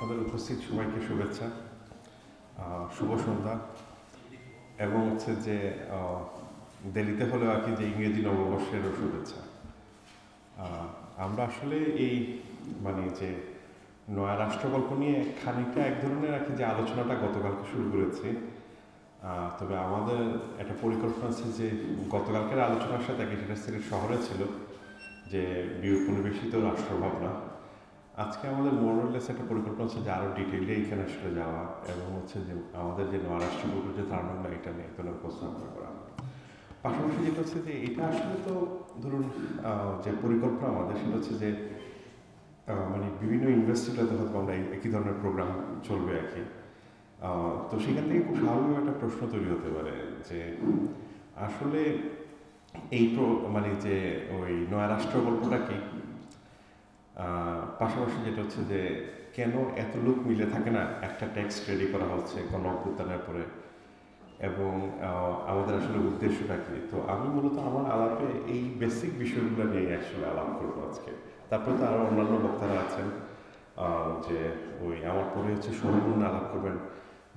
আপনাদের উপস্থিত সবাইকে শুভেচ্ছা, শুভ সন্ধ্যা এবং হচ্ছে যে দিল্লিতে হলেও আর কি যে ইংরেজি নববর্ষেরও শুভেচ্ছা। আমরা আসলে এই মানে যে নয়া রাষ্ট্রকল্প নিয়ে খানিকটা এক ধরনের আর কি যে আলোচনাটা গতকালকে শুরু করেছি। তবে আমাদের একটা পরিকল্পনা আছে যে গতকালকের আলোচনার সাথে সেটা সিলেট শহরে ছিল যে বিপণিবেশিত রাষ্ট্রভাবনা। আজকে আমাদের মোরাললেস একটা পরিকল্পনা আছে যে আরও ডিটেইলে এখানে আসলে যাওয়া এবং হচ্ছে যে আমাদের যে নয়া রাষ্ট্রকল্পের যে ধারণা এটা নিয়ে একদম উপস্থাপনা করা। পাশাপাশি যেটা হচ্ছে যে এটা আসলে তো ধরুন যে পরিকল্পনা আমাদের সেটা হচ্ছে যে মানে বিভিন্ন ইউনিভার্সিটিতে হয়তো আমরা একই ধরনের প্রোগ্রাম চলবে আর কি। তো সেখান থেকে খুব স্বাভাবিক একটা প্রশ্ন তৈরি হতে পারে যে আসলে এই মানে যে ওই নয়া রাষ্ট্র গল্পটা কি, পাশাপাশি যেটা হচ্ছে যে কেন এত লোক মিলে থাকে না একটা টেক্সট রেডি করা হচ্ছে গণ অভ্যুত্থানের পরে, এবং আমাদের আসলে উদ্দেশ্যটা কি। তো আমি মূলত আমার আলাপে এই বেসিক বিষয়গুলো নিয়ে আসলে আলাপ করবো আজকে। তারপরে তো আরও অন্যান্য বক্তারা আছেন, যে ওই আমার পরে হচ্ছে সৌরমূর্ণ আলাপ করবেন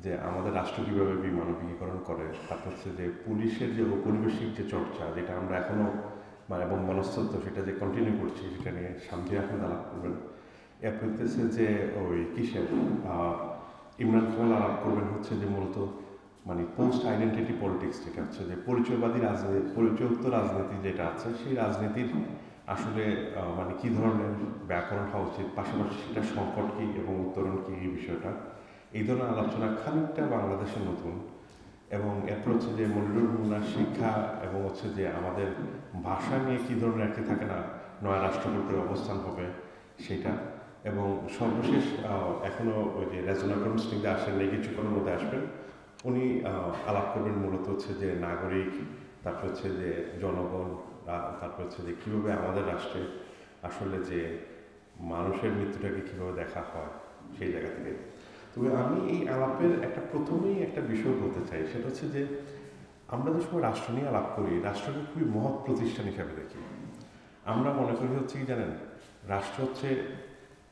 যে আমাদের রাষ্ট্র কীভাবে বিমানবিকীকরণ করে, তারপর হচ্ছে যে পুলিশের যে ঔপনিবেশিক যে চর্চা যেটা আমরা এখনও মানে এবং মনস্তত্ত্ব সেটা যে কন্টিনিউ করছি সেটা নিয়ে সামনে আহমেদ আলাপ করবেন। এরপর হচ্ছে যে ওই কিসের ইমরান খান আলাপ করবেন হচ্ছে যে মূলত মানে পোস্ট আইডেন্টিটি পলিটিক্স, যেটা হচ্ছে যে পরিচয়বাদী রাজনীতি, পরিচয়োত্তর রাজনীতি যেটা আছে সেই রাজনীতির আসলে মানে কী ধরনের ব্যাকরণ হওয়া উচিত, পাশাপাশি সেটা সংকট কী এবং উত্তরণ কী, এই বিষয়টা এই ধরনের আলোচনা খানিকটা বাংলাদেশে নতুন। এবং এরপর হচ্ছে যে মনিরুল মুন্নার শিক্ষা এবং হচ্ছে যে আমাদের ভাষা নিয়ে কী ধরনের একটি থাকে না নয়া রাষ্ট্রকল্পের অবস্থান হবে সেটা। এবং সর্বশেষ এখনও ওই যে রেজনাকরণ স্নিগ্ধা আসেন নেই, কিছুক্ষণের মধ্যে আসবেন, উনি আলাপ করবেন মূলত হচ্ছে যে নাগরিক, তারপর হচ্ছে যে জনগণ, তারপর হচ্ছে যে কীভাবে আমাদের রাষ্ট্রে আসলে যে মানুষের মৃত্যুটাকে কীভাবে দেখা হয় সেই জায়গা থেকে। তবে আমি এই আলাপের প্রথমেই একটা বিষয় বলতে চাই, সেটা হচ্ছে যে আমরা যে সময় রাষ্ট্র নিয়ে আলাপ করি রাষ্ট্রকে খুবই মহৎ প্রতিষ্ঠান হিসাবে দেখি। আমরা মনে করি হচ্ছে কি জানেন, রাষ্ট্র হচ্ছে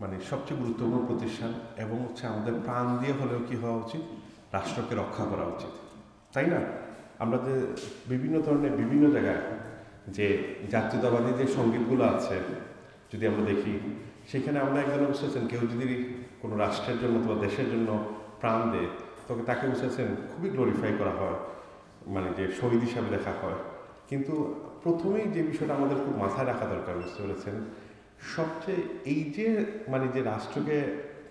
মানে সবচেয়ে গুরুত্বপূর্ণ প্রতিষ্ঠান এবং হচ্ছে আমাদের প্রাণ দিয়ে হলেও কি হওয়া উচিত, রাষ্ট্রকে রক্ষা করা উচিত, তাই না? আমরা যে বিভিন্ন ধরনের বিভিন্ন জায়গায় যে জাতীয়তাবাদী যে সঙ্গীতগুলো আছে যদি আমরা দেখি, সেখানে আমরা একজন বুঝতেছেন কেউ যদি কোনো রাষ্ট্রের জন্য অথবা দেশের জন্য প্রাণ দেয় তবে তাকে বুঝতেছেন খুবই গ্লোরিফাই করা হয়, মানে যে শহীদ হিসাবে দেখা হয়। কিন্তু প্রথমেই যে বিষয়টা আমাদের খুব মাথায় রাখা দরকার, বুঝতে পেরেছেন, সবচেয়ে এই যে মানে যে রাষ্ট্রকে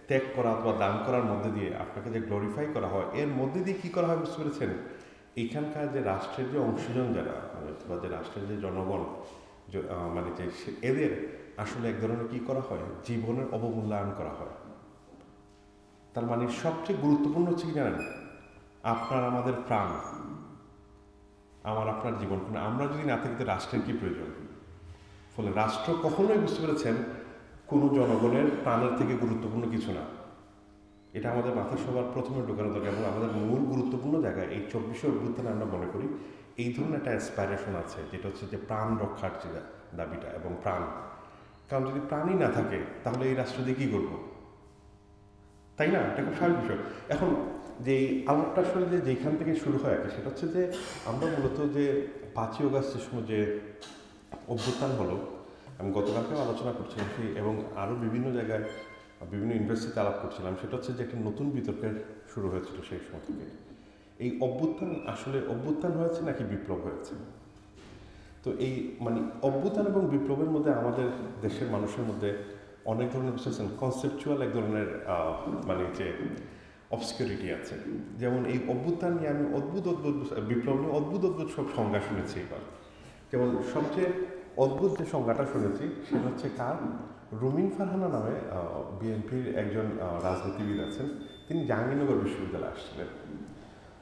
ত্যাগ করা অথবা দান করার মধ্যে দিয়ে আপনাকে যে গ্লোরিফাই করা হয়, এর মধ্যে দিয়ে কী করা হয় বুঝতে পেরেছেন, এইখানকার যে রাষ্ট্রের যে অংশীজন যারা অথবা যে রাষ্ট্রের যে জনগণ মানে যে এদের আসলে এক ধরনের কী করা হয়, জীবনের অবমূল্যায়ন করা হয়। তার মানে সবচেয়ে গুরুত্বপূর্ণ হচ্ছে কি জানেন, আপনার আমাদের প্রাণ, আমার আপনার জীবন, আমরা যদি না থাকি রাষ্ট্রের কি প্রয়োজন। ফলে রাষ্ট্র কখনোই, বুঝতে পেরেছেন, কোনো জনগণের প্রাণের থেকে গুরুত্বপূর্ণ কিছু না। এটা আমাদের মাথা সবার প্রথমে ঢোকানো দরকার। এবং আমাদের মূল গুরুত্বপূর্ণ জায়গায় এই 24শে অভ্যুত্থানে আমরা মনে করি এই ধরনের একটা অ্যাসপাইরেশন আছে, যেটা হচ্ছে যে প্রাণ রক্ষার যে দাবিটা এবং প্রাণ। কারণ যদি প্রাণই না থাকে তাহলে এই রাষ্ট্র দিয়ে কী করবো, তাই না? এটা খুব স্বাভাবিক বিষয়। এখন যে আলাপটা আসলে যে যেখান থেকে শুরু হয় সেটা হচ্ছে যে আমরা মূলত যে 5ই অগাস্টের সময় যে অভ্যুত্থান হলো, আমি গতকালকেও আলোচনা করছিলাম এবং আরও বিভিন্ন জায়গায় বিভিন্ন ইউনিভার্সিটিতে আলাপ করছিলাম, সেটা হচ্ছে যে একটা নতুন বিতর্কের শুরু হয়েছিল সেই সময় থেকে। এই অভ্যুত্থান আসলে অভ্যুত্থান হয়েছে নাকি বিপ্লব হয়েছে? তো এই মানে অভ্যুত্থান এবং বিপ্লবের মধ্যে আমাদের দেশের মানুষের মধ্যে অনেক ধরনের বুঝতেছেন কনসেপচুয়াল এক ধরনের মানে যে অবসকিউরিটি আছে। যেমন এই অভ্যুত্থান নিয়ে আমি অদ্ভুত বিপ্লব নিয়ে অদ্ভুত সব সংজ্ঞা শুনেছি এবার। যেমন সবচেয়ে অদ্ভুত যে সংজ্ঞাটা শুনেছি সেটা হচ্ছে কার, রুমিন ফারহানা নামে বিএনপির একজন রাজনীতিবিদ আছেন, তিনি জাহাঙ্গীরনগর বিশ্ববিদ্যালয়ে আসছিলেন।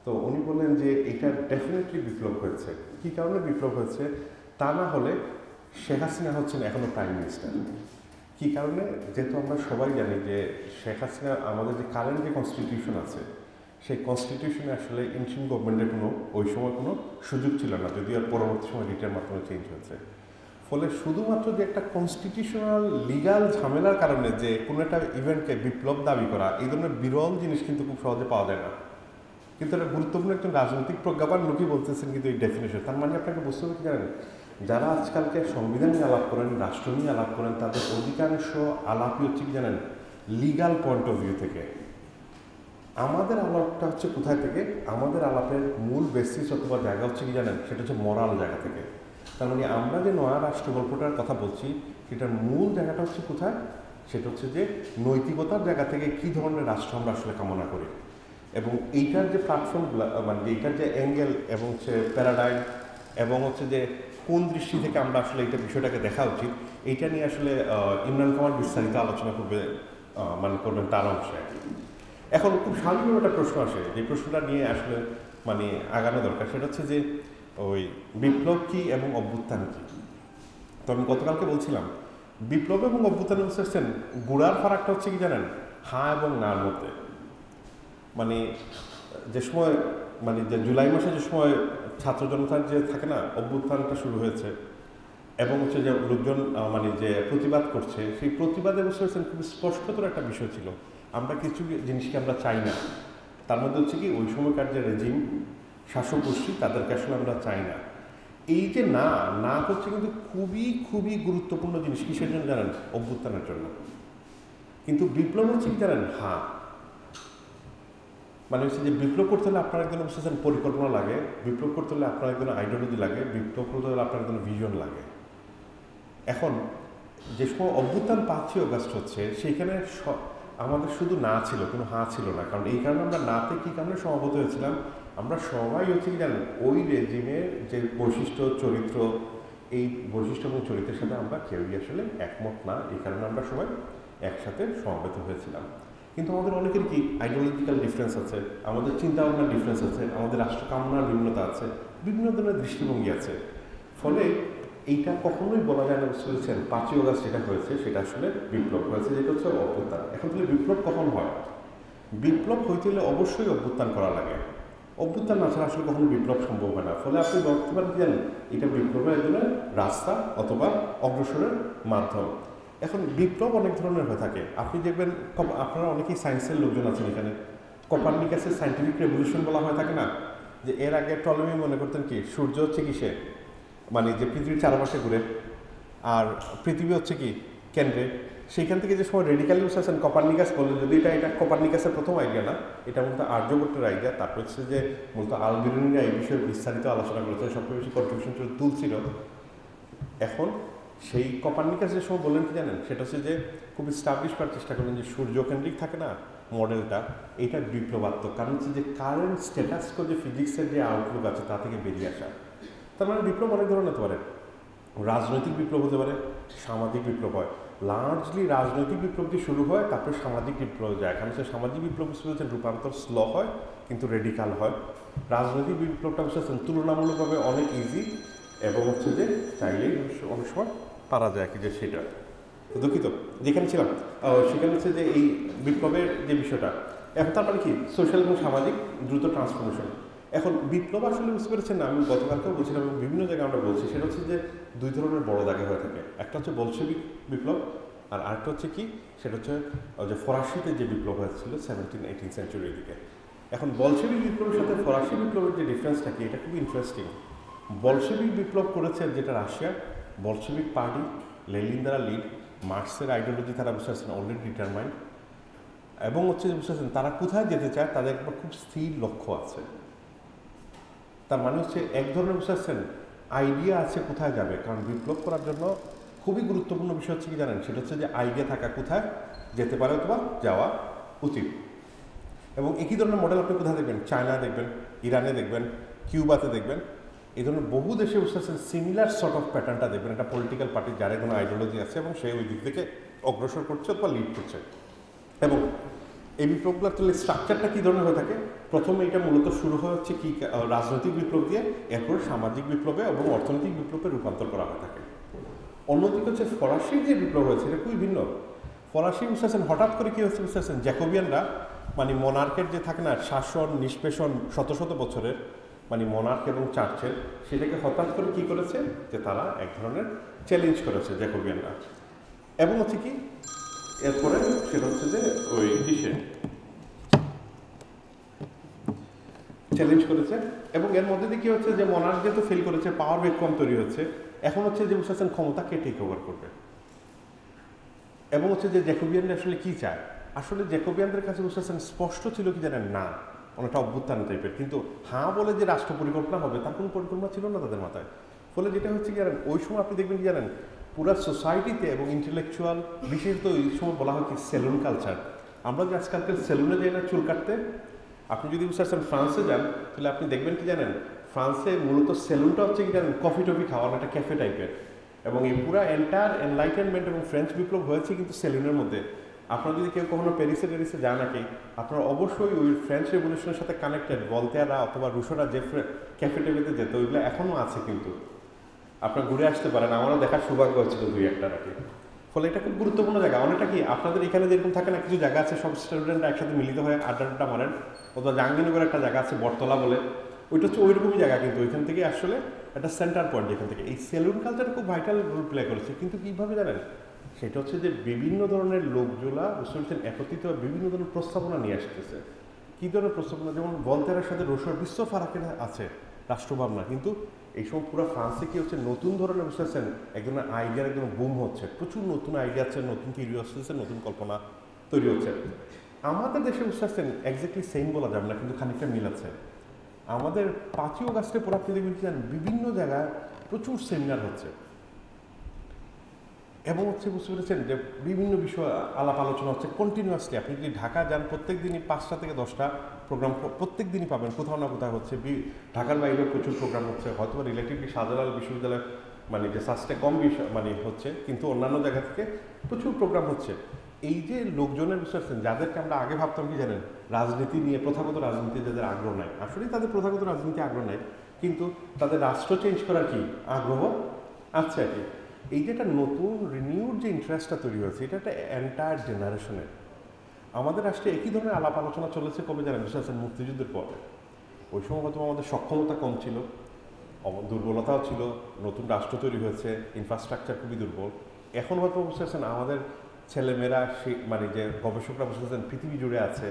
তো উনি বললেন যে এটা ডেফিনেটলি বিপ্লব হয়েছে। কী কারণে বিপ্লব হয়েছে, তা না হলে শেখ হাসিনা হচ্ছেন এখনও প্রাইম মিনিস্টার। কী কারণে, যেহেতু আমরা সবাই জানি যে শেখ হাসিনা আমাদের যে কারেন্ট যে কনস্টিটিউশন আছে সেই কনস্টিটিউশনে আসলে ইন্টারিম গভর্নমেন্টের ওই সময় কোনো সুযোগ ছিল না, যদিও আর পরবর্তী সময় রিটের মাধ্যমে চেঞ্জ হয়েছে। ফলে শুধুমাত্র যে একটা কনস্টিটিউশনাল লিগাল ঝামেলার কারণে যে কোনো একটা ইভেন্টকে বিপ্লব দাবি করা, এই ধরনের বিরল জিনিস কিন্তু খুব সহজে পাওয়া যায় না। কিন্তু এটা গুরুত্বপূর্ণ একজন রাজনৈতিক প্রজ্ঞাবান লোকই বলতেছেন কিন্তু এই ডেফিনেশন। তার মানে আপনাকে বুঝতে হবে কি জানেন, যারা আজকালকে সংবিধান নিয়ে আলাপ করেন, রাষ্ট্র নিয়ে আলাপ করেন, তাদের অধিকাংশ আলাপই হচ্ছে কি জানেন, লিগাল পয়েন্ট অফ ভিউ থেকে। আমাদের আলাপটা হচ্ছে কোথায় থেকে? আমাদের আলাপের মূল বেসিস অথবা জায়গা হচ্ছে কি জানেন, সেটা হচ্ছে মরাল জায়গা থেকে। তার মানে আমরা যে নয়া রাষ্ট্র গল্পটার কথা বলছি, সেটার মূল জায়গাটা হচ্ছে কোথায়? সেটা হচ্ছে যে নৈতিকতার জায়গা থেকে কী ধরনের রাষ্ট্র আমরা আসলে কামনা করি, এবং এইটার যে প্ল্যাটফর্মগুলো, মানে এইটার যে অ্যাঙ্গেল এবং হচ্ছে প্যারাডাইম, এবং হচ্ছে যে কোন দৃষ্টি থেকে আমরা আসলে এইটা বিষয়টাকে দেখা উচিত, এইটা নিয়ে আসলে ইমরান কামাল বিস্তারিত আলোচনা করবে, মানে করবেন তার অংশে। এখন খুব স্বাভাবিক একটা প্রশ্ন আসে, যে প্রশ্নটা নিয়ে আসলে মানে আগানো দরকার, সেটা হচ্ছে যে ওই বিপ্লব কী এবং অভ্যুত্থান কী। তো আমি গতকালকে বলছিলাম, বিপ্লব এবং অভ্যুত্থান বুঝতেছেন, গুড়ার ফারাকটা হচ্ছে কি জানেন, হ্যাঁ এবং নার মধ্যে। মানে যে সময়, মানে যে জুলাই মাসে যে সময় ছাত্র জনতার যে থাকে না, অভ্যুত্থানটা শুরু হয়েছে, এবং হচ্ছে যে লোকজন মানে যে প্রতিবাদ করছে, সেই প্রতিবাদে বুঝতে পারছেন খুব স্পষ্টতর একটা বিষয় ছিল, আমরা কিছু জিনিসকে আমরা চাই না। তার মধ্যে হচ্ছে কি, ওই সময়কার যে রেজিম, শাসক গোষ্ঠী, তাদেরকে আসলে আমরা চাই না। এই যে না না হচ্ছে কিন্তু খুবই খুবই গুরুত্বপূর্ণ জিনিস। কিসের জন্য জানেন? অভ্যুত্থানের জন্য। কিন্তু বিপ্লব হচ্ছে কি জানেন? হ্যাঁ, মানে হচ্ছে যে বিপ্লব করতে হলে আপনার একজন বুঝতেছেন পরিকল্পনা লাগে, বিপ্লব করতে হলে আপনার একজন আইডিওলজি লাগে, বিপ্লব করতে হলে আপনার একজন ভিশন লাগে। এখন যে সময় অভ্যুত্থান 5ই অগাস্ট হচ্ছে, সেইখানে আমাদের শুধু না ছিল, কোনো হ্যাঁ ছিল না। কারণ এই কারণে আমরা নাতে কী কারণে সমাগত হয়েছিলাম, আমরা সবাই হচ্ছে কি জানেন, ওই রেজিমের যে বৈশিষ্ট্য চরিত্র, এই বৈশিষ্ট্য এবং চরিত্রের সাথে আমরা কেউই আসলে একমত না। এই কারণে আমরা সবাই একসাথে সমবেত হয়েছিলাম। কিন্তু আমাদের অনেকের কি আইডিওলজিক্যাল ডিফারেন্স আছে, আমাদের চিন্তাভাবনার ডিফারেন্স আছে, আমাদের রাষ্ট্র কামনার ভিন্নতা আছে, বিভিন্ন ধরনের দৃষ্টিভঙ্গি আছে। ফলে এইটা কখনোই বলা যায় না, বুঝতে পেরেছেন, 5ই অগাস্ট যেটা হয়েছে সেটা আসলে বিপ্লব হয়েছে, যেটা হচ্ছে অভ্যুত্থান। এখন তাহলে বিপ্লব কখন হয়? বিপ্লব হইতে হলে অবশ্যই অভ্যুত্থান করা লাগে। অভ্যুত্থান না ছাড়া আসলে কখনো বিপ্লব সম্ভব হয় না। ফলে আপনি বলতে পারেন কি জানেন, এটা বিপ্লবের একজনের রাস্তা অথবা অগ্রসরের মাধ্যম। এখন বিপ্লব অনেক ধরনের হয়ে থাকে। আপনি দেখবেন, আপনারা অনেকেই সায়েন্সের লোকজন আছেন এখানে, কোপার্নিকাসের সায়েন্টিফিক রেভলিউশন বলা হয়ে থাকে না, যে এর আগে টলেমি মনে করতেন কি সূর্য হচ্ছে কিসে, মানে যে পৃথিবীর চারপাশে ঘুরে, আর পৃথিবী হচ্ছে কি কেন্দ্রে। সেইখান থেকে যে সময় রেডিক্যালি আছেন, কোপার্নিকাস বললেন, যদি এটা কোপার্নিকাসের প্রথম আইডিয়া না, এটা মূলত আর্যভট্টের আইডিয়া। তারপর হচ্ছে যে মূলত আলবিরুনিরা এই বিষয়ে বিস্তারিত আলোচনা করেছে, সবচেয়ে বেশি কন্ট্রিবিউশন তুলছিল। এখন সেই কোপার্নিকাস যে সময় বললেন কি জানেন, সেটা হচ্ছে যে খুব স্টাবলিশ করার চেষ্টা করলেন যে সূর্যকেন্দ্রিক থাকে না মডেলটা, এইটা বিপ্লবাত্মক। কারণ হচ্ছে যে কারেন্ট স্ট্যাটাস কো যে ফিজিক্সের যে আউটলুক আছে তা থেকে বেরিয়ে আসা। তার মানে বিপ্লব অনেক ধরনের হতে পারে, রাজনৈতিক বিপ্লব হতে পারে, সামাজিক বিপ্লব হয়। লার্জলি রাজনৈতিক বিপ্লব দিয়ে শুরু হয়, তারপরে সামাজিক বিপ্লব যায়। কারণ হচ্ছে সামাজিক বিপ্লব বুঝতে রূপান্তর স্লো হয় কিন্তু রেডিকাল হয়। রাজনৈতিক বিপ্লবটা বুঝতেছেন তুলনামূলকভাবে অনেক ইজি, এবং হচ্ছে যে চাইলেই অনেক সময় পারা যায় কি যে সেটা। দুঃখিত, যেখানে ছিলাম সেখানে হচ্ছে যে এই বিপ্লবের যে বিষয়টা, এখন তার মানে কি সোশ্যাল এবং সামাজিক দ্রুত ট্রান্সফরমেশন। এখন বিপ্লব আসলে বুঝতে পেরেছেন না, আমি গতকালকেও বলছিলাম এবং বিভিন্ন জায়গায় আমরা বলছি, সেটা হচ্ছে যে দুই ধরনের বড় দাগে হয়ে থাকে। একটা হচ্ছে বলশেবিক বিপ্লব, আর আরেকটা হচ্ছে কি, সেটা হচ্ছে যে ফরাসিতে যে বিপ্লব হয়েছিল 17-18 সেঞ্চুরির দিকে। এখন বলশেবিক বিপ্লবের সাথে ফরাসি বিপ্লবের যে ডিফারেন্সটা কি, এটা খুব ইন্টারেস্টিং। বলশেবিক বিপ্লব করেছে যেটা রাশিয়া, বলশেবিক পার্টি, লেনিন দ্বারা লিড, মার্কসের আইডিওলজি তারা বুঝতে পারছেন অলরেডি ডিটারমাইন্ড, এবং হচ্ছে বুঝতে পারছেন তারা কোথায় যেতে চায়, তাদের একটা খুব স্থির লক্ষ্য আছে। তার মানে হচ্ছে এক ধরনের বুঝতে পারছেন আইডিয়া আছে কোথায় যাবে। কারণ বিপ্লব করার জন্য খুবই গুরুত্বপূর্ণ বিষয় হচ্ছে কি জানেন, সেটা হচ্ছে যে আইডিয়া থাকা কোথায় যেতে পারে অথবা যাওয়া উচিত। এবং একই ধরনের মডেল আপনি কোথায় দেখবেন, চায়না দেখবেন, ইরানে দেখবেন, কিউবাতে দেখবেন, এই ধরনের বহু দেশে বুঝতে পারছেন সিমিলার সর্ট অফ প্যাটার্নটা দেখবেন। একটা পলিটিক্যাল পার্টি যার কোনো আইডিওলজি আছে এবং সে ওই দিক থেকে অগ্রসর করছে অথবা লিড করছে। এবং এই বিপ্লবগুলোর তাহলে স্ট্রাকচারটা কী ধরনের হয়ে থাকে, প্রথমে এটা মূলত শুরু হচ্ছে কি রাজনৈতিক বিপ্লব দিয়ে, এরপর সামাজিক বিপ্লবে এবং অর্থনৈতিক বিপ্লবে রূপান্তর করা হয়ে থাকে। অন্যদিকে হচ্ছে ফরাসির যে বিপ্লব হয়েছে এটা খুবই ভিন্ন। ফরাসি বুঝতে পারছেন হঠাৎ করে কী হচ্ছে বুঝতে পারছেন, জ্যাকোবিয়ানরা মানে মনার্কের যে থাকে না শাসন নিষ্পেষণ শত শত বছরের, মানে মনার্ক এবং চার্চের, সেটাকে হঠাৎ করে কী করেছে যে তারা এক ধরনের চ্যালেঞ্জ করেছে জ্যাকোবিয়ানরা। এবং হচ্ছে কি এরপরে সেটা হচ্ছে যে ওই কিসে চ্যালেঞ্জ করেছে, এবং এর মধ্যে দিয়ে কি হচ্ছে যে মনার্ক যেহেতু ফেল করেছে, পাওয়ার ভ্যাকুয়াম তৈরি হচ্ছে, এখন হচ্ছে যে বুঝতে পারছেন ক্ষমতা কে টেক ওভার করবে। এবং হচ্ছে যে জ্যাকোবিয়ানরা আসলে কি চায়, আসলে জ্যাকোবিয়ানদের কাছে বুঝতে পারছেন স্পষ্ট ছিল কি জানেন, না অনেকটা অভ্যুত্থান টাইপের, কিন্তু হ্যাঁ বলে যে রাষ্ট্র পরিকল্পনা হবে তার কোনো পরিকল্পনা ছিল না তাদের মাথায়। ফলে যেটা হচ্ছে কি জানেন, ওই সময় আপনি দেখবেন কি জানেন, পুরো সোসাইটিতে এবং ইন্টেলেকচুয়াল বিশেষত ওই সময় বলা হয় কি সেলুন কালচার। আমরা যে আজকালকে সেলুনে যাই না চুল কাটতে, আপনি যদি বুঝতে পারছেন ফ্রান্সে যান তাহলে আপনি দেখবেন কি জানেন, ফ্রান্সে মূলত সেলুনটা হচ্ছে কি জানেন কফি টফি খাওয়ানো একটা ক্যাফে টাইপের, এবং এই পুরো এন্টায়ার এনলাইটেনমেন্ট এবং ফ্রেঞ্চ বিপ্লব হয়েছে কিন্তু সেলুনের মধ্যে। আপনারা যদি কেউ কখনো প্যারিসে টেরিসে যান নাকি, আপনারা অবশ্যই ওই ফ্রেঞ্চ রেভলিউশনের সাথে কানেক্টেড ভলতেয়াররা অথবা রুশোরা যে ক্যাফে টেফেতে যেত ওইগুলো এখনও আছে, কিন্তু আপনারা ঘুরে আসতে পারেন, আমারও দেখার সৌভাগ্য হয়েছিল 2-1টা রাখি। ফলে এটা খুব গুরুত্বপূর্ণ জায়গা। অনেকটা কি আপনাদের এখানে যেরকম থাকে না, কিছু জায়গা আছে সব স্টুডেন্টরা একসাথে মিলিত হয়ে আড্ডা মারেন, অথবা জাহাঙ্গীরনগরে একটা জায়গা আছে বটতলা বলে, ওইটা হচ্ছে ওইরকমই জায়গা, কিন্তু ওইখান থেকে আসলে একটা সেন্টার পয়েন্ট, যেখান থেকে এই সেলুন কালচার খুব ভাইটাল রোল প্লে করেছে। কিন্তু কীভাবে জানেন, সেটা হচ্ছে যে বিভিন্ন ধরনের লোকজোলা বুঝতে পারছেন একত্রিত বিভিন্ন ধরনের প্রস্তাবনা নিয়ে আসতেছে। কী ধরনের প্রস্তাবনা, যেমন ভলতেয়ারের সাথে রুশোর বিশ্ব ফারাকের আছে রাষ্ট্রভাবনা, কিন্তু এই সময় পুরো ফ্রান্সে কি হচ্ছে নতুন ধরনের বুঝতে পারছেন একজন আইডিয়ার একদম বুম হচ্ছে, প্রচুর নতুন আইডিয়া আছে, নতুন থিওরি আসতেছে, নতুন কল্পনা তৈরি হচ্ছে। আমাদের দেশে বুঝতে পারছেন এক্স্যাক্টলি সেম বলা যাবে না, কিন্তু খানিকটা মিল আছে। আমাদের 5ই অগাস্টে পর আপনি দেখবেন বিভিন্ন জায়গায় প্রচুর সেমিনার হচ্ছে, এবং হচ্ছে বুঝতে পেরেছেন যে বিভিন্ন বিষয় আলাপ আলোচনা হচ্ছে কন্টিনিউয়াসলি। আপনি যদি ঢাকা যান প্রত্যেক দিনই 5টা থেকে 10টা প্রোগ্রাম প্রত্যেক দিনই পাবেন, কোথাও না কোথাও হচ্ছে। ঢাকার বাইরেও প্রচুর প্রোগ্রাম হচ্ছে, হয়তো রিলেটিভলি শাহজালাল বিশ্ববিদ্যালয় মানে যে সাস্টে কম মানে হচ্ছে, কিন্তু অন্যান্য জায়গা থেকে প্রচুর প্রোগ্রাম হচ্ছে। এই যে লোকজনের বিশ্বাস যাদেরকে আমরা আগে ভাবতাম কি জানেন রাজনীতি নিয়ে, প্রথাগত রাজনীতি যাদের আগ্রহ নাই, আসলেই তাদের প্রথাগত রাজনীতি আগ্রহ নাই, কিন্তু তাদের রাষ্ট্র চেঞ্জ করার কি আগ্রহ আছে আর কি। এই যে একটা নতুন রিনিউড যে ইন্টারেস্টটা তৈরি হয়েছে, এটা একটা এন্টায়ার জেনারেশনের। আমাদের রাষ্ট্রে একই ধরনের আলাপ আলোচনা চলেছে কবে জানেন, বিশেষ মুক্তিযুদ্ধের পরে। ওই সময় হয়তো আমাদের সক্ষমতা কম ছিল, দুর্বলতাও ছিল, নতুন রাষ্ট্র তৈরি হয়েছে, ইনফ্রাস্ট্রাকচার খুবই দুর্বল। এখন হয়তো বুঝতেছেন আমাদের ছেলেমেয়েরা মানে যে গবেষকরা বুঝতেছেন পৃথিবী জুড়ে আছে,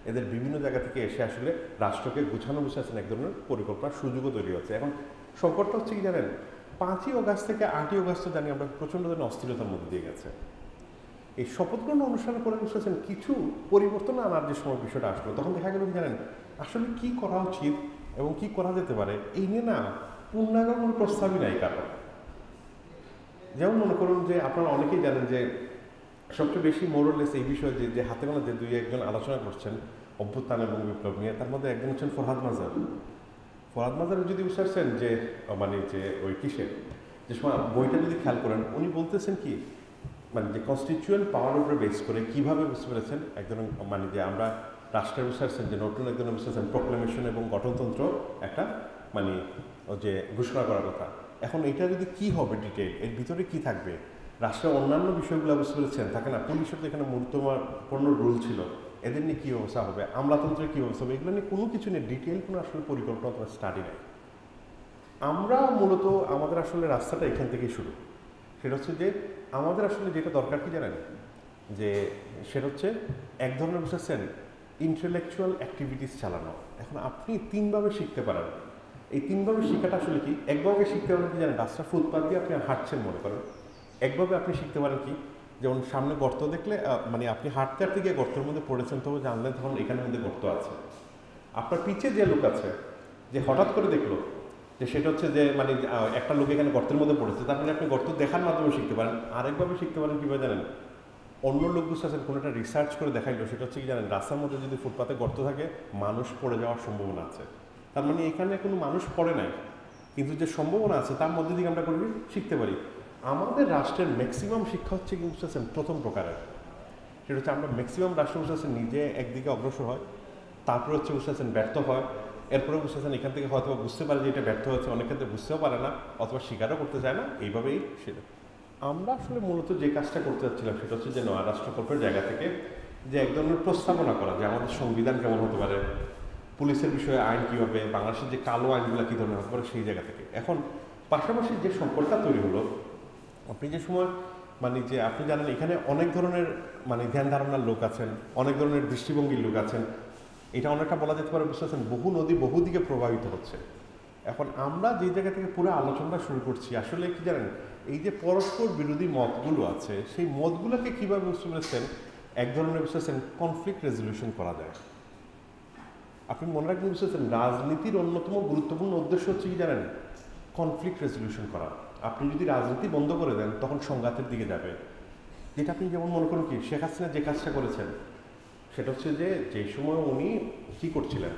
এদের বিভিন্ন জায়গা থেকে এসে আসলে রাষ্ট্রকে গুছানো বুঝতেছেন এক ধরনের পরিকল্পনার সুযোগও তৈরি হচ্ছে। এখন সংকটটা হচ্ছে কি জানেন, 5ই অগাস্ট থেকে 8ই অগাস্ট জানি আমরা প্রচণ্ড ধরনের অস্থিরতার মধ্যে দিয়ে গেছে। এই শপথ গ্রহণ অনুষ্ঠানের পরে বুঝতেছেন কিছু পরিবর্তন আনার যে সময় বিষয়টা আসলো, তখন দেখা গেল কি জানেন আসলে কি করা উচিত এবং কি করা যেতে পারে এই নিয়ে না পূর্ণাঙ্গ কোনো প্রস্তাবই নাই কারণ। যেমন মনে করুন যে আপনারা অনেকেই জানেন যে সবচেয়ে বেশি মোরাললেস এই বিষয়ে যে হাতে গোনা যে 2-1জন আলোচনা করছেন অভ্যুত্থান এবং বিপ্লব নিয়ে, তার মধ্যে একজন হচ্ছেন ফরহাদ মাজার। ফরহাদ মাজারের যদি বুঝতে যে মানে যে ওই কিসের যে সময় বইটা যদি খেয়াল করেন, উনি বলতেছেন কি মানে যে কনস্টিটিউয়েন্ট পাওয়ার উপরে বেস করে কীভাবে বুঝতে পেরেছেন একজন মানে যে আমরা রাষ্ট্রের বুঝতে পারছেন যে নতুন একজন বুঝতে পারছেন প্রোক্লেমেশন এবং গঠনতন্ত্র একটা মানে যে ঘোষণা করার কথা। এখন এটা যদি কি হবে ডিটেইল, এর ভিতরে কি থাকবে, রাষ্ট্রের অন্যান্য বিষয়গুলো বুঝতে পেরেছেন থাকে না, পুলিশের তো এখানে গুরুত্বপূর্ণ রুল ছিল, এদের নিয়ে কী ব্যবস্থা হবে, আমলাতন্ত্রের কী ব্যবস্থা হবে, এগুলো নিয়ে কোনো কিছু নেই, ডিটেইল কোনো আসলে পরিকল্পনা অথবা স্টাডি নেই। আমরা মূলত আমাদের আসলে রাস্তাটা এখান থেকেই শুরু। সেটা হচ্ছে যে আমাদের আসলে যেটা দরকার কি জানেন, যে সেটা হচ্ছে এক ধরনের বুঝেছেন ইন্টেলেকচুয়াল অ্যাক্টিভিটিস চালানো। এখন আপনি 3ভাবে শিখতে পারেন। এই 3ভাবে শেখাটা আসলে কি, একভাবে শিখতে পারেন কি জানেন, রাস্তা ফুটপাথ দিয়ে আপনি হাঁটছেন মনে করেন, একভাবে আপনি শিখতে পারেন কি, যেমন সামনে গর্ত দেখলে মানে আপনি হাঁটতে হাঁটতে গিয়ে গর্তের মধ্যে পড়েছেন, তবে জানলেন তখন এখানের মধ্যে গর্ত আছে। আপনার পিছে যে লোক আছে যে হঠাৎ করে দেখলো যে সেটা হচ্ছে যে মানে একটা লোক এখানে গর্তের মধ্যে পড়েছে, তার মানে আপনি গর্ত দেখার মাধ্যমে শিখতে পারেন। আরেকভাবে শিখতে পারেন কীভাবে জানেন, অন্য লোক বুঝতে আছেন কোনো একটা রিসার্চ করে দেখাইলো, সেটা হচ্ছে কি জানেন, রাস্তার মধ্যে যদি ফুটপাতে গর্ত থাকে মানুষ পড়ে যাওয়ার সম্ভাবনা আছে, তার মানে এখানে কোনো মানুষ পড়ে নাই, কিন্তু যে সম্ভাবনা আছে তার মধ্যে থেকে আমরা করি শিখতে পারি। আমাদের রাষ্ট্রের ম্যাক্সিমাম শিক্ষা হচ্ছে কি বুঝতে আছেন প্রথম প্রকারের, সেটা হচ্ছে আমরা ম্যাক্সিমাম রাষ্ট্র বুঝতে আছেন নিজে একদিকে অগ্রসর হয়, তারপরে হচ্ছে বুঝতে আছেন ব্যর্থ হয়, এরপরে বুঝতে আছেন এখান থেকে হয়তো বুঝতে পারে যে এটা ব্যর্থ হচ্ছে, অনেক ক্ষেত্রে বুঝতেও পারে না অথবা স্বীকারও করতে চায় না, এইভাবেই সেটা। আমরা আসলে মূলত যে কাজটা করতে যাচ্ছিলাম সেটা হচ্ছে যে নয়া রাষ্ট্রকল্পের জায়গা থেকে যে এক ধরনের প্রস্তাবনা করা যে আমাদের সংবিধান কেমন হতে পারে, পুলিশের বিষয়ে আইন কী হবে, বাংলাদেশের যে কালো আইনগুলো কী ধরনের হতে পারে, সেই জায়গা থেকে। এখন পাশাপাশি যে সংকটটা তৈরি হলো আপনি যে সময় মানে যে আপনি জানেন এখানে অনেক ধরনের মানে ধ্যান ধারণার লোক আছেন, অনেক ধরনের দৃষ্টিভঙ্গির লোক আছেন, এটা অনেকটা বলা যেতে পারে বুঝতে পারছেন বহু নদী বহু দিকে প্রভাবিত হচ্ছে। এখন আমরা যে জায়গা থেকে পুরো আলোচনাটা শুরু করছি আসলে কি জানেন, এই যে পরস্পর বিরোধী মতগুলো আছে সেই মতগুলোকে কীভাবে বুঝতে পেরেছেন এক ধরনের বুঝতে পারছেন কনফ্লিক্ট রেজলিউশন করা যায়। আপনি মনে রাখবেন বুঝতে পারছেন রাজনীতির অন্যতম গুরুত্বপূর্ণ উদ্দেশ্য হচ্ছে কি জানেন, কনফ্লিক্ট রেজলিউশন করা। আপনি যদি রাজনীতি বন্ধ করে দেন তখন সংঘাতের দিকে যাবে। যেটা আপনি যেমন মনে করুন কি শেখ হাসিনা যে কাজটা করেছেন সেটা হচ্ছে যে যে সময় উনি কী করছিলেন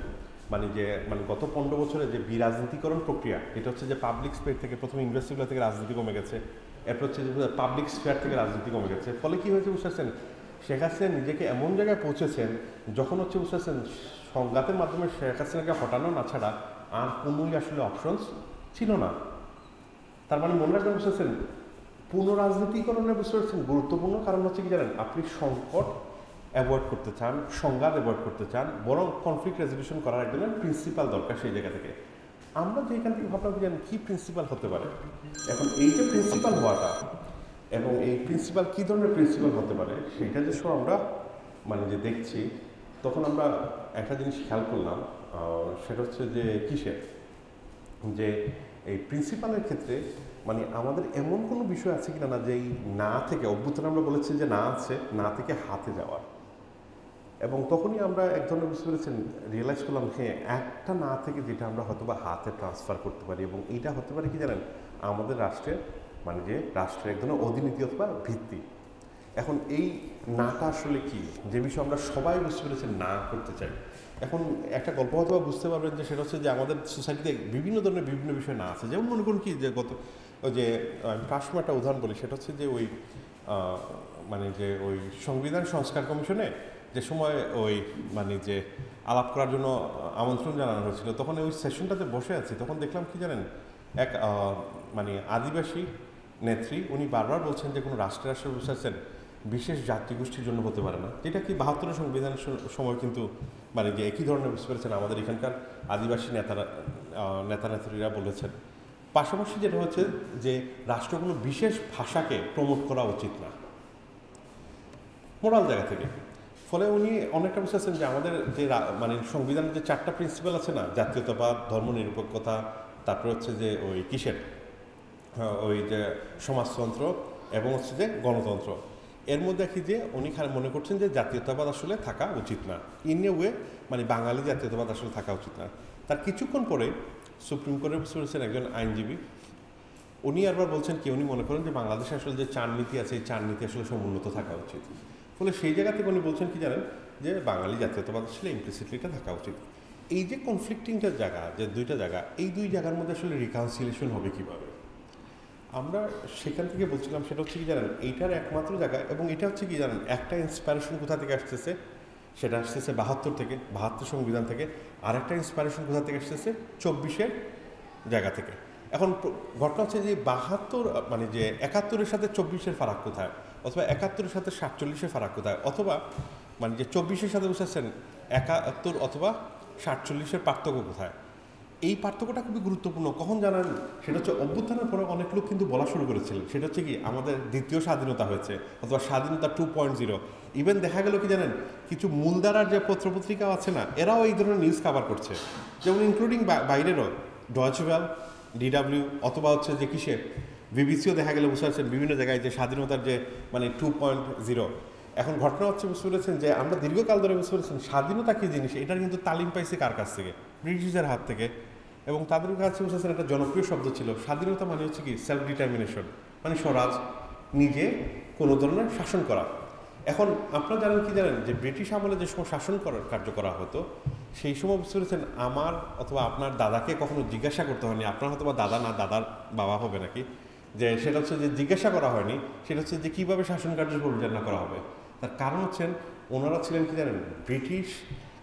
মানে যে মানে গত 15 বছরে যে বিরাজনীতিকরণ প্রক্রিয়া, এটা হচ্ছে যে পাবলিক স্পেয়ার থেকে প্রথমে ইন্ডাস্ট্রিগুলো থেকে রাজনীতি কমে গেছে, এরপর হচ্ছে যে পাবলিক স্পেয়ার থেকে রাজনীতি কমে গেছে। ফলে কী হয়েছে বুঝতে পারছেন, শেখ হাসিনা নিজেকে এমন জায়গায় পৌঁছেছেন যখন হচ্ছে বুঝতে পারছেন সংঘাতের মাধ্যমে শেখ হাসিনাকে হটানো না ছাড়া আর কোনোই আসলে অপশনস ছিল না। তার মানে মনে রাখবেন বুঝতে পারছেন পুনরাজনীতিকরণে বুঝতে পারছেন গুরুত্বপূর্ণ কারণ হচ্ছে কি জানেন, আপনি সংকট অ্যাভয়েড করতে চান, সংঘাত অ্যাভয়েড করতে চান, বরং কনফ্লিক্ট রেজলিউশন করার একজন প্রিন্সিপাল দরকার সেই জায়গা থেকে। আমরা যেখান থেকে ভাবলাম জানেন কী প্রিন্সিপাল হতে পারে। এখন এই যে প্রিন্সিপাল হওয়াটা এবং এই প্রিন্সিপাল কী ধরনের প্রিন্সিপাল হতে পারে সেইটা যে সব আমরা মানে যে দেখছি তখন আমরা একটা জিনিস খেয়াল করলাম, সেটা হচ্ছে যে কিসের যে এই প্রিন্সিপালের ক্ষেত্রে মানে আমাদের এমন কোনো বিষয় আছে কিনা না যে এই না থেকে অভ্যুত্থান আমরা বলেছি যে না আছে, না থেকে হাতে যাওয়া। এবং তখনই আমরা এক ধরনের বুঝতে পেরেছেন রিয়েলাইজ করলাম হ্যাঁ একটা না থেকে যেটা আমরা হয়তো বা হাতে ট্রান্সফার করতে পারি এবং এইটা হতে পারে কি জানেন আমাদের রাষ্ট্রের মানে যে রাষ্ট্রের এক ধরনের অধিনীতি অথবা ভিত্তি। এখন এই নাটা আসলে কি যে বিষয় আমরা সবাই বুঝতে পেরেছেন না করতে চাই। এখন একটা গল্প হয়তো বুঝতে পারবেন যে সেটা হচ্ছে যে আমাদের সোসাইটিতে বিভিন্ন ধরনের বিভিন্ন বিষয় না আছে। যেমন মনে করুন কি যে গত ওই যে প্রাসময় একটা উদাহরণ বলি, সেটা হচ্ছে যে ওই মানে যে ওই সংবিধান সংস্কার কমিশনে যে সময় ওই মানে যে আলাপ করার জন্য আমন্ত্রণ জানানো হয়েছিল তখন ওই সেশনটাতে বসে আছি, তখন দেখলাম কি জানেন এক মানে আদিবাসী নেত্রী উনি বারবার বলছেন যে কোনো রাষ্ট্রের আসলে বুঝতেছেন বিশেষ জাতিগোষ্ঠীর জন্য হতে পারে না, যেটা কি 72 সংবিধানের সময় কিন্তু মানে যে একই ধরনের বুঝতে পেরেছেন আমাদের এখানকার আদিবাসী নেতা নেত্রীরা বলেছেন। পাশাপাশি যেটা হচ্ছে যে রাষ্ট্র কোনো বিশেষ ভাষাকে প্রমোট করা উচিত না মোরাল জায়গা থেকে। ফলে উনি অনেকটা বুঝতেছেন যে আমাদের যে মানে সংবিধানের যে 4টা প্রিন্সিপাল আছে না, জাতীয়তাবাদ, ধর্মনিরপেক্ষতা, তারপরে হচ্ছে যে ওই কিসের ওই যে সমাজতন্ত্র এবং হচ্ছে যে গণতন্ত্র, এর মধ্যে কি যে উনি মনে করছেন যে জাতীয়তাবাদ আসলে থাকা উচিত না, ইন এ ওয়ে মানে বাঙালি জাতীয়তাবাদ আসলে থাকা উচিত না। তার কিছুক্ষণ পরে সুপ্রিম কোর্টে বসে রয়েছেন একজন আইনজীবী, উনি আবার বলছেন কি উনি মনে করেন যে বাংলাদেশে আসলে যে 4 নীতি আছে এই 4 নীতি আসলে সমুন্নত থাকা উচিত। ফলে সেই জায়গা থেকে উনি বলছেন কি জানেন যে বাঙালি জাতীয়তাবাদ আসলে ইমপ্লিসিটলি এটা থাকা উচিত। এই যে কনফ্লিক্টিংটার জায়গা যে দুইটা জায়গা, এই দুই জায়গার মধ্যে আসলে রিকনসিলিয়েশন হবে কীভাবে আমরা সেখান থেকে বলছিলাম সেটা হচ্ছে কি জানেন এইটার একমাত্র জায়গা। এবং এটা হচ্ছে কি জানেন একটা ইন্সপাইরেশন কোথা থেকে আসতেছে, সেটা আসতেছে 72 থেকে, 72 সংবিধান থেকে। আর একটা ইন্সপাইরেশন কোথা থেকে আসতেছে 24-এর জায়গা থেকে। এখন ঘটনা হচ্ছে যে 72 মানে যে 71-এর সাথে 24-এর ফারাক কোথায়, অথবা 71-এর সাথে 47-এর ফারাক কোথায়, অথবা মানে যে 24-এর সাথে বুঝতেছেন 71 অথবা 47-এর পার্থক্য কোথায়। এই পার্থক্যটা খুবই গুরুত্বপূর্ণ। কখন জানান সেটা হচ্ছে অভ্যুত্থানের পরে অনেক লোক কিন্তু বলা শুরু করেছিলেন সেটা হচ্ছে কি আমাদের দ্বিতীয় স্বাধীনতা হয়েছে অথবা স্বাধীনতা 2.0। ইভেন দেখা গেল কি জানেন কিছু মূলধারার যে পত্রপত্রিকা আছে না এরাও এই ধরনের নিউজ কভার করছে, যেমন ইনক্লুডিং বাইরেরও ডয়েচে ওয়েল, DW অথবা হচ্ছে যে কিসে বিবিসিও দেখা গেলে বুঝতে পারছেন বিভিন্ন জায়গায় যে স্বাধীনতার যে মানে 2.0। এখন ঘটনা হচ্ছে বুঝতে পেরেছেন যে আমরা দীর্ঘকাল ধরে বুঝতে পেরেছেন স্বাধীনতা কী জিনিস এটার কিন্তু তালিম পাইছে কার কাছ থেকে, ব্রিটিশদের হাত থেকে। এবং তাদের কাছে বুঝতেছেন একটা জনপ্রিয় শব্দ ছিল স্বাধীনতা মানে হচ্ছে কি সেলফ ডিটারমিনেশন, মানে স্বরাজ, নিজে কোনো ধরনের শাসন করা। এখন আপনারা জানেন কি জানেন যে ব্রিটিশ আমলে যে সময় শাসন কার্য করা হতো সেই সময় বুঝতে পেরেছেন আমার অথবা আপনার দাদাকে কখনো জিজ্ঞাসা করতে হয়নি, আপনার হয়তো বা দাদা না দাদার বাবা হবে নাকি, যে সেটা হচ্ছে যে জিজ্ঞাসা করা হয়নি সেটা হচ্ছে যে কীভাবে শাসন কার্য পরিচালনা করা হবে। তার কারণ হচ্ছেন ওনারা ছিলেন কি জানেন ব্রিটিশ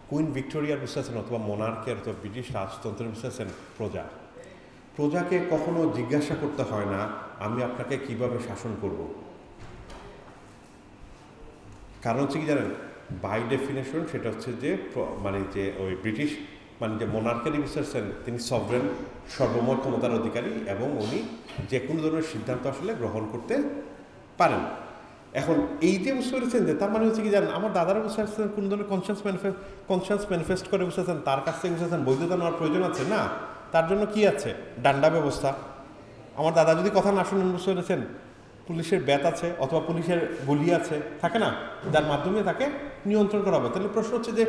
কুইন ভিক্টোরিয়ার বুঝতেছেন অথবা মোনার্কের অথবা ব্রিটিশ রাজতন্ত্রের বুঝতেছেন প্রজাকে কখনো জিজ্ঞাসা করতে হয় না আমি আপনাকে কিভাবে শাসন করব। কারণ হচ্ছে কি জানেন বাই ডেফিনেশন সেটা হচ্ছে যে মানে যে ওই ব্রিটিশ মানে যে মোনার্কেরই বুঝতে পারছেন তিনি সভরেন সর্বময় ক্ষমতার অধিকারী এবং উনি যে কোনো ধরনের সিদ্ধান্ত আসলে গ্রহণ করতে পারেন। এখন এই যে বুঝতে পেরেছেন যে তার মানে হচ্ছে কি জানেন আমার দাদারা বুঝতে পারছেন কোনো ধরনের কনসিয়াস ম্যানিফেস্ট করে বুঝতে পারছেন তার কাছ থেকে বুঝতে পারছেন বৈধতা নেওয়ার প্রয়োজন আছে না, তার জন্য কি আছে ডান্ডা ব্যবস্থা। আমার দাদা যদি কথা না শুনেন বুঝতে পেরেছেন পুলিশের ব্যাত আছে অথবা পুলিশের গুলি আছে থাকে না, যার মাধ্যমে তাকে নিয়ন্ত্রণ করা হবে। তাহলে প্রশ্ন হচ্ছে যে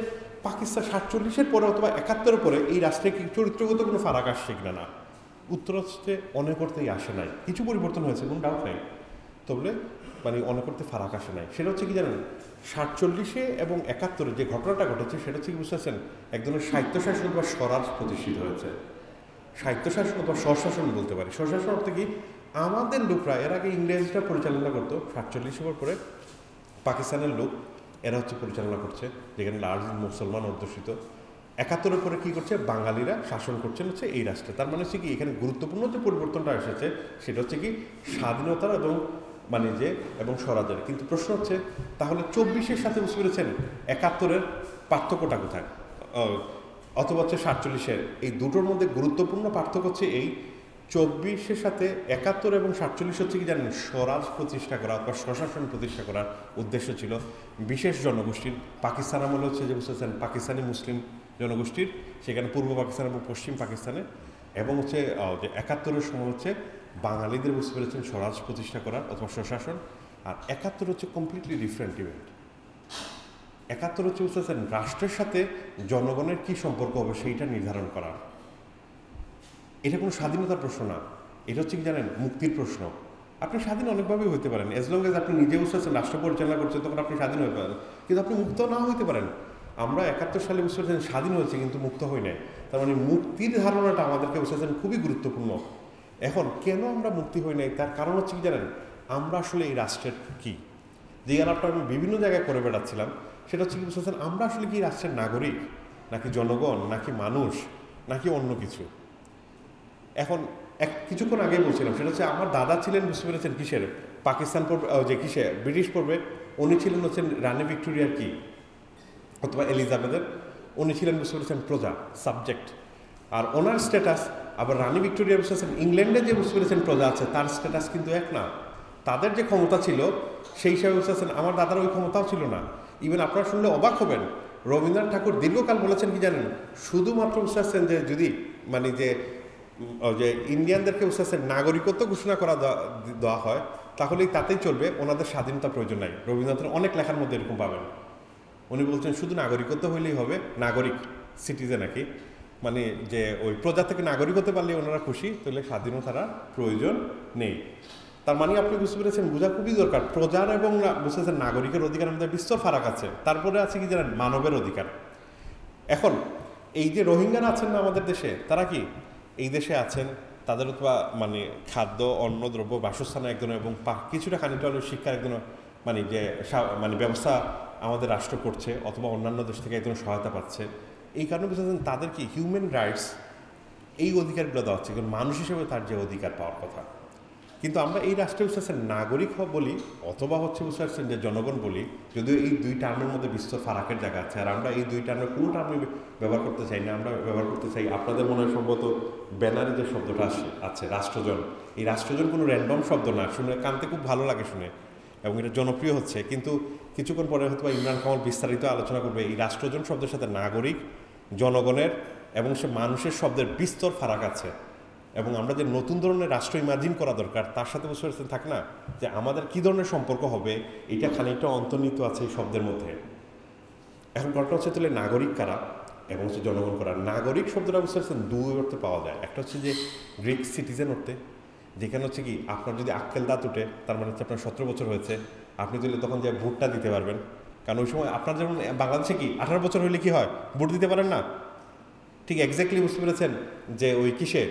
পাকিস্তান 47-এর পরে অথবা 71-এর পরে এই রাষ্ট্রে কি চরিত্রগত কোনো ফারাক আসছে কিনা না, উত্তর হচ্ছে অনেক অর্থেই আসে নাই, কিছু পরিবর্তন হয়েছে কোনো ডাউট নাই, তবে মানে অনেক অর্থে ফারাক আসে নাই। সেটা হচ্ছে কি জানেন 47-এ এবং 71-এ যে ঘটনাটা ঘটেছে সেটা হচ্ছে কি বুঝতে পারছেন এক ধরনের স্বায়ত্তশাসন বা স্বরাজ প্রতিষ্ঠিত হয়েছে। স্বায়ত্তশাসন অথবা স্বশাসন বলতে পারি। স্বশাসন অর্থে কি আমাদের লোকরা এর আগে ইংরেজরা পরিচালনা করতো, 47-এর পরে পাকিস্তানের লোক এরা হচ্ছে পরিচালনা করছে, যেখানে লার্জ মুসলমান অধ্যুষিত। 71-এর পরে কী করছে বাঙালিরা শাসন করছেন হচ্ছে এই রাষ্ট্রে। তার মানে হচ্ছে কি এখানে গুরুত্বপূর্ণ যে পরিবর্তনটা এসেছে সেটা হচ্ছে কি স্বাধীনতার এবং মানে যে এবং স্বরাজের। কিন্তু প্রশ্ন হচ্ছে তাহলে 24-এর সাথে বুঝতে পেরেছেন 71-এর পার্থক্যটা কোথায়, অথবা হচ্ছে 47-এর, এই দুটোর মধ্যে গুরুত্বপূর্ণ পার্থক্য হচ্ছে এই 24-এর সাথে 71 এবং 47 হচ্ছে কি জানেন স্বরাজ প্রতিষ্ঠা করা বা স্বশাসন প্রতিষ্ঠা করার উদ্দেশ্য ছিল বিশেষ জনগোষ্ঠীর। পাকিস্তান আমলে হচ্ছে যে বুঝতেছেন পাকিস্তানি মুসলিম জনগোষ্ঠীর, সেখানে পূর্ব পাকিস্তান এবং পশ্চিম পাকিস্তানে, এবং হচ্ছে যে 71-এর সময় হচ্ছে বাঙালিদের বুঝতে পেরেছেন স্বরাজ প্রতিষ্ঠা করার অথবা স্বশাসন। আর 71 হচ্ছে কমপ্লিটলি ডিফারেন্ট ইভেন্ট। 71 হচ্ছে বুঝতেছেন রাষ্ট্রের সাথে জনগণের কী সম্পর্ক হবে সেইটা নির্ধারণ করা। এটা কোনো স্বাধীনতার প্রশ্ন না, এটা হচ্ছে কি জানেন মুক্তির প্রশ্ন। আপনি স্বাধীন অনেকভাবেই হতে পারেন, এজ লং এজ আপনি নিজে বুঝতে পারছেন রাষ্ট্র পরিচালনা করছেন তখন আপনি স্বাধীন হতে পারেন, কিন্তু আপনি মুক্ত না হইতে পারেন। আমরা 71 সালে বুঝতে পারছেন স্বাধীন হয়েছে কিন্তু মুক্ত হই নাই। তার মানে মুক্তির ধারণাটা আমাদেরকে বুঝতে পারছেন খুবই গুরুত্বপূর্ণ। এখন কেন আমরা মুক্তি হই নাই তার কারণ হচ্ছে কি জানেন আমরা আসলে এই রাষ্ট্রের কি, যে আলাপটা আমি বিভিন্ন জায়গায় করে বেড়াচ্ছিলাম সেটা হচ্ছে কি বুঝতে পারছেন আমরা আসলে কি রাষ্ট্রের নাগরিক নাকি জনগণ নাকি মানুষ নাকি অন্য কিছু। এখন কিছুক্ষণ আগে বলছিলাম সেটা হচ্ছে আমার দাদা ছিলেন বুঝতে পেরেছেন কিসের পাকিস্তান পড়বে যে কিসে ব্রিটিশ পড়বে, উনি ছিলেন হচ্ছেন রানী ভিক্টোরিয়ার কি অথবা এলিজাবেথের, উনি ছিলেন বুঝতে পেরেছেন প্রজা সাবজেক্ট। আর ওনার স্ট্যাটাস আবার রানী ভিক্টোরিয়া বুঝতে পেরেছেন ইংল্যান্ডে যে বুঝতে পেরেছেন প্রজা আছে তার স্ট্যাটাস কিন্তু এক না। তাদের যে ক্ষমতা ছিল সেই হিসাবে বুঝতে পারছেন আমার দাদার ওই ক্ষমতাও ছিল না। ইভেন আপনারা শুনলে অবাক হবেন রবীন্দ্রনাথ ঠাকুর দীর্ঘকাল বলেছেন কি জানেন শুধুমাত্র বুঝতে পারছেন যে যদি মানে যে ইন্ডিয়ানদেরকে বুঝতে পারছেন নাগরিকত্ব ঘোষণা করা দেওয়া হয় তাহলেই তাতেই চলবে, ওনাদের স্বাধীনতা প্রয়োজন নাই। রবীন্দ্রনাথের অনেক লেখার মধ্যে এরকম পাবেন, উনি বলছেন শুধু নাগরিকত্ব হইলেই হবে, নাগরিক সিটিজেন আর কি, মানে যে ওই প্রজা থেকে নাগরিক হতে পারলে ওনারা খুশি, তাহলে স্বাধীনতার প্রয়োজন নেই। তার মানে আপনি বুঝতে পেরেছেন বোঝা খুবই দরকার প্রজার এবং বুঝতে পারছেন নাগরিকের অধিকারের মধ্যে বিস্তর ফারাক আছে। তারপরে আছে কি জানেন মানবের অধিকার। এখন এই যে রোহিঙ্গারা আছেন না আমাদের দেশে, তারা কি এই দেশে আছেন, তাদের অথবা মানে খাদ্য অন্ন দ্রব্য বাসস্থান একজন এবং কিছুটা খানিকটা হলেও শিক্ষার একজন মানে যে মানে ব্যবস্থা আমাদের রাষ্ট্র করছে অথবা অন্যান্য দেশ থেকে একজন সহায়তা পাচ্ছে। এই কারণে বুঝতেছেন তাদের কি হিউম্যান রাইটস এই অধিকারগুলো দেওয়া হচ্ছে, কারণ মানুষ হিসেবে তার যে অধিকার পাওয়ার কথা। কিন্তু আমরা এই রাষ্ট্রে বুঝতে পারছেন নাগরিক বলি অথবা হচ্ছে বুঝতে পারছেন যে জনগণ বলি, যদিও এই দুই টার্মের মধ্যে বিস্তর ফারাকের জায়গা আছে। আর আমরা এই দুই টার্মের কোনো টার্মে ব্যবহার করতে চাই না, আমরা ব্যবহার করতে চাই আপনাদের মনে হয় সম্ভবত ব্যানারে যে শব্দটা আছে রাষ্ট্রজন, এই রাষ্ট্রজন কোনো র্যান্ডম শব্দ না, শুনে কানতে খুব ভালো লাগে শুনে এবং এটা জনপ্রিয় হচ্ছে। কিন্তু কিছুক্ষণ পরে হয়তো ইমরান কামাল বিস্তারিত আলোচনা করবে এই রাষ্ট্রজন শব্দের সাথে নাগরিক জনগণের এবং সে মানুষের শব্দের বিস্তর ফারাক আছে। এবং আমরা যে নতুন ধরনের রাষ্ট্র ইমাজিন করা দরকার তার সাথে বুঝতে পারছেন থাকে না যে আমাদের কী ধরনের সম্পর্ক হবে, এটা খানিকটা অন্তর্নিহিত আছে এই শব্দের মধ্যে। এখন ঘটনা হচ্ছে তাহলে নাগরিক কারা এবং হচ্ছে জনগণ করা। নাগরিক শব্দটা বুঝতে পারছেন দুই অর্থে পাওয়া যায়, একটা হচ্ছে যে গ্রিক সিটিজেন অর্থে, যেখানে হচ্ছে কি আপনার যদি আক্কেল দাঁত উঠে তার মানে হচ্ছে আপনার 17 বছর হয়েছে, আপনি যদি তখন যে ভোটটা দিতে পারবেন। কারণ ওই সময় আপনার যেমন বাংলাদেশে কি 18 বছর হলে কি হয় ভোট দিতে পারেন না, ঠিক এক্স্যাক্টলি বুঝতে পেরেছেন যে ওই কিসে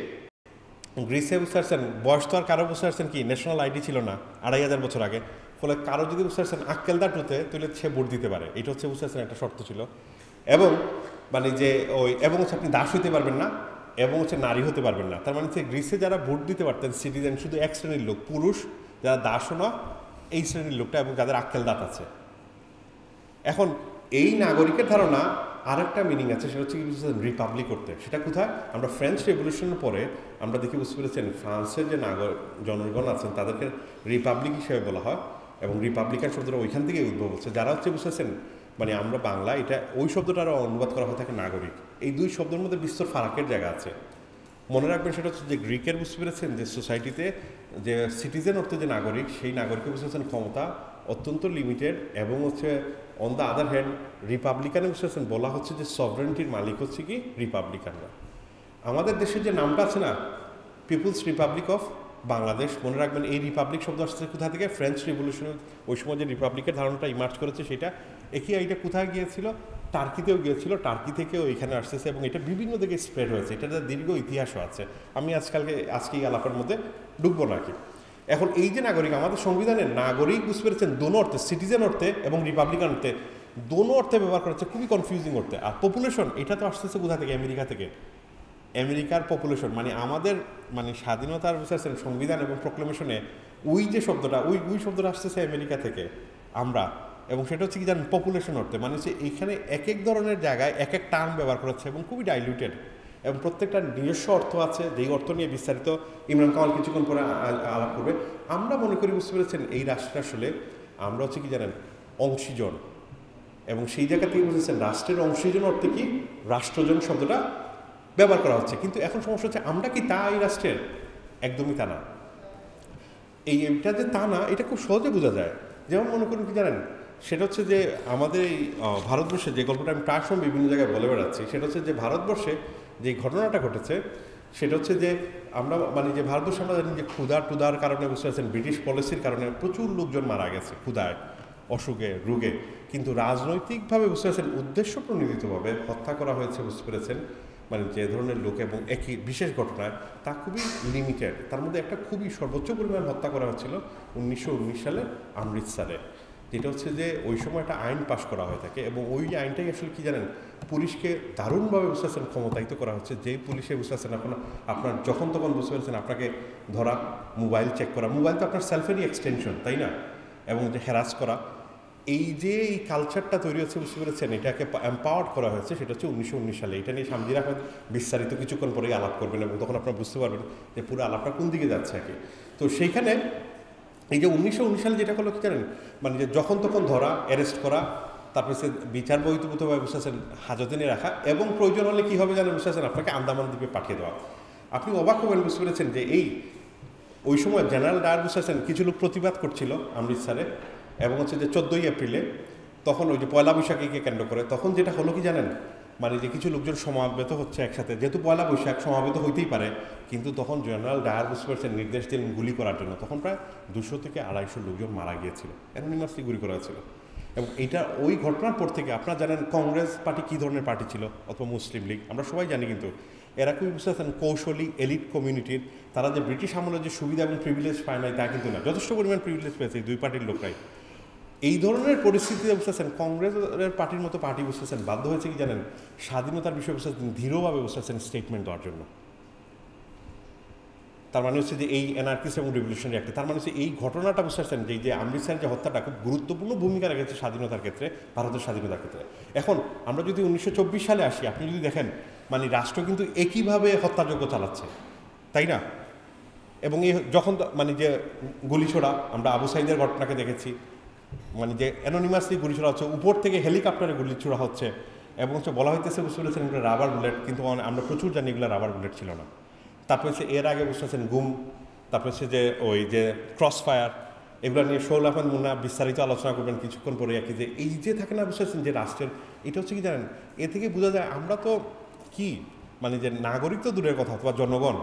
গ্রিসে বুঝতে পারছেন বয়স তো আর কারো বুঝতে পারছেন কি ন্যাশনাল আইডি ছিল না 2500 বছর আগে, ফলে কারো যদি বুঝতে পারছেন আক্কেল দাঁত উঠে তাহলে সে ভোট দিতে পারে, এটা হচ্ছে বুঝতে পারছেন একটা শর্ত ছিল। এবং মানে যে ওই এবং হচ্ছে আপনি দাস হইতে পারবেন না এবং হচ্ছে নারী হতে পারবেন না। তার মানে হচ্ছে গ্রিসে যারা ভোট দিতে পারতেন সিটিজেন শুধু এক শ্রেণীর লোক, পুরুষ যারা দাসও না এই শ্রেণীর লোকটা এবং যাদের আক্কেল দাঁত আছে। এখন এই নাগরিকের ধারণা আরেকটা মিনিং আছে, সেটা হচ্ছে কি বুঝতে রিপাবলিক করতে। সেটা কোথায়? আমরা ফ্রেঞ্চ রেভলিউশনের পরে আমরা দেখি বুঝতে পেরেছেন ফ্রান্সের যে জনগণ আছেন তাদেরকে রিপাবলিক হিসেবে বলা হয়, এবং রিপাবলিকান শব্দটা ওইখান থেকেই উদ্ভব হচ্ছে। যারা হচ্ছে বুঝতেছেন মানে আমরা বাংলা এটা ওই শব্দটা আরও অনুবাদ করা হয়ে থাকে নাগরিক। এই দুই শব্দের মধ্যে বিস্তর ফারাকের জায়গা আছে। মনে রাখবেন সেটা হচ্ছে যে গ্রিকের বুঝতে পেরেছেন যে সোসাইটিতে যে সিটিজেন অর্থে যে নাগরিক, সেই নাগরিকের বুঝতে পেরেছেন ক্ষমতা অত্যন্ত লিমিটেড, এবং হচ্ছে অন দ্য আদার হ্যান্ড রিপাবলিকানে বুঝতে পেরেছেন বলা হচ্ছে যে সভরেন্টির মালিক হচ্ছে কি রিপাবলিকানরা। আমাদের দেশের যে নামটা আছে না, পিপুলস রিপাবলিক অফ বাংলাদেশ, মনে রাখবেন এই রিপাবলিক শব্দ আসছে কোথা থেকে? ফ্রেঞ্চ রিভলিউশনের ওই সময় যে রিপাবলিকের ধারণাটা ইমার্জ করেছে সেটা একই আইডিয়া কোথায় গিয়েছিল? টার্কিতেও গিয়েছিল, টার্কি থেকেও এখানে আসতেছে, এবং এটা বিভিন্ন দিকে স্প্রেড হয়েছে। এটার দীর্ঘ ইতিহাসও আছে, আমি আজকে এই আলাপের মধ্যে ডুববো নাকি। এখন এই যে নাগরিক, আমাদের সংবিধানের নাগরিক বুঝতে পেরেছেন দোনো অর্থে, সিটিজেন অর্থে এবং রিপাবলিকান অর্থে, দোনো অর্থে ব্যবহার করা হচ্ছে, খুবই কনফিউজিং অর্থে। আর পপুলেশন এটা তো আসতেছে কোথা থেকে? আমেরিকা থেকে। আমেরিকার পপুলেশন মানে আমাদের মানে স্বাধীনতার বুঝতেছেন সংবিধান এবং প্রক্লেমেশনে ওই যে শব্দটা ওই শব্দটা আসতেছে আমেরিকা থেকে আমরা, এবং সেটা হচ্ছে কি জানেন? পপুলেশন অর্থে। মানে হচ্ছে এইখানে এক এক ধরনের জায়গায় এক এক টার্ম ব্যবহার করা হচ্ছে এবং খুবই ডাইলিউটেড, এবং প্রত্যেকটা নিজস্ব অর্থ আছে, যেই অর্থ নিয়ে বিস্তারিত ইমরান কামাল কিছুক্ষণ পরে আলাপ করবে। আমরা মনে করি বুঝতে পেরেছেন এই রাষ্ট্রে আসলে আমরা হচ্ছে কি জানেন? অংশীজন, এবং সেই জায়গা থেকে বুঝেছেন রাষ্ট্রের অংশীজন অর্থে কি রাষ্ট্রজন শব্দটা ব্যবহার করা হচ্ছে। কিন্তু এখন সমস্যা হচ্ছে আমরা কি তা এই রাষ্ট্রের? একদমই তা না। এইটা যে তা না এটা খুব সহজে বোঝা যায়। যেমন মনে করুন কি জানেন, সেটা হচ্ছে যে আমাদের এই ভারতবর্ষে যে গল্পটা আমি প্রায় সময় বিভিন্ন জায়গায় বলে বেড়াচ্ছি, সেটা হচ্ছে যে ভারতবর্ষে যে ঘটনাটা ঘটেছে সেটা হচ্ছে যে আমরা মানে যে ভারতবর্ষে আমরা জানি যে টুদার কারণে বুঝতে পারছেন ব্রিটিশ পলিসির কারণে প্রচুর লোকজন মারা গেছে ক্ষুধায়, অসুখে, রোগে, কিন্তু রাজনৈতিকভাবে বুঝতে পারছেন উদ্দেশ্য প্রণোদিতভাবে হত্যা করা হয়েছে বুঝতে পেরেছেন মানে যে ধরনের লোক, এবং একই বিশেষ ঘটনায় তা খুবই লিমিটেড। তার মধ্যে একটা খুবই সর্বোচ্চ পরিমাণ হত্যা করা হয়েছিল 1919 সালে অমৃতসরে, যেটা হচ্ছে যে ওই সময় একটা আইন পাশ করা হয়ে থাকে, এবং ওই আইনটাই আসলে কি জানেন পুলিশকে দারুণভাবে বুঝতে পারছেন ক্ষমতায়িত করা হচ্ছে। যেই পুলিশে বুঝতে পারছেন এখন আপনার যখন তখন বুঝতে পারছেন আপনাকে ধরা, মোবাইল চেক করা, মোবাইল তো আপনার সেলফেরই এক্সটেনশন তাই না, এবং যে হ্যারাস করা, এই যে এই কালচারটা তৈরি হচ্ছে বুঝতে পেরেছেন এটাকে এম্পাওয়ার্ড করা হয়েছে, সেটা হচ্ছে 1919 সালে। এটা নিয়ে শামজির আহমেদ বিস্তারিত কিছুক্ষণ পরেই আলাপ করবেন, এবং তখন আপনারা বুঝতে পারবেন যে পুরো আলাপটা কোন দিকে যাচ্ছে আর কি। তো সেইখানে এই যে 1919 সালে যেটা হলো কি জানেন, মানে যে যখন তখন ধরা, অ্যারেস্ট করা, তারপরে সে বিচার বহির্ভূতভাবে বুঝতেছেন হাজতে নিয়ে রাখা, এবং প্রয়োজন হলে কী হবে জানেন বুঝতেছেন আপনাকে আন্দামান দ্বীপে পাঠিয়ে দেওয়া। আপনি অবাক হবেন বুঝতে পেরেছেন যে ওই সময় জেনারেল ডায়ার বুঝতেছেন কিছু লোক প্রতিবাদ করছিল অমৃতসরে, এবং হচ্ছে যে 14ই এপ্রিলে, তখন ওই যে পয়লা বৈশাখীকে কেন্দ্র করে, তখন যেটা হলো কি জানেন মানে যে কিছু লোকজন সমাবেত হচ্ছে একসাথে, যেহেতু পয়লা বৈশাখ সমাবেত হইতেই পারে, কিন্তু তখন জেনারেল ডায়ার বুঝতে পারছেন নির্দেশ দিলেন গুলি করার জন্য। তখন প্রায় 200 থেকে 250 লোকজন মারা গিয়েছিল, অ্যানোনিমাসলি গুলি করা হয়েছিল। এবং এটা ওই ঘটনার পর থেকে আপনারা জানেন কংগ্রেস পার্টি কী ধরনের পার্টি ছিল অথবা মুসলিম লীগ আমরা সবাই জানি, কিন্তু এরা খুবই বুঝতে পারছেন কৌশলী এলিট কমিউনিটির, তারা যে ব্রিটিশ আমলের যে সুবিধা এবং প্রিভিলেজ পায় নাই তা কিন্তু না, যথেষ্ট পরিমাণ প্রিভিলেজ পেয়েছে এই দুই পার্টির লোকরাই। এই ধরনের পরিস্থিতিতে বুঝতেছেন কংগ্রেসের পার্টির মতো পার্টি বুঝতেছেন বাধ্য হয়েছে কি জানেন স্বাধীনতার বিষয়ে বুঝতেছেন দৃঢ়ভাবে বুঝতেছেন স্টেটমেন্ট দেওয়ার জন্য। তার মানে হচ্ছে যে এই অ্যানার্কিস্ট এবং রিভলিউশনারি অ্যাক্টে, তার মানে হচ্ছে এই ঘটনাটা বুঝতেছেন যে অমৃতসরের যে হত্যাটা খুব গুরুত্বপূর্ণ ভূমিকা রেখেছে স্বাধীনতার ক্ষেত্রে, ভারতের স্বাধীনতার ক্ষেত্রে। এখন আমরা যদি 1924 সালে আসি, আপনি যদি দেখেন মানে রাষ্ট্র কিন্তু একইভাবে হত্যাযজ্ঞ চালাচ্ছে তাই না, এবং এই যখন মানে যে গুলিছোড়া আমরা আবু সাইদের ঘটনাকে দেখেছি, মানে যে অ্যানোনিমাসলি গুলি ছোড়া হচ্ছে, উপর থেকে হেলিকপ্টারে গুলি ছোড়া হচ্ছে, এবং হচ্ছে বলা হইতেছে বুঝতে পেরেছেন এগুলো রাবার বুলেট, কিন্তু আমরা প্রচুর জানি এগুলো রাবার বুলেট ছিল না। তারপরে হচ্ছে এর আগে বুঝতে পারছেন গুম, তারপরে হচ্ছে যে ওই যে ক্রস ফায়ার, এগুলো নিয়ে শৌল আহমেদ মুন্না বিস্তারিত আলোচনা করবেন কিছুক্ষণ পরে। আর কি যে এই যে থাকে না বুঝতে পারছেন যে রাষ্ট্রের এটা হচ্ছে কি জানেন, এ থেকে বোঝা যায় আমরা তো কি মানে যে নাগরিক তো দূরের কথা অথবা জনগণ,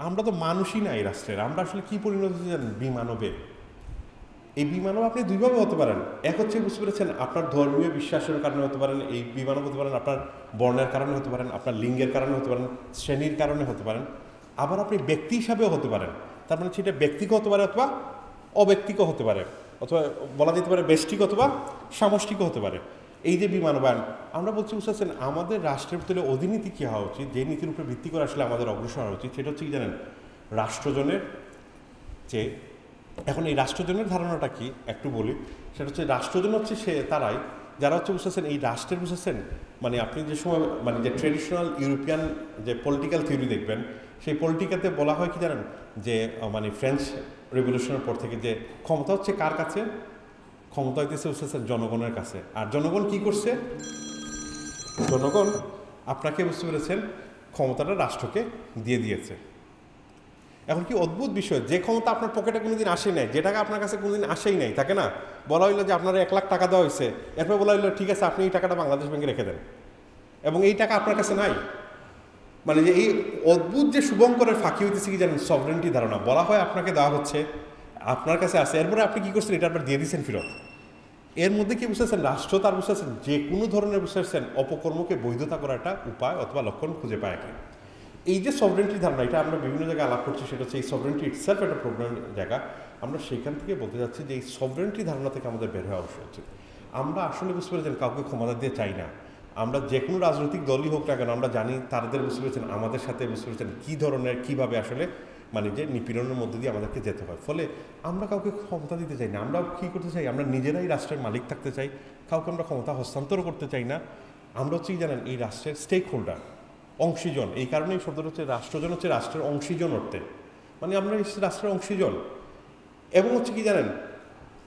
আমরা তো মানুষই না এই রাষ্ট্রের। আমরা আসলে কী পরিণত হচ্ছে জানেন বিমানবে। এই বিমানব আপনি দুইভাবে হতে পারেন, এক হচ্ছে বুঝতে পেরেছেন আপনার ধর্মীয় বিশ্বাসের কারণে হতে পারেন, এই বিমানব হতে পারেন আপনার বর্ণের কারণে হতে পারেন, আপনার লিঙ্গের কারণে হতে পারেন, শ্রেণীর কারণে হতে পারেন, আবার আপনি ব্যক্তি হিসাবেও হতে পারেন। তার মানে সেটা ব্যক্তিগত হতে পারে অথবা অব্যক্তিক হতে পারে, অথবা বলা যেতে পারে ব্যষ্টিক অথবা সামষ্টিকও হতে পারে। এই যে বিমানবায়ন আমরা বলছি বুঝতে পারছেন আমাদের রাষ্ট্রের ভিতরে অধিনীতি কী হওয়া উচিত, যে নীতির উপরে ভিত্তি করে আসলে আমাদের অগ্রসর হওয়া উচিত, সেটা হচ্ছে কি জানেন রাষ্ট্রজনের যে এখন এই রাষ্ট্রজনের ধারণাটা কি একটু বলি। সেটা হচ্ছে রাষ্ট্রজন হচ্ছে তারাই যারা হচ্ছে বুঝতেছেন এই রাষ্ট্রের বুঝতেছেন মানে আপনি যে সময় মানে যে ট্রেডিশনাল ইউরোপিয়ান যে পলিটিক্যাল থিওরি দেখবেন, সেই পলিটিক্যাতে বলা হয় কি জানেন, যে মানে ফ্রেঞ্চ রেভলিউশনের পর থেকে যে ক্ষমতা হচ্ছে কার কাছে, ক্ষমতা হইতেছে বুঝতেছেন জনগণের কাছে। আর জনগণ কি করছে, জনগণ আপনাকে বুঝতে পেরেছেন ক্ষমতাটা রাষ্ট্রকে দিয়ে দিয়েছে। এখন কি অদ্ভুত বিষয়, যে ক্ষমতা আপনার পকেটে কোনোদিন আসে নাই, যে টাকা আপনার কাছে কোনোদিন আসেই নাই, থাকে না, বলা হইলো যে আপনার 1 লাখ টাকা দেওয়া হয়েছে, এরপর বলা হইলো ঠিক আছে আপনি এই টাকাটা বাংলাদেশ ব্যাংকে রেখে দেন, এবং এই টাকা আপনার কাছে নাই। মানে যে এই অদ্ভুত যে শুভঙ্করের ফাঁকি হইতেছে কি জানেন, সভরেন্টি ধারণা। বলা হয় আপনাকে দেওয়া হচ্ছে, আপনার কাছে আছে, এরপরে আপনি কি করছেন, এটা আপনার দিয়ে দিচ্ছেন ফেরত। এর মধ্যে কি বুঝতেছেন, রাষ্ট্র তার বুঝতেছেন যে কোনো ধরনের বুঝতেছেন অপকর্মকে বৈধতা করার একটা উপায় অথবা লক্ষণ খুঁজে পায় কি। এই যে সভরেন্টি ধারণা, এটা আমরা বিভিন্ন জায়গায় আলাপ করছি, সেটা হচ্ছে এই সভরেন্টি ইটসেলফ একটা প্রবলেম জায়গা। আমরা সেইখান থেকে বলতে যাচ্ছি যে এই সভরেন্টি ধারণা থেকে আমাদের বের হওয়া অবশ্যই উচিত। আমরা আসলে বুঝতে পেরেছেন কাউকে ক্ষমতা দিয়ে চাই না। আমরা যে কোনো রাজনৈতিক দলই হোক না কেন, আমরা জানি তাদের বুঝতে পেরেছেন আমাদের সাথে বুঝতে পেরেছেন কী ধরনের কীভাবে আসলে মানে যে নিপীড়নের মধ্যে দিয়ে আমাদেরকে যেতে হয়। ফলে আমরা কাউকে ক্ষমতা দিতে চাই না। আমরা কী করতে চাই, আমরা নিজেরাই রাষ্ট্রের মালিক থাকতে চাই, কাউকে আমরা ক্ষমতা হস্তান্তর করতে চাই না। আমরা হচ্ছে জানেন এই রাষ্ট্রের স্টেক হোল্ডার, অংশীজন। এই কারণে এই শব্দটা হচ্ছে রাষ্ট্রজন, হচ্ছে রাষ্ট্রের অংশীজন অর্থে, মানে আমরা রাষ্ট্রের অংশীজন। এবং হচ্ছে কি জানেন,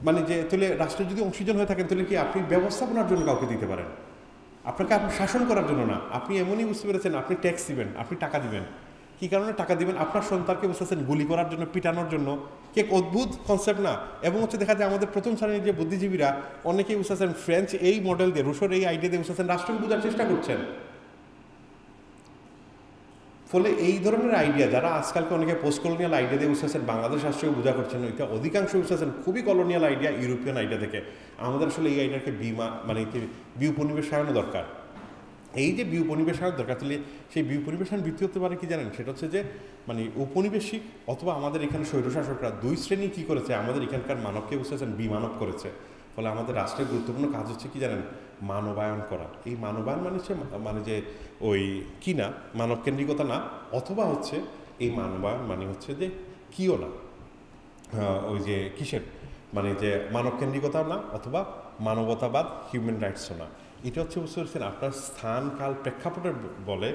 মানে যে তাহলে রাষ্ট্রের যদি অংশীজন হয়ে থাকেন তাহলে কি আপনি ব্যবস্থাপনার জন্য কাউকে দিতে পারেন, আপনাকে আপনি শাসন করার জন্য না। আপনি এমনই বুঝতে পেরেছেন, আপনি ট্যাক্স দিবেন, আপনি টাকা দিবেন। কী কারণে টাকা দিবেন, আপনার সন্তানকে বুঝতেছেন গুলি করার জন্য, পিটানোর জন্য। কে অদ্ভুত কনসেপ্ট না। এবং হচ্ছে দেখা যায় আমাদের প্রথম শ্রেণীর যে বুদ্ধিজীবীরা অনেকেই বুঝতেছেন ফ্রেঞ্চ এই মডেল দিয়ে, রুশোর এই আইডিয়া দিয়ে বুঝতেছেন রাষ্ট্রকে বোঝার চেষ্টা করছেন। ফলে এই ধরনের আইডিয়া যারা আজকালকে অনেকে পোস্ট কলোনিয়াল আইডিয়া দিয়ে বুঝতেছেন বাংলাদেশ রাষ্ট্রকে বোঝা করছেন, ওইটা অধিকাংশ বুঝতেছেন খুবই কলোনিয়াল আইডিয়া, ইউরোপিয়ান আইডিয়া থেকে। আমাদের আসলে এই আইডিয়াকে মানে বিউপনিবেশায়নও দরকার। এই যে বিউপনিবেশায়ন দরকার, তাহলে সেই বিউপনিবেশায়ন বৃত্তি হতে পারে কি জানেন, সেটা হচ্ছে যে মানে উপনিবেশিক অথবা আমাদের এখানে স্বৈরশাসকরা দুই শ্রেণী কী করেছে, আমাদের এখানকার মানবকে বুঝতেছেন বিমানব করেছে। ফলে আমাদের রাষ্ট্রের গুরুত্বপূর্ণ কাজ হচ্ছে কি জানেন, মানবায়ন করা। এই মানবায়ন মানে হচ্ছে মানে যে ওই কি না, মানবকেন্দ্রিকতা না, অথবা হচ্ছে এই মানবায়ন মানে হচ্ছে যে কিও না, ওই যে কিসের মানে যে মানবকেন্দ্রিকতা না, অথবা মানবতাবাদ, হিউম্যান রাইটসও না। এটা হচ্ছে বুঝতে পারছেন আপনার স্থান কাল প্রেক্ষাপটের বলে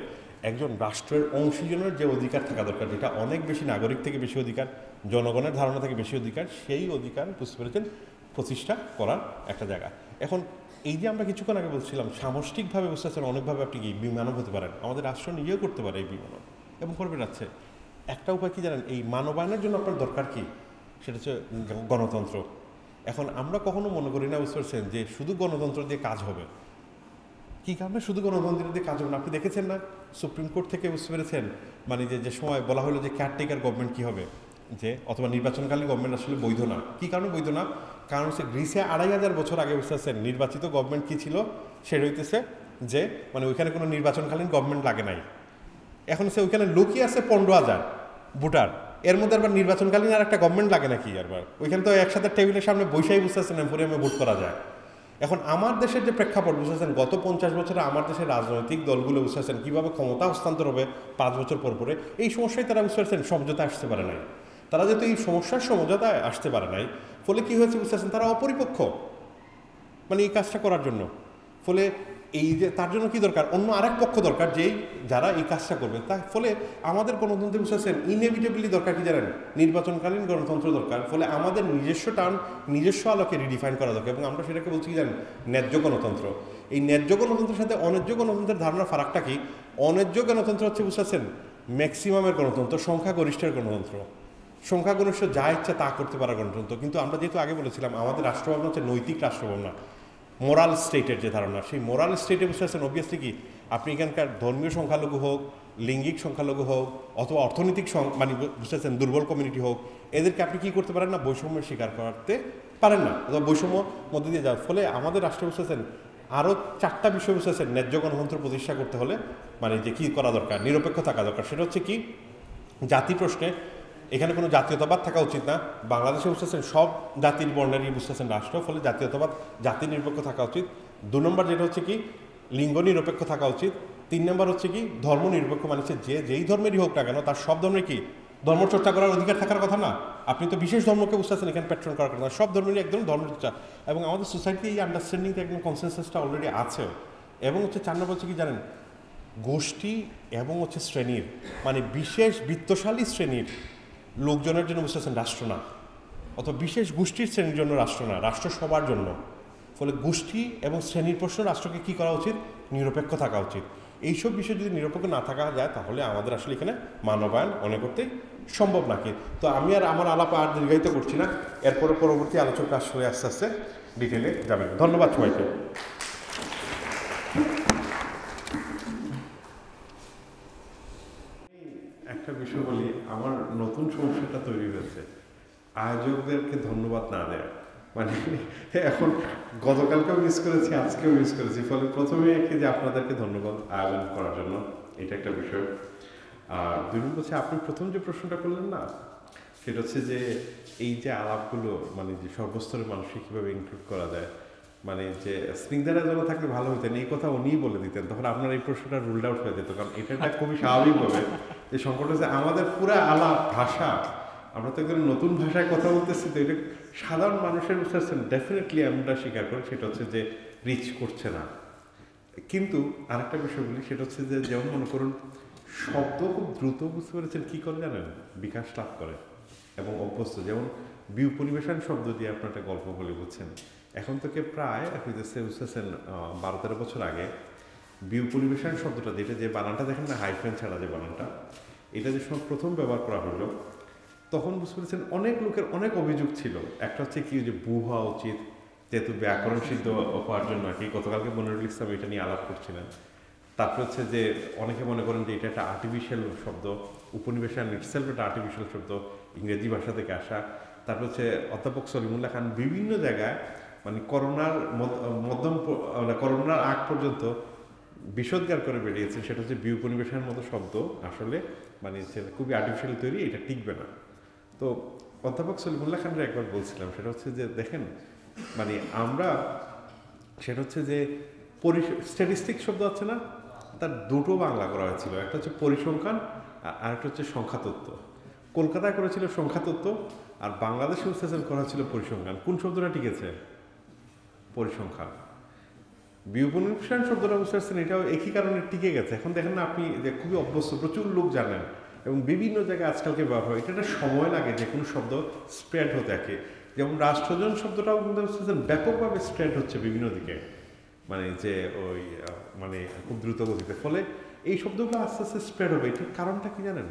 একজন রাষ্ট্রের অংশীজনের যে অধিকার থাকা দরকার, যেটা অনেক বেশি নাগরিক থেকে বেশি অধিকার, জনগণের ধারণা থেকে বেশি অধিকার, সেই অধিকার বুঝতে পেরেছেন প্রতিষ্ঠা করার একটা জায়গা। এখন এই যে আমরা কিছুক্ষণ আগে বলছিলাম সামষ্টিকভাবে বুঝতে পারছেন অনেকভাবে আপনি কি বিমানব হতে পারেন, আমাদের রাষ্ট্র নিজেও করতে পারে এই বিমানব এবং করবে যাচ্ছে। একটা উপায় কি জানেন, এই মানবায়নের জন্য আপনার দরকার কি, সেটা হচ্ছে গণতন্ত্র। এখন আমরা কখনো মনে করি না বুঝতে পারছেন যে শুধু গণতন্ত্র দিয়ে কাজ হবে। কী কারণে শুধু গণতন্ত্র দিয়ে কাজ হবে না, আপনি দেখেছেন না সুপ্রিম কোর্ট থেকে বুঝতে পেরেছেন মানে যে সময় বলা হলো যে কেয়ারটেকার গভর্নমেন্ট কী হবে, যে অথবা নির্বাচনকালীন গভর্নমেন্ট আসলে বৈধ না। কী কারণে বৈধ না, কারণ হচ্ছে গ্রিসে 2500 বছর আগে বুঝতে পারছেন নির্বাচিত গভর্নমেন্ট কী ছিল, সেটা হইতেছে যে মানে ওইখানে কোনো নির্বাচনকালীন গভর্নমেন্ট লাগে নাই। এখন সে ওইখানে লুকিয়ে আছে 15,000 ভোটার, এর মধ্যে আবার নির্বাচনকালীন আর একটা গভর্নমেন্ট লাগে নাকি, আরবার ওইখানে তো একসাথে টেবিলের সামনে বৈশাই বুঝতে পারছেন এম্পোরিয়ামে ভোট করা যায়। এখন আমার দেশের যে প্রেক্ষাপট বুঝতেছেন, গত 50 বছরে আমার দেশের রাজনৈতিক দলগুলো বুঝতেছেন কীভাবে ক্ষমতা হস্তান্তর হবে 5 বছর পর পরে, এই সমস্যায় তারা বুঝতে পারছেন সমঝোতা আসতে পারে নাই। তারা যেহেতু এই সমস্যার সমঝোতায় আসতে পারে নাই, ফলে কী হয়েছে বুঝতেছেন তারা অপরিপক্ষ মানে এই কাজটা করার জন্য। ফলে এই যে তার জন্য কি দরকার, অন্য আরেক পক্ষ দরকার যেই যারা এই কাজটা করবে। তার ফলে আমাদের গণতন্ত্রে বুঝতেছেন ইনএভিটেবলি দরকার কি জানেন, নির্বাচনকালীন গণতন্ত্র দরকার। ফলে আমাদের নিজস্ব নিজস্ব আলোকে রিডিফাইন করা দরকার, এবং আমরা সেটাকে বলছি কি জানেন, ন্যায্য গণতন্ত্র। এই ন্যায্য গণতন্ত্রের সাথে অন্যায্য গণতন্ত্রের ধারণার ফারাকটা কি, অন্যায্য গণতন্ত্র হচ্ছে বুঝতেছেন ম্যাক্সিমামের গণতন্ত্র, সংখ্যাগরিষ্ঠের গণতন্ত্র, সংখ্যাগরিষ্ঠ যা ইচ্ছা তা করতে পারা গণতন্ত্র। কিন্তু আমরা যেহেতু আগে বলেছিলাম আমাদের রাষ্ট্রভাবনা হচ্ছে নৈতিক রাষ্ট্রভাবনা, মোরাল স্টেটের যে ধারণা, সেই মোরাল স্টেটে বুঝতে পারছেন অবভিয়াসলি কি আপনি এখানকার ধর্মীয় সংখ্যালঘু হোক, লিঙ্গিক সংখ্যালঘু হোক, অথবা অর্থনৈতিক মানে বুঝতে পারছেন দুর্বল কমিউনিটি হোক, এদেরকে আপনি কী করতে পারেন না, বৈষম্যের স্বীকার করতে পারেন না, অথবা বৈষম্য মধ্যে দিয়ে যাওয়ার ফলে আমাদের রাষ্ট্র বুঝতে পারছেন আরও 4টা বিষয় বুঝতে পারছেন ন্যায্য গণতন্ত্র প্রতিষ্ঠা করতে হলে মানে যে কী করা দরকার, নিরপেক্ষ থাকা দরকার। সেটা হচ্ছে কি, জাতি প্রশ্নে এখানে কোনো জাতীয়তাবাদ থাকা উচিত না। বাংলাদেশে বুঝতেছেন সব জাতির বর্ণেরই বুঝতেছেন রাষ্ট্র, ফলে জাতীয়তাবাদ জাতি নিরপেক্ষ থাকা উচিত। 2 নম্বর যেটা হচ্ছে কি, লিঙ্গ নিরপেক্ষ থাকা উচিত। 3 নম্বর হচ্ছে কি, ধর্ম নিরপেক্ষ, মানে যেই ধর্মেরই হোক না কেন তার সব ধর্মের কি ধর্মচর্চা করার অধিকার থাকার কথা না, আপনি তো বিশেষ ধর্মকে বুঝতে পারছেন এখানে প্যাট্রন করার কথা, সব ধর্মেরই একদম ধর্মচর্চা, এবং আমাদের সোসাইটি এই আন্ডারস্ট্যান্ডিংটা একদম কনসেনসাসটা অলরেডি আছে। এবং হচ্ছে 4 নম্বর হচ্ছে কি জানেন, গোষ্ঠী এবং হচ্ছে শ্রেণীর, মানে বিশেষ বিত্তশালী শ্রেণীর লোকজনের জন্য বুঝতে পারছেন রাষ্ট্র না, অথবা বিশেষ গোষ্ঠীর শ্রেণীর জন্য রাষ্ট্র না, রাষ্ট্র সবার জন্য। ফলে গোষ্ঠী এবং শ্রেণীর প্রশ্ন রাষ্ট্রকে কী করা উচিত, নিরপেক্ষ থাকা উচিত। এইসব বিষয়ে যদি নিরপেক্ষ না থাকা যায় তাহলে আমাদের আসলে এখানে মানবায়ন মনে করতে সম্ভব নাকি। তো আমি আর আমার আলাপ আর দীর্ঘায়িত করছি না, এরপরে পরবর্তী আলোচনা আসলে আস্তে আস্তে ডিটেলে যাবেন। ধন্যবাদ সবাইকে। একটা বিষয় বলি, আমার নতুন সমস্যাটা তৈরি হয়েছে আয়োজকদেরকে ধন্যবাদ না দেয়, মানে এখন গতকালকেও মিস করেছি, আজকেও মিস করেছি। ফলে প্রথমে একটি যে আপনাদেরকে ধন্যবাদ আয়োজন করার জন্য, এটা একটা বিষয়। আর 2 নম্বর হচ্ছে আপনি প্রথম যে প্রশ্নটা করলেন না, সেটা হচ্ছে যে এই যে আলাপগুলো মানে যে সর্বস্তরের মানুষকে কীভাবে ইনক্লুড করা যায়, মানে যে স্নিগ্ধারা যেন থাকলে ভালো হতেন, এই কথা উনিই বলে দিতেন, তখন আপনার এই প্রশ্নটা রুলড আউট হয়ে যেত। কারণ এটা একটা খুবই স্বাভাবিকভাবে যে সংকট হচ্ছে আমাদের পুরা আলাপ ভাষা, আমরা তো একদম নতুন ভাষায় কথা বলতেছি, তো এটা সাধারণ মানুষের বুঝতে ডেফিনেটলি আমরা স্বীকার করি, সেটা হচ্ছে যে রিচ করছে না। কিন্তু আরেকটা বিষয় বলি, সেটা হচ্ছে যে যেমন মনে করুন শব্দ খুব দ্রুত বুঝতে পেরেছেন কী করে জানেন, বিকাশ লাভ করে এবং অভ্যস্ত। যেমন বিউ পরিবেশন শব্দ দিয়ে আপনার একটা গল্প বলে বুঝছেন, এখন থেকে প্রায় হইতেছে বুঝতেছেন 12-13 বছর আগে বিউ পরিবেশন শব্দটা, যেটা যে বানানটা দেখেন না হাইফেন ছাড়া যে বানানটা, এটা যে সময় প্রথম ব্যবহার করা হলো তখন বুঝতে পেরেছেন অনেক লোকের অনেক অভিযোগ ছিল। একটা হচ্ছে কি যে বু হওয়া উচিত, যেহেতু ব্যাকরণ সিদ্ধ হওয়ার জন্য আর কি, গতকালকে মনিরুল ইসলাম এটা নিয়ে আলাপ করছিলেন। তারপর হচ্ছে যে অনেকে মনে করেন যে এটা একটা আর্টিফিশিয়াল শব্দ, উপনিবেশন ইটসেলফ একটা আর্টিফিশিয়াল শব্দ, ইংরেজি ভাষা থেকে আসা। তারপর হচ্ছে অধ্যাপক সলিমুল্লাহ খান বিভিন্ন জায়গায় মানে করোনার করোনার আগ পর্যন্ত বিষোদ্গার করে বেরিয়েছেন, সেটা হচ্ছে বিউ উপনিবেশনের মতো শব্দ আসলে মানে খুবই আর্টিফিশিয়াল তৈরি, এটা টিকবে না। তো অধ্যাপক সলিমুল্লাহ খানরা একবার বলছিলাম, সেটা হচ্ছে যে দেখেন মানে আমরা, সেটা হচ্ছে যে স্ট্যাটিস্টিক শব্দ আছে না, তার 2টো বাংলা করা হয়েছিল, একটা হচ্ছে পরিসংখ্যান আর একটা হচ্ছে সংখ্যাতত্ত্ব। কলকাতায় করেছিল সংখ্যাতত্ত্ব আর বাংলাদেশে উচ্চারণ করা হয়েছিল পরিসংখ্যান। কোন শব্দটা টিকেছে? পরিসংখ্যান। বিউপনিবেশন শব্দটা বুঝতে পারছেন, এটাও একই কারণে টিকে গেছে। এখন দেখেন না আপনি যে খুবই অভ্যস্ত, প্রচুর লোক জানেন এবং বিভিন্ন জায়গায় আজকালকে ব্যবহার হয়। এটা একটা সময় লাগে যে কোনো শব্দ স্প্রেড হতে থাকে। যেমন রাষ্ট্রজন শব্দটাও কিন্তু ব্যাপকভাবে স্প্রেড হচ্ছে বিভিন্ন দিকে, মানে যে ওই মানে খুব দ্রুত গতিতে। ফলে এই শব্দগুলো আস্তে আস্তে স্প্রেড হবে। এটার কারণটা কি জানেন?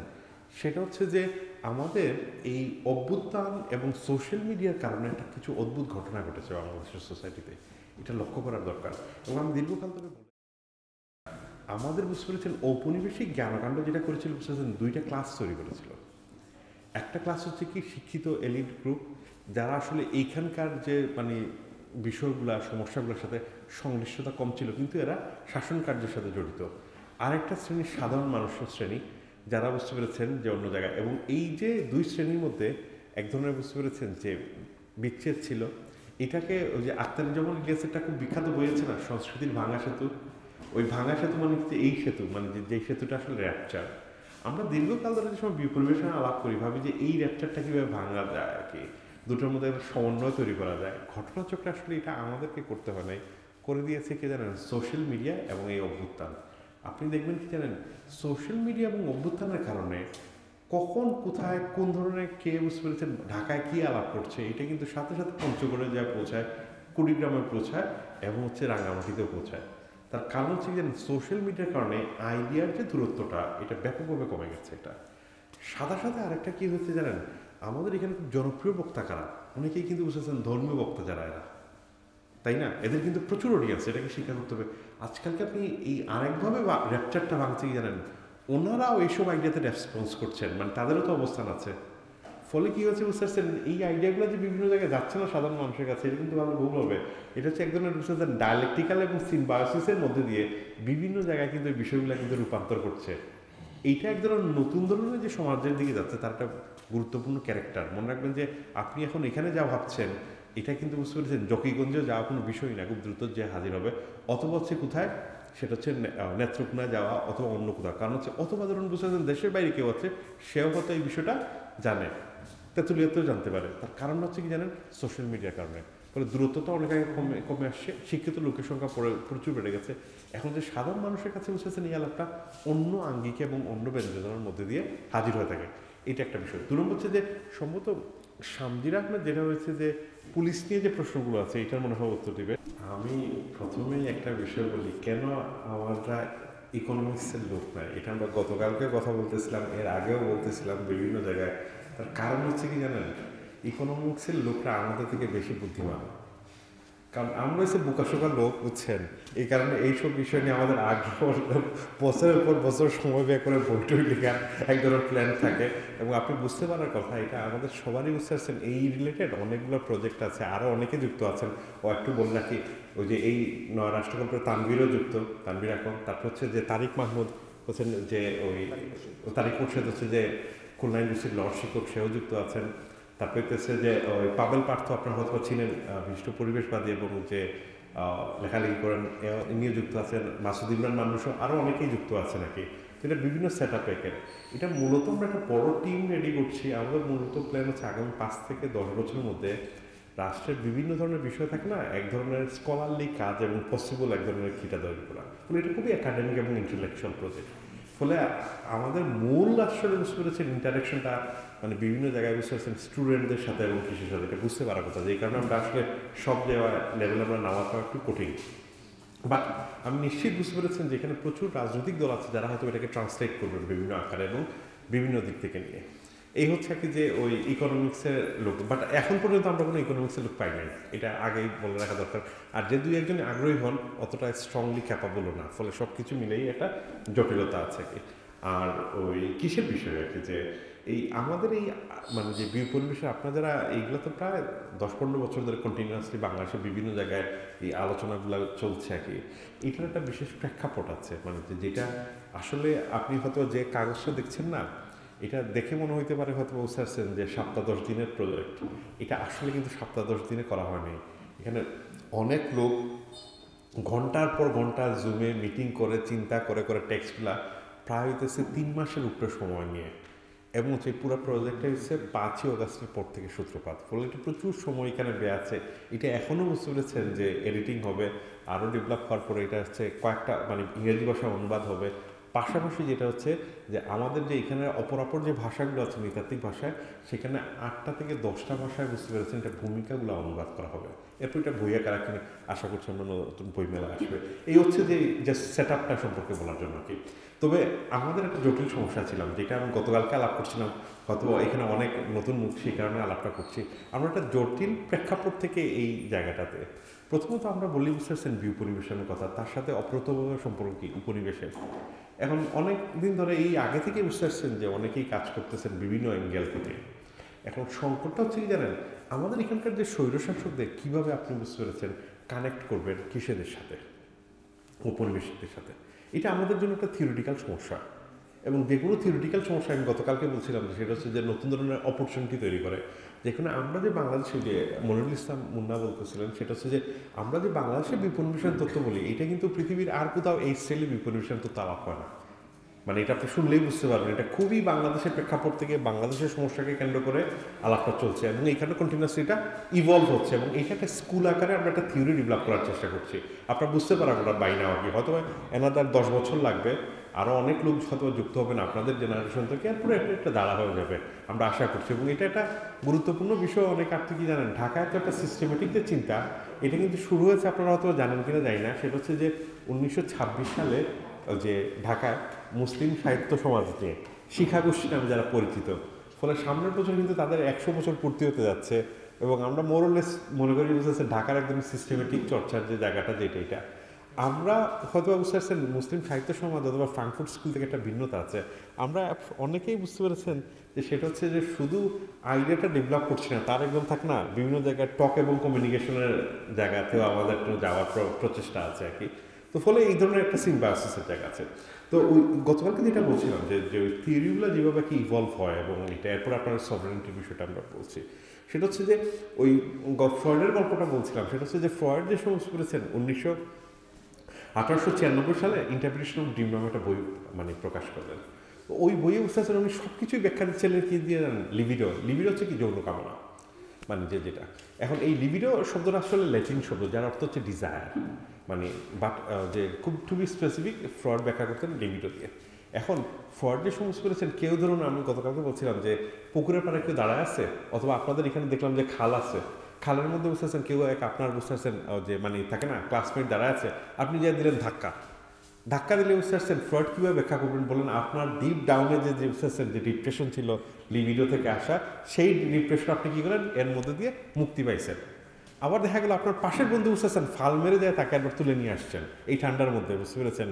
সেটা হচ্ছে যে আমাদের এই অভ্যুত্থান এবং সোশ্যাল মিডিয়ার কারণে একটা কিছু অদ্ভুত ঘটনা ঘটেছে বাংলাদেশের সোসাইটিতে, এটা লক্ষ্য করার দরকার। এবং আমি দীর্ঘকাল ধরে আমাদের বুঝতে পেরেছেন ঔপনিবেশিক জ্ঞানকাণ্ড যেটা করেছিল বুঝতে পেরেছেন 2টা ক্লাস তৈরি করেছিল। একটা ক্লাস হচ্ছে কি শিক্ষিত এলিট গ্রুপ, যারা আসলে এইখানকার যে মানে বিষয়গুলা সমস্যাগুলোর সাথে সংশ্লিষ্টতা কম ছিল, কিন্তু এরা শাসন কার্যের সাথে জড়িত। আরেকটা শ্রেণী সাধারণ মানুষের শ্রেণী, যারা বুঝতে পেরেছেন যে অন্য জায়গায়। এবং এই যে 2 শ্রেণীর মধ্যে এক ধরনের বুঝতে পেরেছেন যে বিচ্ছেদ ছিল। এটাকে ওই যে আখতারুজ্জামান ইলিয়াসের একটা খুব বিখ্যাত বই আছে না, সংস্কৃতির ভাঙা সেতু। ওই ভাঙা সেতু মানে হচ্ছে এই সেতু, মানে যে সেতুটা আসলে র্যাপচার। আমরা দীর্ঘকাল ধরে যে সময় বিপরিবেশনে আলাপ করি, ভাবি যে এই র্যাপচারটা কীভাবে ভাঙা যায় আর কি, দুটোর মধ্যে একটা সমন্বয় তৈরি করা যায়। ঘটনাচক্রে আসলে এটা আমাদেরকে করতে হয় নাই, করে দিয়েছে কে জানেন? সোশ্যাল মিডিয়া এবং এই অভ্যুত্থান। আপনি দেখবেন কি জানেন, সোশ্যাল মিডিয়া এবং অভ্যুত্থানের কারণে কখন কোথায় কোন ধরনের কে বুঝতে পেরেছেন ঢাকায় কী আলাপ করছে, এটা কিন্তু সাথে সাথে পঞ্চগড়ে যায় পৌঁছায়, কুড়িগ্রামে পৌঁছায় এবং হচ্ছে রাঙামাটিতেও পৌঁছায়। তার কারণ হচ্ছে যে সোশ্যাল মিডিয়ার কারণে আইডিয়ার যে দূরত্বটা এটা ব্যাপকভাবে কমে গেছে। এটা সাথে সাথে আরেকটা কী হচ্ছে জানেন, আমাদের এখানে খুব জনপ্রিয় বক্তা কারা, অনেকেই কিন্তু বুঝেছেন ধর্মীয় বক্তা যারা এরা, তাই না? এদের কিন্তু প্রচুর অডিয়েন্স, এটাকে স্বীকার করতে হবে। আজকালকে আপনি এই আরেকভাবে র্যাপচারটা ভাঙছে কি জানেন, ওনারাও এইসব আইডিয়াতে রেসপন্স করছেন, মানে তাদেরও তো অবস্থান আছে। ফলে কী হচ্ছে বুঝতে পারছেন, এই আইডিয়াগুলো যে বিভিন্ন জায়গায় যাচ্ছে না সাধারণ মানুষের কাছে, এটা কিন্তু ভালো ভুল হবে। এটা হচ্ছে এক ধরনের বুঝতে পারছেন ডায়ালেকটিক্যাল এবং সিম্বায়োসিসের মধ্যে দিয়ে বিভিন্ন জায়গায় কিন্তু এই বিষয়গুলো কিন্তু রূপান্তর করছে। এইটা এক ধরনের নতুন ধরনের যে সমাজের দিকে যাচ্ছে তার একটা গুরুত্বপূর্ণ ক্যারেক্টার। মনে রাখবেন যে আপনি এখন এখানে যা ভাবছেন এটা কিন্তু বুঝতে পেরেছেন জকিগঞ্জে যাওয়া কোনো বিষয় না, খুব দ্রুত যে হাজির হবে। অথবা হচ্ছে কোথায়, সেটা হচ্ছে নেত্রকোনায় যাওয়া অথবা অন্য কোথাও। কারণ হচ্ছে অথবা ধরুন বুঝতে পারছেন দেশের বাইরে কেউ আছে, সেও হয়তো এই বিষয়টা জানে। তেঁতুলিয়াতেও জানতে পারে। তার কারণ হচ্ছে কি জানেন, সোশ্যাল মিডিয়ার কারণে। ফলে দূরত্বটা অনেক আগে কমে আসছে, শিক্ষিত লোকের সংখ্যা প্রচুর বেড়ে গেছে। এখন যে সাধারণ মানুষের কাছে বুঝেছেন এই আলাপটা অন্য আঙ্গিকে এবং অন্য ব্যঞ্জনার মধ্যে দিয়ে হাজির হয়ে থাকে, এটা একটা বিষয়। 2 নম্বর হচ্ছে যে সম্ভবত সামজির আহমেদ যেটা হয়েছে যে পুলিশ নিয়ে যে প্রশ্নগুলো আছে এটার মনে হয় উত্তর দিবে। আমি প্রথমেই একটা বিষয় বলি, কেন আমরা ইকোনমিক্সের লোক নাই, এটা আমরা গতকালকে কথা বলতেছিলাম, এর আগেও বলতেছিলাম বিভিন্ন জায়গায়। তার কারণ হচ্ছে কি জানেন, ইকোনমিক্সের লোকরা আমাদের থেকে বেশি বুদ্ধিমান, কারণ আমরা হচ্ছে বোকাশোকা লোক, বুঝছেন। এই কারণে এইসব বিষয় নিয়ে আমাদের আগ্রহ, বছরের পর বছর সময় ব্যয় করে বইটই লেখার এক ধরনের প্ল্যান থাকে। এবং আপনি বুঝতে পারার কথা, এটা আমাদের সবারই বুঝতে পারছেন, এই রিলেটেড অনেকগুলো প্রজেক্ট আছে, আরও অনেকে যুক্ত আছেন। ও একটু বল নাকি, ওই যে এই রাষ্ট্রকল্পে তানভীরও যুক্ত, তানভীর এখন, তারপর হচ্ছে যে তারিক মাহমুদ হচ্ছেন, যে ওই তারিক মুর্শেদ হচ্ছে যে খুলনা ইউনিভার্সিটির ল শিক্ষক, সেও যুক্ত আছেন। তারপরে হচ্ছে যে ওই পাবেল পার্থ, আপনার হয়তো চিনেন, বিশিষ্ট পরিবেশবাদী এবং যে লেখালেখি করেন, নিয়ে যুক্ত আছেন। মাসুদ ইমরান মানুষও, আরও অনেকেই যুক্ত আছে নাকি। তো এটা বিভিন্ন সেট আপ একের, এটা মূলত আমরা একটা বড় টিম রেডি করছি। আমাদের মূলত প্ল্যান হচ্ছে আগামী 5 থেকে 10 বছরের মধ্যে রাষ্ট্রের বিভিন্ন ধরনের বিষয় থাকে না, এক ধরনের স্কলারলি কাজ এবং পসিবল এক ধরনের খিটা তৈরি করা। ফলে এটা খুবই একাডেমিক এবং ইন্টেলেকচুয়াল প্রজেক্ট। ফলে আমাদের মূল আসলে বুঝতে পেরেছেন ইন্টারাকশনটা, মানে বিভিন্ন জায়গায় বুঝতে পারছেন স্টুডেন্টদের সাথে এবং কৃষির সাথে, এটা বুঝতে পারার কথা। যেই কারণে আমরা আসলে সব লেভেলে আমরা নামা পাওয়া একটু কঠিন। বাট আমি নিশ্চিত বুঝতে পেরেছেন যে এখানে প্রচুর রাজনৈতিক দল আছে যারা হয়তো এটাকে ট্রান্সলেট করবেন বিভিন্ন আকারে এবং বিভিন্ন দিক থেকে নিয়ে। এই হচ্ছে কি যে ওই ইকোনমিক্সের লোক, বাট এখন পর্যন্ত আমরা কোনো ইকোনমিক্সের লোক পাই নাই, এটা আগেই বলে রাখা দরকার। আর যে 2-1 আগ্রহী হন, অতটা স্ট্রংলি ক্যাপাবলও না। ফলে সব কিছু মিলেই একটা জটিলতা আছে কি। আর ওই কিসের বিষয় আর কি, যে এই আমাদের এই মানে যে পরিবেশে আপনারা যারা এইগুলো তো প্রায় 10-15 বছর ধরে কন্টিনিউয়াসলি বাংলাদেশের বিভিন্ন জায়গায় এই আলোচনাগুলো চলছে আর কি। এটার একটা বিশেষ প্রেক্ষাপট আছে, মানে যেটা আসলে আপনি হয়তো যে কাগজটা দেখছেন না, এটা দেখে মনে হইতে পারে হয়তো বুঝতে পারছেন যে 7-10 দিনের প্রজেক্ট। এটা আসলে কিন্তু 7-10 দিনে করা হয়নি। এখানে অনেক লোক ঘন্টার পর ঘন্টা জুমে মিটিং করে, চিন্তা করে করে টেক্সটগুলা প্রায় হইতেছে 3 মাসের উপরে সময় নিয়ে। এবং হচ্ছে পুরো প্রজেক্টটা হচ্ছে 5ই অগাস্টের পর থেকে সূত্রপাত। ফলে এটা প্রচুর সময় এখানে ব্যয় আছে। এটা এখনও বুঝতে পেরেছেন যে এডিটিং হবে, আরও ডেভেলপ হওয়ার পরে এটা হচ্ছে কয়েকটা মানে ইংরেজি ভাষা অনুবাদ হবে। পাশাপাশি যেটা হচ্ছে যে আমাদের যে এখানে অপরাপর যে ভাষাগুলো আছে নৃতাত্ত্বিক ভাষায়, সেখানে 8টা থেকে 10টা ভাষায় বুঝতে পেরেছেন এটা ভূমিকাগুলো অনুবাদ করা হবে। এরপর এটা বই আকার কিনে আশা করছি আমরা নতুন বই মেলা আসবে। এই হচ্ছে যে সেট আপটা সম্পর্কে বলার জন্য কি। তবে আমাদের একটা জটিল সমস্যা ছিলাম, যেটা আমি গতকালকে আলাপ করছিলাম, হয়তো এখানে অনেক নতুন মুখ সেই কারণে আলাপটা করছি। আমরা একটা জটিল প্রেক্ষাপট থেকে এই জায়গাটাতে, প্রথমত আমরা বলি বুঝতে পারছেন পরিবেশনের কথা, তার সাথে অপ্রতভাবে সম্পর্ক কি উপনিবেশের। এখন অনেক দিন ধরে এই আগে থেকে বুঝতে পারছেন যে অনেকেই কাজ করতেছেন বিভিন্ন অ্যাঙ্গেল থেকে। এখন সংকটটা হচ্ছে কি জানেন, আমাদের এখানকার যে স্বৈরশাসকদের কীভাবে আপনি বুঝতে পেরেছেন কানেক্ট করবেন কিসেদের সাথে, উপনিবেশিকদের সাথে। এটা আমাদের জন্য একটা থিওরিটিক্যাল সমস্যা। এবং যে কোনো থিওরিটিক্যাল সমস্যা, আমি গতকালকে বলছিলাম যে সেটা হচ্ছে যে নতুন ধরনের অপরচুনিটি তৈরি করে। যেখানে আমরা যে বাংলাদেশে, যে মনিরুল ইসলাম মুন্না বলতেছিলেন, সেটা হচ্ছে যে আমরা যে বাংলাদেশের বিপণিবেশন তথ্য বলি, এটা কিন্তু পৃথিবীর আর কোথাও এই স্টাইলে বিপণিবেশন তথ্য আলাপ হয় না। মানে এটা আপনি শুনলেই বুঝতে পারবেন এটা খুবই বাংলাদেশের প্রেক্ষাপট থেকে বাংলাদেশের সমস্যাকে কেন্দ্র করে আলাপটা চলছে। এবং এইখানে কন্টিনিউয়াসলি এটা ইভলভ হচ্ছে এবং এইটা একটা স্কুল আকারে আমরা একটা থিওরি ডেভেলপ করার চেষ্টা করছি। আপনারা বুঝতে পারেন ওটা বাই নাও কি, হয়তো এনাদার 10 বছর লাগবে, আরও অনেক লোক হয়তো যুক্ত হবেন আপনাদের জেনারেশন থেকে, এরপরে একটা দাঁড়া হয়ে যাবে আমরা আশা করছি। এবং এটা একটা গুরুত্বপূর্ণ বিষয়। অনেক আপনি কি জানেন, ঢাকায় তো একটা সিস্টেমেটিক যে চিন্তা, এটা কিন্তু শুরু হয়েছে, আপনারা হয়তো জানেন কিনা জানি না, সেটা হচ্ছে যে 1926 সালে যে ঢাকায় মুসলিম সাহিত্য সমাজ নিয়ে শিক্ষাগোষ্ঠী নামে যারা পরিচিত। ফলে সামনের বছর কিন্তু তাদের 100 বছর পূর্তি হতে যাচ্ছে। এবং আমরা মোরলেস মনে করি বুঝতেছে ঢাকার একদম সিস্টেমেটিক চর্চার যে জায়গাটা, যেটা এটা আমরা হয়তো বুঝতে পারছেন মুসলিম সাহিত্য সমাজ অথবা ফ্রাঙ্কফুর্ট স্কুল থেকে একটা ভিন্নতা আছে। আমরা অনেকেই বুঝতে পেরেছেন যে সেটা হচ্ছে যে শুধু আইডিয়াটা ডেভেলপ করছি না, তার একদম থাক না বিভিন্ন জায়গায় টক এবং কমিউনিকেশনের জায়গাতেও আমাদের একটু যাওয়ার প্রচেষ্টা আছে আর কি। তো ফলে এই ধরনের একটা সিম্বায়োসিসের জায়গা আছে। তো ওই গতকালকে যেটা বলছিলাম যে ওই থিওরিগুলো যেভাবে কি ইভলভ হয় এবং এটা এরপর আপনার সভারেনিটির বিষয়টা আমরা বলছি, সেটা হচ্ছে যে ওই ফ্রয়েডের গল্পটা বলছিলাম। সেটা হচ্ছে যে ফ্রয়েড যে সমস্ত করেছেন 1896 সালে ইন্টারপ্রিটেশন অফ ড্রিম নামে একটা বই মানে প্রকাশ করলেন। ওই বইয়ে বুঝতে পারছেন উনি সব কিছুই ব্যাখ্যা দিচ্ছিলেন কি দিয়ে জানেন, লিবিডো। লিবিডো হচ্ছে কি যৌন কামনা, মানে যেটা এখন এই লিবিডো শব্দটা আসলে ল্যাটিন শব্দ, যার অর্থ হচ্ছে ডিজায়ার, মানে বাট যে খুবই স্পেসিফিক ফ্রয়েড ব্যাখ্যা করতেন লিবিডো দিয়ে। এখন ফ্রয়েড যে সমস্ত করেছেন, কেউ ধরুন আমি গতকালকে বলছিলাম যে পুকুরের পাড়ে কেউ দাঁড়ায় আছে, অথবা আপনাদের এখানে দেখলাম যে খাল আছে, খালের মধ্যে বুঝতে পারছেন কেউ এক আপনার বুঝতে পারছেন যে মানে থাকে না ক্লাসমেট দাঁড়ায় আছে, আপনি যে দিলেন ধাক্কা দিলে বুঝতে পারছেন ফ্রয়েড কীভাবে ব্যাখ্যা করবেন বলেন, আপনার ডিপ ডাউনে যে বুঝতে পারছেন যে ডিপ্রেশন ছিল লিবিডো থেকে আসা, সেই ডিপ্রেশন আপনি কী করেন এর মধ্যে দিয়ে মুক্তি পাইছেন। আবার দেখা গেল আপনার পাশের বন্ধু বুঝতে পারছেন ফাল মেরে যায়, তাকে একবার তুলে নিয়ে আসছেন এই ঠান্ডার মধ্যে, বুঝতে পেরেছেন?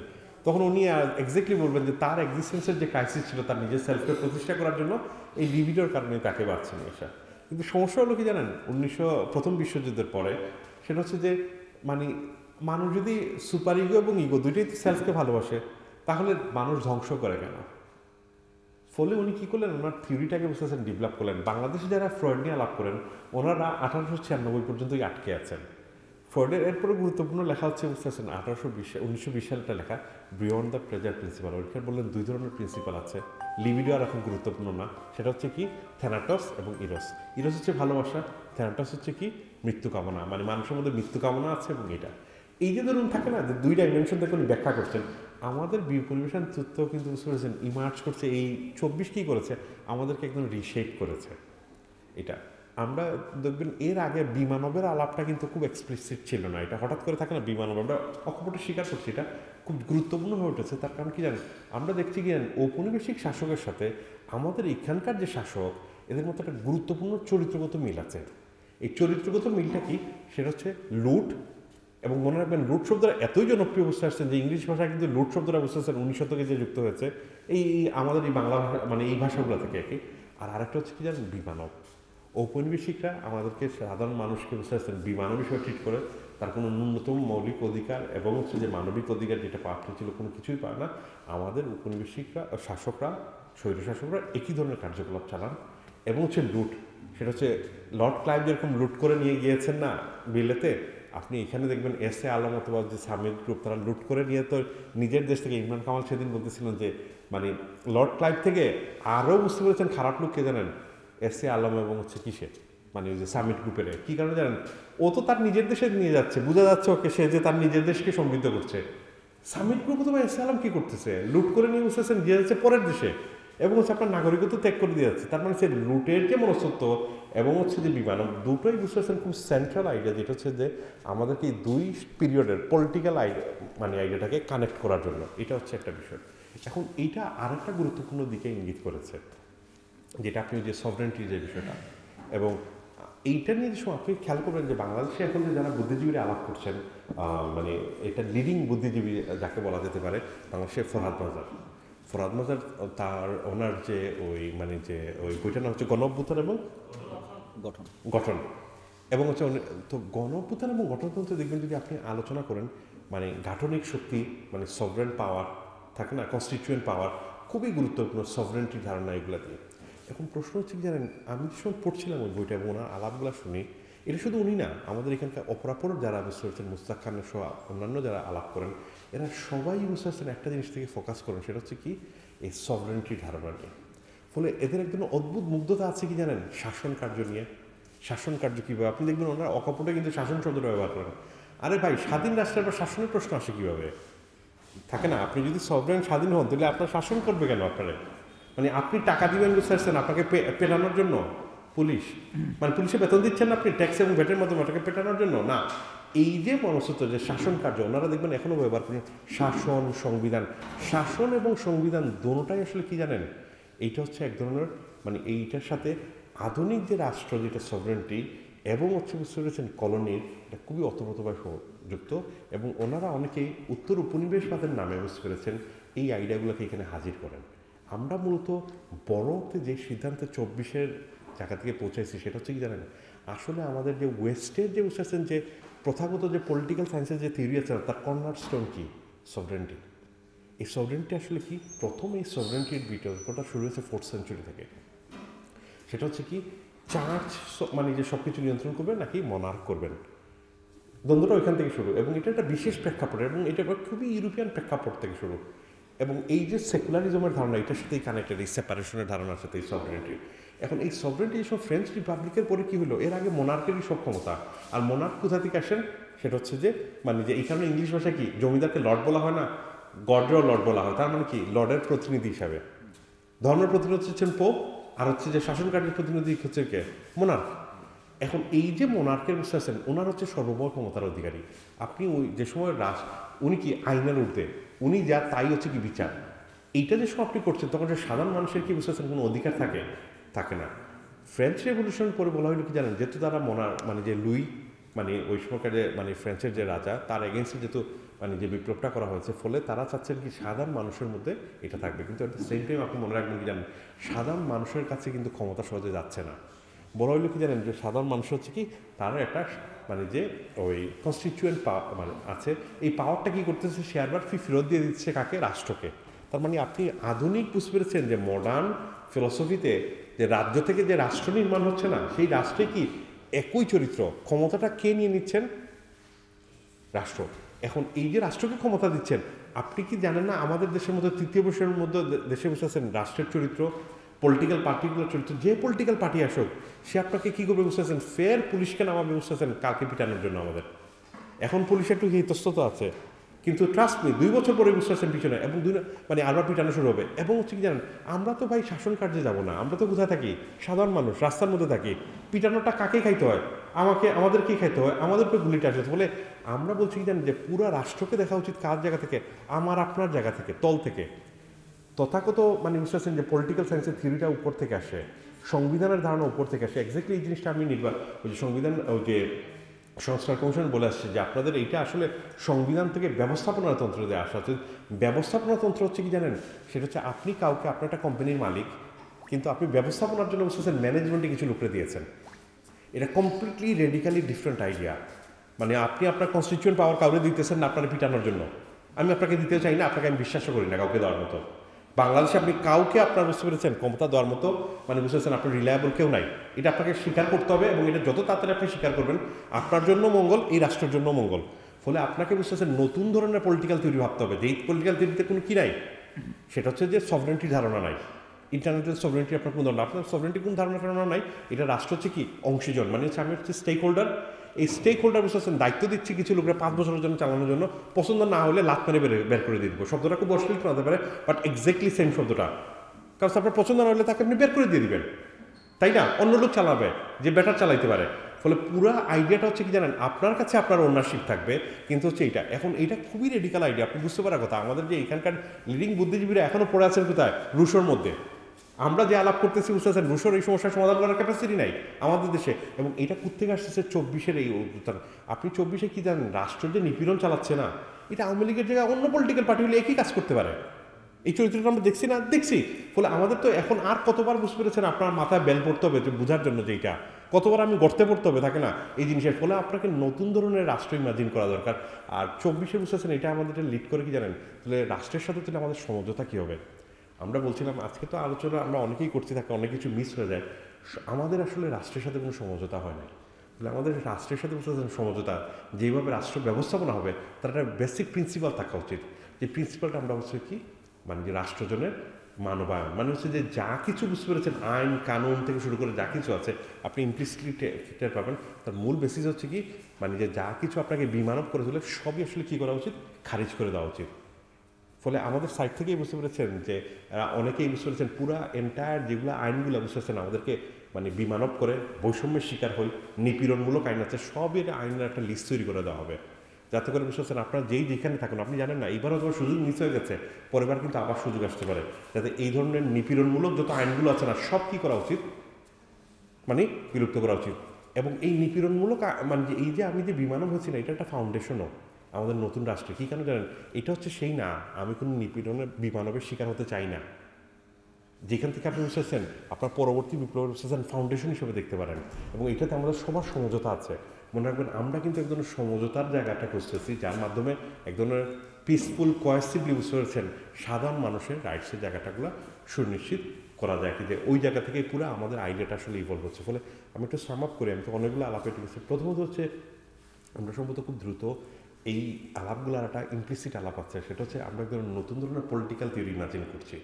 তখন উনি এক্স্যাক্টলি বলবেন যে তার এক্সিস্টেন্সের যে ক্রাইসিস ছিল, তার নিজের সেলফকে প্রতিষ্ঠা করার জন্য এই লিবিডোর কারণে তাকে বাঁচছে নিয়ে আসা। কিন্তু সমস্যা হলো কি জানেন, প্রথম বিশ্বযুদ্ধের পরে সেটা হচ্ছে যে মানে মানুষ যদি সুপার ইগো এবং ইগো দুইটাই সেলফকে ভালোবাসে, তাহলে মানুষ ধ্বংস করে কেন? ফলে উনি কী করলেন, ওনার থিওরিটাকে বুঝতেছেন ডেভেলপ করলেন। বাংলাদেশে যারা ফ্রয়েড নিয়ে আলাপ করেন, ওনারা 1896 পর্যন্তই আটকে আছেন। ফ্রয়েডের এরপরে গুরুত্বপূর্ণ লেখা হচ্ছে বুঝতেছেন 1920 সালটা লেখা বিয়ন্ড দ্য প্লেজার প্রিন্সিপাল। ওইখানে বললেন দুই ধরনের প্রিন্সিপাল আছে, লিবিডো আর এখন গুরুত্বপূর্ণ না, সেটা হচ্ছে কি থ্যানাটস এবং ইরস। ইরস হচ্ছে ভালোবাসা, থ্যানাটস হচ্ছে কি মৃত্যু কামনা, মানে মানুষের মধ্যে মৃত্যু কামনা আছে। এবং এটা এই যে ধরুন থাকে না যে দুই ডাইমেনশন থেকে উনি ব্যাখ্যা করছেন, আমাদের পরিবেশন তথ্য কিন্তু বুঝতে পেরেছেন ইমার্জ করছে। এই 24 কী করেছে, আমাদেরকে একদম রিশেপ করেছে। এটা আমরা দেখবেন এর আগে বিমানবের আলাপটা কিন্তু খুব এক্সপ্লিসিট ছিল না, এটা হঠাৎ করে থাকে না বিমানব, আমরা অকপটে স্বীকার করছি, এটা খুব গুরুত্বপূর্ণ হয়ে উঠেছে। তার কারণ কি জানেন, আমরা দেখছি কি জানেন ঔপনিবেশিক শাসকের সাথে আমাদের এখানকার যে শাসক, এদের মধ্যে একটা গুরুত্বপূর্ণ চরিত্রগত মিল আছে। এই চরিত্রগত মিলটা কি, সেটা হচ্ছে লুট। এবং মনে রাখবেন লুট শব্দটা এতই জনপ্রিয় বুঝতে আসছেন যে ইংলিশ ভাষায় কিন্তু লুট শব্দটা বুঝতে আসছেন 19 শতকে যে যুক্ত হয়েছে এই আমাদের এই বাংলা ভাষা, মানে এই ভাষাগুলো থেকে আর কি। আর আরেকটা হচ্ছে কি জানেন, বিমানব। ঔপনিবেশিকরা আমাদেরকে সাধারণ মানুষকে বুঝতে আসছেন বিমানব হিসেবে ট্রিট করে, তার কোনো ন্যূনতম মৌলিক অধিকার এবং হচ্ছে যে মানবিক অধিকার যেটা প্রাপ্ত ছিল কোনো কিছুই পায় না। আমাদের ঔপনিবেশিকরা শাসকরা, স্বৈরশাসকরা একই ধরনের কার্যকলাপ চালান এবং হচ্ছে লুট। সেটা হচ্ছে লর্ড ক্লাইভ যেরকম লুট করে নিয়ে গিয়েছেন না বিলেতে, আপনি এখানে দেখবেন এস.এ. আলম অথবা যে সামিল গ্রুপ, তারা লুট করে নিয়ে তো নিজের দেশ থেকে, ইমরান কামাল সেদিন বলতেছিলেন যে মানে লর্ড ক্লাইভ থেকে আরও বুঝতে পেরেছেন খারাপ লোক কে জানেন, এস.এ. আলম এবং হচ্ছে কিসে মানে ওই যে সামিট গ্রুপের। কী কারণে জানেন, ও তো তার নিজের দেশে নিয়ে যাচ্ছে, বোঝা যাচ্ছে ওকে সে যে তার নিজের দেশকে সমৃদ্ধ করছে। সামিট গ্রুপ অথবা এস.এ. আলম কী করতেছে, লুট করে নিয়ে বুঝতেছেন দিয়ে যাচ্ছে পরের দেশে, এবং হচ্ছে আপনার নাগরিকত্ব ত্যাগ করে দিয়ে যাচ্ছে। তার মানে সে লুটের যে মনস্তত্ব এবং হচ্ছে যে বিমানব, দুটোই বুঝতে পারছেন খুব সেন্ট্রাল আইডিয়া, যেটা হচ্ছে যে আমাদেরকে এই দুই পিরিয়ডের পলিটিক্যাল আইডিয়া মানে আইডিয়াটাকে কানেক্ট করার জন্য, এটা হচ্ছে একটা বিষয়। এখন এইটা আরেকটা গুরুত্বপূর্ণ দিকে ইঙ্গিত করেছে, যেটা আপনি যে সভরেন্টির যে বিষয়টা, এবং এইটা নিয়ে যে আপনি খেয়াল করবেন যে বাংলাদেশে এখন যে যারা বুদ্ধিজীবীরা আলাপ করছেন, মানে এটা লিডিং বুদ্ধিজীবী যাকে বলা যেতে পারে বাংলাদেশে, ফরহাদ মাজার তার ওনার যে ওই মানে যে ওই বইটার নাম হচ্ছে গণ-অভ্যুত্থান এবং গঠন এবং হচ্ছে তো গণ-অভ্যুত্থান এবং গঠনতন্ত্রে দেখবেন যদি আপনি আলোচনা করেন, মানে গাঠনিক শক্তি, মানে সভরেন পাওয়ার থাকে না, কনস্টিটিউয়েন্ট পাওয়ার, খুবই গুরুত্বপূর্ণ সভরেন্টির ধারণা এগুলো দিয়ে। এখন প্রশ্ন হচ্ছে কি জানেন, আমি যে সময় পড়ছিলাম ওই বইটা এবং ওনার আলাপগুলো শুনি, এটা শুধু উনি না, আমাদের এখানকার অপরাপর যারা বুঝতে পারছেন, মুস্তাক খানের সহ অন্যান্য যারা আলাপ করেন, এরা সবাই বুঝতে পারছেন একটা জিনিস থেকে ফোকাস করেন, সেটা হচ্ছে কি এই সভরেন্টির ধারণা নিয়ে। ফলে এদের একজন অদ্ভুত মুগ্ধতা আছে কি জানেন, শাসন কার্য নিয়ে। শাসন কার্য কীভাবে, আপনি দেখবেন ওনারা অকপটে কিন্তু শাসন শব্দটা ব্যবহার করেন। আরে ভাই, স্বাধীন রাষ্ট্রের পর শাসনের প্রশ্ন আসে কীভাবে? থাকে না, আপনি যদি সভরেন স্বাধীন হন তাহলে আপনার শাসন করবে কেন আপনারা? মানে আপনি টাকা দিবেন বুঝতে পারছেন আপনাকে পেটানোর জন্য পুলিশ, মানে পুলিশে বেতন দিচ্ছেন না আপনি ট্যাক্স এবং ভ্যাটের মাধ্যমে ওটাকে পেটানোর জন্য না। এই যে মনস্তত্ব যে শাসন কার্য, ওনারা দেখবেন এখনও ব্যবহার করেন শাসন, সংবিধান। শাসন এবং সংবিধান দোনোটাই আসলে কি জানেন, এইটা হচ্ছে এক ধরনের মানে এইটার সাথে আধুনিক যে রাষ্ট্র যেটা সভরেন্টি এবং হচ্ছে বুঝতে পেরেছেন কলোনির, এটা খুবই অতপ্রতভাবে যুক্ত। এবং ওনারা অনেকেই উত্তর উপনিবেশবাদের নামে বুঝতে পেরেছেন এই আইডিয়াগুলোকে এখানে হাজির করেন। আমরা মূলত বড়তে যে সিদ্ধান্তে 24-এর জায়গা থেকে পৌঁছাইছি সেটা হচ্ছে কি জানেন, আসলে আমাদের যে ওয়েস্টের যে বুঝতেছেন যে প্রথাগত যে পলিটিক্যাল সায়েন্সের যে থিওরি আছে তার কর্নার স্টোন কি সভরেন্টি। এই সভরেন্টি আসলে কি, প্রথম এই সভরেন্টির বিতর্কটা শুরু হয়েছে 4th সেঞ্চুরি থেকে। সেটা হচ্ছে কি, চার্চ মানে যে সব কিছু নিয়ন্ত্রণ করবেন নাকি মনার্ক করবেন, দ্বন্দ্বটা ওইখান থেকে শুরু। এবং এটা একটা বিশেষ প্রেক্ষাপট এবং এটা খুবই ইউরোপিয়ান প্রেক্ষাপট থেকে শুরু। এবং এই যে সেকুলারিজমের ধারণা এটার সাথেই কানেক্টেড, এই সেপারেশনের ধারণার সাথে এই সভরেনিটি। এখন এই সভরেনিটি সব ফ্রেঞ্চ রিপাবলিকের পরে কী হলো, এর আগে মোনার্কেরই সব ক্ষমতা। আর মোনার্ক কোথা থেকে আসেন, সেটা হচ্ছে যে মানে যে এই কারণে ইংলিশ ভাষায় কি জমিদারকে লর্ড বলা হয় না, গডেরও লর্ড বলা হয়, তার মানে কি লর্ডের প্রতিনিধি হিসাবে। ধর্মের প্রতিনিধি হচ্ছেন পোপ, আর হচ্ছে যে শাসনকারীর প্রতিনিধি হচ্ছে কে, মোনার্ক। এখন এই যে মোনার্কের বুঝতে আছেন, ওনার হচ্ছে সর্ববয় ক্ষমতার অধিকারী। আপনি ওই যে সময় উনি কি আইনের ঊর্ধ্বে, উনি যা তাই হচ্ছে কি বিচার। এইটা যে সময় আপনি করছেন তখন যে সাধারণ মানুষের কি বুঝতে আছেন কোনো অধিকার থাকে না। ফ্রেঞ্চ রেভলিউশন পরে বলা হলো কি জানেন, যেহেতু তারা মানে যে লুই মানে ওই সময়কার যে মানে ফ্রেঞ্চের যে রাজা, তার এগেনস্টে যেহেতু মানে যে বিপ্লবটা করা হয়েছে, ফলে তারা চাচ্ছেন কি সাধারণ মানুষের মধ্যে এটা থাকবে। কিন্তু অ্যাট দ্য সেম টাইম আপনি মনে রাখবেন কি জানেন, সাধারণ মানুষের কাছে কিন্তু ক্ষমতা সহজে যাচ্ছে না। বলা হইলো কি জানেন, যে সাধারণ মানুষ হচ্ছে কি তার একটা মানে যে ওই কনস্টিটিউয়েন্ট মানে আছে, এই পাওয়ারটা কি করতেছে, শেয়ারবার ফি ফেরত দিয়ে দিচ্ছে কাকে, রাষ্ট্রকে। তার মানে আপনি আধুনিক বুঝতে পেরেছেন যে মডার্ন ফিলসফিতে যে রাজ্য থেকে যে রাষ্ট্র নির্মাণ হচ্ছে না, সেই রাষ্ট্রে কি একই চরিত্র, ক্ষমতাটা কে নিয়ে নিচ্ছেন, রাষ্ট্র। এখন এই যে রাষ্ট্রকে ক্ষমতা দিচ্ছেন, আপনি কি জানেন না আমাদের দেশের মধ্যে তৃতীয় বর্ষের মধ্যে দেশে বসে আছেন রাষ্ট্রের চরিত্র, পলিটিক্যাল পার্টিগুলোর চরিত্র, যে পলিটিক্যাল পার্টি আসুক সে আপনাকে কী করবে বুঝতে আছেন, ফের পুলিশকে নামাবে বুঝতে আছেন কালকে পিটানোর জন্য আমাদের। এখন পুলিশ একটু ইতস্তত আছে, কিন্তু ট্রাস্ট মি 2 বছর পরে বুঝতে আছেন পিছনে, এবং মানে আরবার পিটানো শুরু হবে। এবং হচ্ছে কি জানেন, আমরা তো ভাই শাসন কার্যে যাবো না, আমরা তো কোথায় থাকি, সাধারণ মানুষ রাস্তার মধ্যে থাকি। পিটানোটা কাকে খাইতে হয়, আমাদেরকেই খাইতে হয়, আমাদের উপরে গুলিটা আসে। বলে আমরা বলছি কি জানেন, যে পুরো রাষ্ট্রকে দেখা উচিত কার জায়গা থেকে, আমার আপনার জায়গা থেকে, তল থেকে। তথাগত মানে বুঝতে পারছেন যে পলিটিক্যাল সায়েন্সের থিওরিটা উপর থেকে আসে, সংবিধানের ধারণা উপর থেকে আসে। এক্স্যাক্টলি এই জিনিসটা আমি ওই যে সংবিধান ওই যে সংস্কার কমিশন বলে আসছে যে আপনাদের এইটা আসলে সংবিধান থেকে ব্যবস্থাপনার তন্ত্র দিয়ে আসা। ব্যবস্থাপনা তন্ত্র হচ্ছে কি জানেন, সেটা হচ্ছে আপনি কাউকে, আপনার একটা কোম্পানির মালিক, কিন্তু আপনি ব্যবস্থাপনার জন্য বুঝতেছেন ম্যানেজমেন্টে কিছু লোকরে দিয়েছেন। এটা কমপ্লিটলি রেডিক্যালি ডিফারেন্ট আইডিয়া। মানে আপনি আপনার কনস্টিটিউয়েন্ট পাওয়ার কাউকে দিতেছেন না আপনার পিটানোর জন্য। আমি আপনাকে দিতে চাই না, আপনাকে আমি বিশ্বাসও করি না কাউকে দেওয়ার মতো। বাংলাদেশে আপনি কাউকে আপনার বুঝতে পেরেছেন ক্ষমতা দেওয়ার মতো মানে বুঝতে পেরেছেন আপনার রিলায়েবল কেউ নাই। এটা আপনাকে স্বীকার করতে হবে, এবং এটা যত তাড়াতাড়ি আপনি স্বীকার করবেন আপনার জন্য মঙ্গল, এই রাষ্ট্রের জন্য মঙ্গল। ফলে আপনাকে বুঝতে পারছেন নতুন ধরনের পলিটিক্যাল থিওরি ভাবতে হবে, যে এই পলিটিক্যাল থিওরিতে কোনো কি নাই, সেটা হচ্ছে যে সভরেন্টির ধারণা নাই। ইন্টারন্যাশনাল সভরেন্টি আপনার কোনো ধারণা, আপনার সভরেন্টি কোন ধারণা নাই। এটা রাষ্ট্র হচ্ছে কি অংশীজন, মানে হচ্ছে আমি হচ্ছে স্টেক হোল্ডার। এই স্টেক হোল্ডার বুঝতেছেন দায়িত্ব দিচ্ছি কিছু লোকরা 5 বছরের জন্য চালানোর জন্য, পছন্দ না হলে লাত মেরে বের করে দিয়ে দেবো। শব্দটা খুব অশ্লীল শোনাতে পারে, বাট এক্স্যাক্টলি সেম শব্দটা। কারণ আপনার পছন্দ না হলে তাকে আপনি বের করে দিয়ে দিবেন, তাই না? অন্য লোক চালাবে যে বেটার চালাইতে পারে। ফলে পুরো আইডিয়াটা হচ্ছে কি জানেন, আপনার কাছে আপনার ওনারশিপ থাকবে, কিন্তু হচ্ছে এইটা এখন এইটা খুবই রেডিক্যাল আইডিয়া। আপনি বুঝতে পারার কথা, আমাদের যে এখানকার লিডিং বুদ্ধিজীবীরা এখনও পড়ে আছেন কোথায়, রুশোর মধ্যে। আমরা যে আলাপ করতেছি বুঝতে পারছেন, রুশোর এই সমস্যার সমাধান করার ক্যাপাসিটি নাই আমাদের দেশে। এবং এটা কোথেকে আসতেছে 24-এর এই অভ্যুত্থান। আপনি 24-এ কি জানেন, রাষ্ট্র যে নিপীড়ন চালাচ্ছে না, এটা আওয়ামী লীগের জায়গায় অন্য পলিটিক্যাল পার্টি হলে একই কাজ করতে পারে। এই চরিত্রটা আমরা দেখছি না, দেখছি। ফলে আমাদের তো এখন আর কতবার বুঝতে পেরেছেন আপনার মাথায় বেল পড়তে হবে যে বোঝার জন্য, যে এইটা কতবার আমি গড়তে পড়তে হবে থাকে না এই জিনিসের। ফলে আপনাকে নতুন ধরনের রাষ্ট্র ইমাজিন করা দরকার। আর 24-এ বুঝতেছেন এটা আমাদের লিড করে কি জানেন, তাহলে রাষ্ট্রের সাথে তাহলে আমাদের সমঝোতা কী হবে। আমরা বলছিলাম আজকে তো আলোচনা আমরা অনেকেই করতে থাকি, অনেক কিছু মিস হয়ে যায়। আমাদের আসলে রাষ্ট্রের সাথে কোনো সমঝোতা হয় না। তাহলে আমাদের রাষ্ট্রের সাথে বুঝতেছেন সমঝোতা, যেভাবে রাষ্ট্র ব্যবস্থাপনা হবে তার একটা বেসিক প্রিন্সিপাল থাকা উচিত। যে প্রিন্সিপালটা আমরা হচ্ছে কি, মানে যে রাষ্ট্রজনের মানবায়ন, মানে হচ্ছে যে যা কিছু বুঝতে পেরেছেন আইন কানুন থেকে শুরু করে যা কিছু আছে আপনি ইমপ্লিসিটলি টের পাবেন। তার মূল বেসিস হচ্ছে কি, মানে যে যা কিছু আপনাকে বিমানব করে তোলে সবই আসলে কী করা উচিত, খারিজ করে দেওয়া উচিত। ফলে আমাদের সাইড থেকেই বুঝতে পেরেছেন যে অনেকেই বুঝতে পেরেছেন পুরা এন্টায়ার যেগুলো আইনগুলো বুঝতে পারছেন আমাদেরকে মানে বিমানব করে বৈষম্যের শিকার হই, নিপীড়নমূলক আইন আছে, সবই আইনের একটা লিস্ট তৈরি করে দেওয়া হবে, যাতে করে বুঝতে পারছেন আপনারা যেখানে থাকুন, আপনি জানেন না এইবারও তোমার সুযোগ মিস হয়ে গেছে, পরেরবার কিন্তু আবার সুযোগ আসতে পারে, যাতে এই ধরনের নিপীড়নমূলক যত আইনগুলো আছে না সব কী করা উচিত, মানে বিলুপ্ত করা উচিত। এবং এই নিপীড়নমূলক মানে এই যে আমি যে বিমানব হচ্ছি না, এটা একটা ফাউন্ডেশনও আমাদের নতুন রাষ্ট্রে। কী কেন জানেন, এটা হচ্ছে সেই না আমি কোনো নিপীড়নের বিমানবের শিকার হতে চাই না, যেখান থেকে আপনি বুঝতেছেন আপনার পরবর্তী বিপ্লবের বুঝতেছেন ফাউন্ডেশন হিসেবে দেখতে পারেন। এবং এটাতে আমাদের সবার সমঝোতা আছে। মনে রাখবেন আমরা কিন্তু এক ধরনের সমঝোতার জায়গাটা খুঁজতেছি, যার মাধ্যমে এক ধরনের পিসফুল কোয়েসিভলি বুঝতে পেরেছেন সাধারণ মানুষের রাইটসের জায়গাটাগুলো সুনিশ্চিত করা যায়, কি যে ওই জায়গা থেকে পুরো আমাদের আইডিয়াটা আসলে ইভলভ হচ্ছে। ফলে আমি একটু সাম আপ করি, আমি তো অনেকগুলো আলাপে ঠিক আছে। প্রথমত হচ্ছে আমরা সম্ভবত খুব দ্রুত এই আলাপগুলো একটা ইমপ্লিসিট আলাপ আছে, সেটা হচ্ছে আমরা একদম নতুন ধরনের পলিটিক্যাল থিওরি ইমাজিন করছি।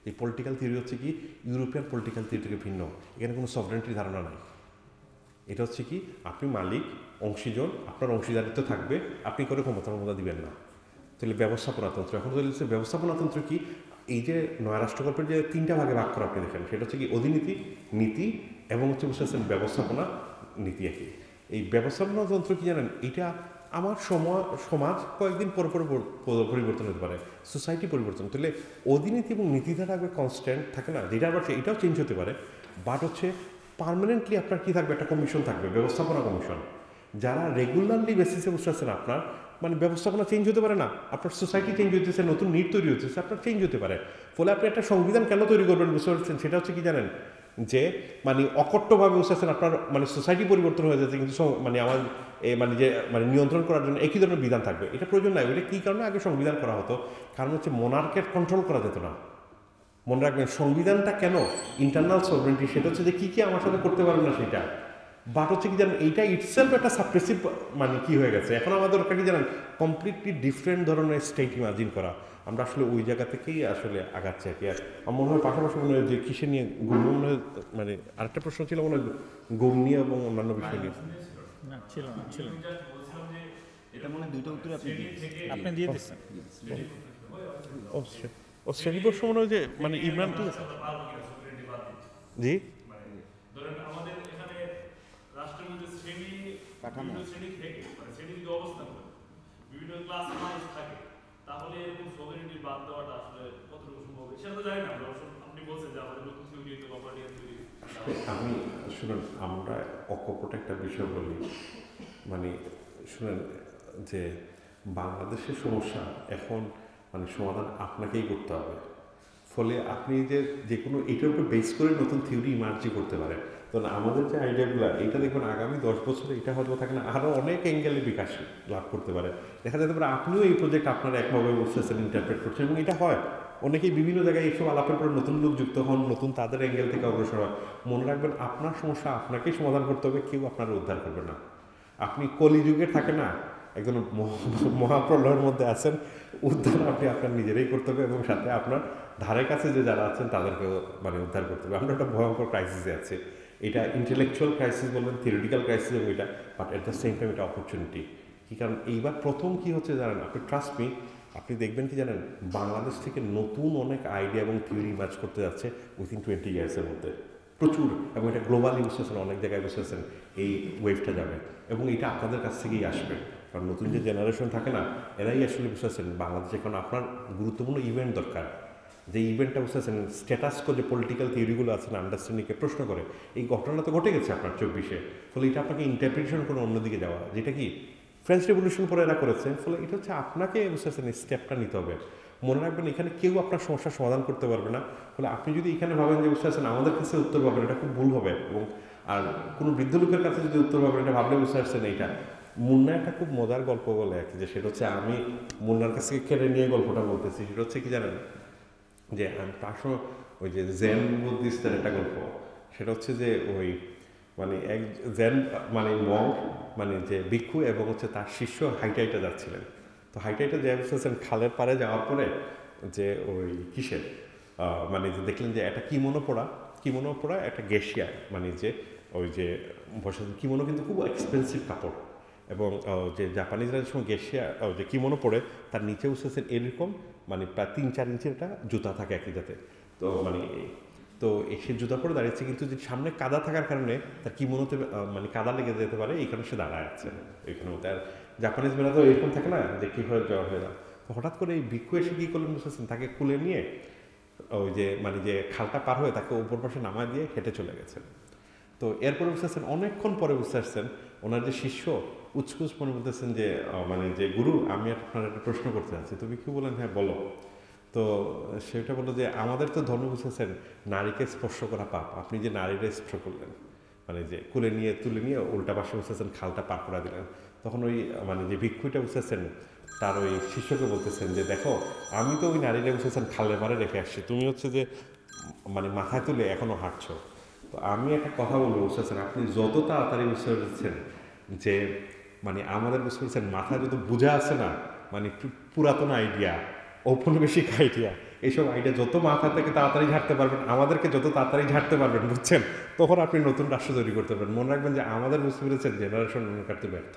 এই পলিটিক্যাল থিওরি হচ্ছে কি ইউরোপিয়ান পলিটিক্যাল থিওরি থেকে ভিন্ন, এখানে কোনো সভরেন্টির ধারণা নাই। এটা হচ্ছে কি আপনি মালিক, অংশীজন, আপনার অংশীদারিত্ব থাকবে, আপনি করে ক্ষমতা দিবেন না। তাহলে ব্যবস্থাপনাতন্ত্র, এখন বলছে ব্যবস্থাপনাতন্ত্র কি এই যে নয় রাষ্ট্রকল্পের যে 3টা ভাগে ভাগ করা আপনি দেখেন, সেটা হচ্ছে কি অধিনীতি, নীতি এবং হচ্ছে বুঝতেছেন ব্যবস্থাপনা নীতি একই। এই ব্যবস্থাপনাতন্ত্র কি জানেন, এটা আমার সমাজ কয়েকদিন পর পরিবর্তন হতে পারে, সোসাইটি পরিবর্তন, তাহলে অধিনীতি এবং নীতিটা থাকবে কনস্ট্যান্ট, থাকে না, যেটা আবার এটাও চেঞ্জ হতে পারে, বাট হচ্ছে পার্মানেন্টলি আপনার কী থাকবে, একটা কমিশন থাকবে, ব্যবস্থাপনা কমিশন, যারা রেগুলারলি বেসিসে বসে আছেন। আপনার মানে ব্যবস্থাপনা চেঞ্জ হতে পারে না, আপনার সোসাইটি চেঞ্জ হতেছে, নতুন নিড তৈরি হতেছে, আপনার চেঞ্জ হতে পারে। ফলে আপনি একটা সংবিধান কেন তৈরি করবেন বুঝতে পারছেন, সেটা হচ্ছে কি জানেন, যে মানে অকট্টভাবে বসে আছেন, আপনার মানে সোসাইটি পরিবর্তন হয়ে যাচ্ছে, কিন্তু মানে আমার মানে যে মানে নিয়ন্ত্রণ করার জন্য একই ধরনের বিধান থাকবে, এটা প্রয়োজন নাই। ওইটা কী কারণে আগে সংবিধান করা হতো, কারণ হচ্ছে মোনার্কের কন্ট্রোল করা যেত না। মনে রাখবেন সংবিধানটা কেন, ইন্টারনাল সভরেন্টি, সেটা হচ্ছে যে কী কী আমার সাথে করতে পারবে না সেটা, বাট হচ্ছে কি জানেন এইটা ইটসেলফ একটা সাপ্রেসিভ মানে কি হয়ে গেছে। এখন আমাদের দরকার কি জানেন, কমপ্লিটলি ডিফারেন্ট ধরনের স্টেট ইমাজিন করা। আমরা আসলে ওই জায়গা থেকেই আসলে আগাচ্ছি আর কি। আর আমার মনে হয় পাশাপাশি মনে হয় যে কিসে নিয়ে গুম, মনে হয় মানে আরেকটা প্রশ্ন ছিল মনে হয় গুম নিয়ে এবং অন্যান্য বিষয় নিয়ে। না ছিল না, ছিল না। এটা মনে হয় দুইটা উত্তর আপনি দিয়ে দিচ্ছেন। ও শ্রেণীবর্ষ মনে হয় যে মানে ইমরান জি ধরেন আমাদের এখানে রাষ্ট্রের মধ্যে শ্রেণী কাঠামো। বিভিন্ন শ্রেণী থেকে মানে শ্রেণী যদি অবস্থান করে বিভিন্ন ক্লাস মানুষ থাকে, তাহলে এরকম সভরেনিটি বাদ দেওয়াটা আসলে কতটুকু সম্ভব সেটা তো জানি না। আপনি বলছেন যে আমাদের নতুন থিওরি তো কপার্টিয়ান থিওরি। আমি শুনুন, আমরা অকপট একটা বিষয় বলি, মানে শুনেন যে বাংলাদেশের সমস্যা এখন মানে সমাধান আপনাকেই করতে হবে। ফলে আপনি যে কোনো এটার উপর বেস করে নতুন থিওরি ইমার্জি করতে পারেন। তো আমাদের যে আইডিয়াগুলো, এটা দেখবেন আগামী 10 বছরে এটা হয়তো থাকে না, আরও অনেক অ্যাঙ্গেলে বিকাশ লাভ করতে পারে। দেখা যেতে পারে আপনিও এই প্রজেক্ট আপনার একভাবে বসতেছেন, ইন্টারপ্রেট করছেন, এবং এটা হয় অনেকেই বিভিন্ন জায়গায় এইসব আলাপের পরে নতুন লোক যুক্ত হন, নতুন তাদের অ্যাঙ্গেল থেকে অগ্রসর হয়। মনে রাখবেন আপনার সমস্যা আপনাকেই সমাধান করতে হবে, কেউ আপনার উদ্ধার করবে না। আপনি কলিযুগে থাকে না, একজন মহাপ্রলয়ের মধ্যে আছেন, উদ্ধার আপনি আপনার নিজেরাই করতে হবে, এবং সাথে আপনার ধারে কাছে যে যারা আছেন তাদেরকেও মানে উদ্ধার করতে হবে। আমরা একটা ভয়ঙ্কর ক্রাইসিসে আছি, এটা ইন্টেলেকচুয়াল ক্রাইসিস বলবেন, থিওরিটিক্যাল ক্রাইসিস, এবং এটা but at the same time এটা অপরচুনিটি। কী কারণ এইবার প্রথম কী হচ্ছে জানেন, আপনি ট্রাস্ট মি, আপনি দেখবেন কি জানেন, বাংলাদেশ থেকে নতুন অনেক আইডিয়া এবং থিওরি ইমার্জ করতে যাচ্ছে উইথিন 20 ইয়ার্সের মধ্যে, প্রচুর, এবং এটা গ্লোবালি বুঝতেছেন, অনেক জায়গায় বুঝতেছেন এই ওয়েভটা যাবে, এবং এটা আপনাদের কাছ থেকেই আসবে। কারণ নতুন যে জেনারেশন থাকে না, এরাই আসলে বুঝতেছেন বাংলাদেশে এখন আপনার গুরুত্বপূর্ণ ইভেন্ট দরকার, যে ইভেন্টটা বুঝতেছেন স্ট্যাটাসকো যে পলিটিক্যাল থিওরিগুলো আছে না, আন্ডারস্ট্যান্ডিংকে প্রশ্ন করে। এই ঘটনা তো ঘটে গেছে আপনার 24-এ, ফলে এটা আপনাকে ইন্টারপ্রিটেশন করে অন্যদিকে যাওয়া, যেটা কি ফ্রেঞ্চ রেভলিউশন পরে এরা করেছে। ফলে এটা হচ্ছে আপনাকে বুঝতেছেন এই স্টেপটা নিতে হবে। মনে রাখবেন এখানে কেউ আপনার সমস্যার সমাধান করতে পারবে না। ফলে আপনি যদি এখানে ভাবেন যে বুঝতেছেন আমাদের কাছে উত্তর পাবেন, এটা খুব ভুল হবে। এবং আর কোনো বৃদ্ধ লোকের কাছে যদি উত্তর পাবেন এটা ভাবলে বুঝতে পারছেন। এইটা মুন্না একটা খুব মজার গল্প বলে আর কি, যে সেটা হচ্ছে আমি মুন্নার কাছ থেকে কেড়ে নিয়ে গল্পটা বলতেছি। সেটা হচ্ছে কি জানেন, যে আমি পাশো ওই যে জেন বুদ্ধিস্টের একটা গল্প, সেটা হচ্ছে যে ওই মানে এক জেন মানে মঙ্ক মানে যে ভিক্ষু এবং হচ্ছে তার শিষ্য হাইটাইটা যাচ্ছিলেন। তো হাইটাইটা যে বুঝতেছেন খালের পাড়ে যাওয়ার পরে যে ওই কিসের মানে যে দেখলেন যে একটা কিমোনো পরা একটা গেশিয়া, মানে যে ওই যে বসে কিমোনো কিন্তু খুব এক্সপেন্সিভ কাপড়, এবং যে জাপানিজরা যে সময় গেশিয়া যে কিমোনো পরে তার নিচে বুঝতেছেন এরকম মানে প্রায় 3-4 ইঞ্চির একটা জুতা থাকে একই জাতে। তো মানে তো সে জুতা পরে দাঁড়িয়েছে, কিন্তু যে সামনে কাদা থাকার কারণে তার কিমোনোতে মানে কাদা লেগে যেতে পারে, এই কারণে সে দাঁড়ায় আছে ওইখানে। আর জাপানিজ মেয়েরা তো এরকম থাকে না যে কীভাবে জ্বর হয়ে যায়। তো হঠাৎ করে এই ভিক্ষু এসে কী করলেন বুঝতেছেন, তাকে কুলে নিয়ে ওই যে মানে যে খালটা পার হয়ে তাকে উপর পাশে নামায় দিয়ে হেঁটে চলে গেছেন। তো এরপরে বুঝতে পারছেন অনেকক্ষণ পরে বুঝতে পারছেন ওনার যে শিষ্য উচ্ছ্বস মনে বলতেছেন যে মানে যে গুরু, আমি আপনার একটা প্রশ্ন করতে চাচ্ছি। তুমি কি বলেন, হ্যাঁ বলো। তো সেটা বললো যে আমাদের তো ধর্ম বুঝতেছেন নারীকে স্পর্শ করা পাপ, আপনি যে নারীরা স্পর্শ করলেন, মানে যে তুলে নিয়ে উল্টা পাশে বুঝতেছেন খালটা পার করা দিলেন। তখন ওই মানে যে ভিক্ষুটা বুঝতেছেন তার ওই শিষ্যকে বলতেছেন যে দেখো, আমি তো ওই নারীরা বুঝতেছেন খালের পাড়ে রেখে আসছি, তুমি হচ্ছে যে মানে মাথায় তুলে এখনও হাঁটছো। তো আমি একটা কথা বলবো বুঝতেছেন, আপনি যত তাড়াতাড়ি বুঝতে পারছেন যে মানে আমাদের বুঝতে পেরেছেন মাথায় যত বোঝা আছে না, মানে একটু পুরাতন আইডিয়া, ঔপনিবেশিক আইডিয়া, এইসব আইডিয়া যত মাথা থেকে তাড়াতাড়ি ঝাড়তে পারবেন, আমাদেরকে যত তাড়াতাড়ি ঝাড়তে পারবেন, বুঝছেন, তখন আপনি নতুন রাষ্ট্র তৈরি করতে পারবেন। মনে রাখবেন যে আমাদের বুঝতে পেরেছেন জেনারেশন মনে কাটতে ব্যর্থ।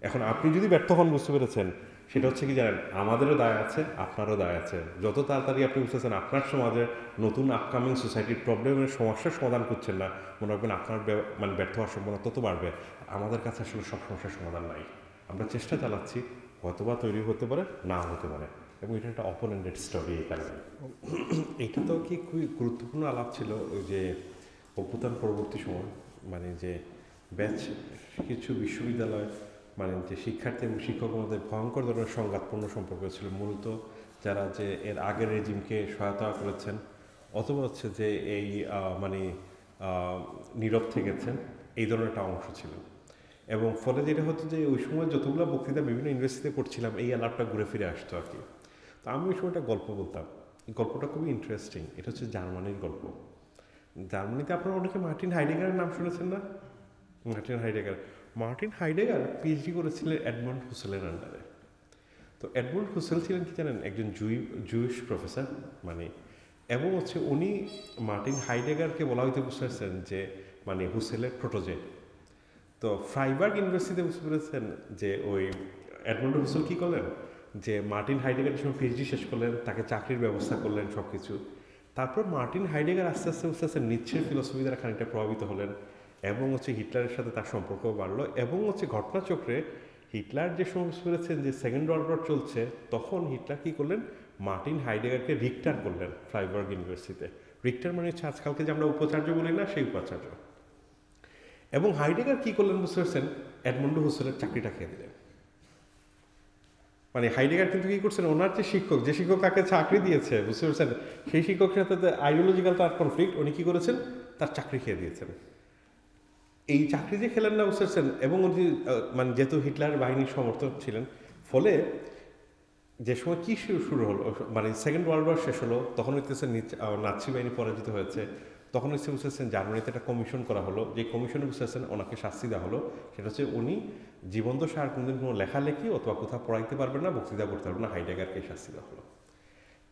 এখন আপনি যদি ব্যর্থ হন, বুঝতে পেরেছেন, সেটা হচ্ছে কি জানেন, আমাদেরও দায় আছে, আপনারও দায় আছে। যত তাড়াতাড়ি আপনি বুঝতেছেন আপনার সমাজে নতুন আপকামিং সোসাইটির প্রবলেমের সমস্যার সমাধান করছেন না, মনে রাখবেন আপনার মানে ব্যর্থ হওয়ার সম্ভাবনা তত বাড়বে। আমাদের কাছে আসলে সব সমস্যার সমাধান নাই, আমরা চেষ্টা চালাচ্ছি, হয়তোবা তৈরি হতে পারে, নাও হতে পারে, এবং এটা একটা ওপেন এন্ডেড স্টোরি। এই কারণে এইটা তো কি খুবই গুরুত্বপূর্ণ আলাপ ছিল, ওই যে অভ্যুত্থান পরবর্তী সময়, মানে যে ব্যাচ কিছু বিশ্ববিদ্যালয়, মানে যে শিক্ষার্থী এবং শিক্ষকের মধ্যে ভয়ঙ্কর ধরনের সংঘাতপূর্ণ সম্পর্ক ছিল, মূলত যারা যে এর আগের রেজিমকে সহায়তা করেছেন অথবা হচ্ছে যে এই মানে নীরব থেকেছেন, এই ধরনের একটা অংশ ছিল। এবং ফলে যেটা হতো যে ওই সময় যতগুলো বক্তৃতা বিভিন্ন ইউনিভার্সিটিতে করছিলাম, এই আলাপটা ঘুরে ফিরে আসতো আর কি। তো আমি ওই সময়টা গল্প বলতাম, এই গল্পটা খুবই ইন্টারেস্টিং। এটা হচ্ছে জার্মানির গল্প। জার্মানিতে আপনারা অনেকে মার্টিন হাইডেগারের নাম শুনেছেন না? মার্টিন হাইডেগার পিএইচডি করেছিলেন এডমন্ড হুসেলের আন্ডারে। তো এডমন্ড হুসেল ছিলেন কি জানেন, একজন জুইশ প্রফেসর, মানে এবং হচ্ছে উনি মার্টিন হাইডেগারকে বলা হইতে বুঝতেছেন যে মানে হুসেলের প্রোটোজে। তো ফ্রাইবার্গ ইউনিভার্সিটিতে বুঝতে পেরেছেন যে ওই এডমন্ড হুসেল কী করলেন, যে মার্টিন হাইডেগারের সময় পিএইচডি শেষ করলেন, তাকে চাকরির ব্যবস্থা করলেন সব কিছু। তারপর মার্টিন হাইডেগার আস্তে আস্তে বুঝতে পারছেন নিচ্ছের ফিলোসফি দ্বারা খানিকটা প্রভাবিত হলেন, এবং হচ্ছে হিটলারের সাথে তার সম্পর্ক বাড়লো। এবং হচ্ছে ঘটনাচক্রে হিটলার যে সময় বুঝতে পেরেছেন যে সেকেন্ড ওয়ার্ল্ড ওয়ার চলছে, তখন হিটলার কী করলেন, মার্টিন হাইডেগারকে রিক্টার করলেন ফ্রাইবার্গ ইউনিভার্সিটিতে। রিক্টার মানে হচ্ছে আজকালকে যে আমরা উপাচার্য বলি না, সেই উপাচার্য। এবং হাইডেগার কী করলেন বুঝতে পারছেন, এডমন্ড হুসেলের চাকরিটা খেয়ে দিলেন। মানে হাইডেগার কিন্তু কী করছেন, ওনার যে শিক্ষক তাকে চাকরি দিয়েছে, বুঝতে পারছেন, সেই শিক্ষকের সাথে আইডিওলজিক্যাল তার কনফ্লিক্ট, উনি কী করেছেন, তার চাকরি খেয়ে দিয়েছেন। এই চাকরি যে খেলেন না, বুঝতে পারছেন, এবং উনি মানে যেহেতু হিটলারের বাহিনীর সমর্থক ছিলেন, ফলে যে সময় কী শুরু হলো, মানে সেকেন্ড ওয়ার্ল্ড ওয়ার শেষ হলো, তখন হইতেছে নাৎসি বাহিনী পরাজিত হয়েছে, তখন হচ্ছে বুঝতেছেন জার্মানিতে একটা কমিশন করা হলো, যে কমিশনে বুঝতেছেন ওনাকে শাস্তি দেওয়া হলো, সেটা হচ্ছে উনি জীবনদশা আর কোনোদিন কোনো লেখালেখি অথবা কোথাও পড়াইতে পারবেন না, বক্তৃতা করতে পারবেন না, হাইডেগারকে শাস্তি দেওয়া হলো।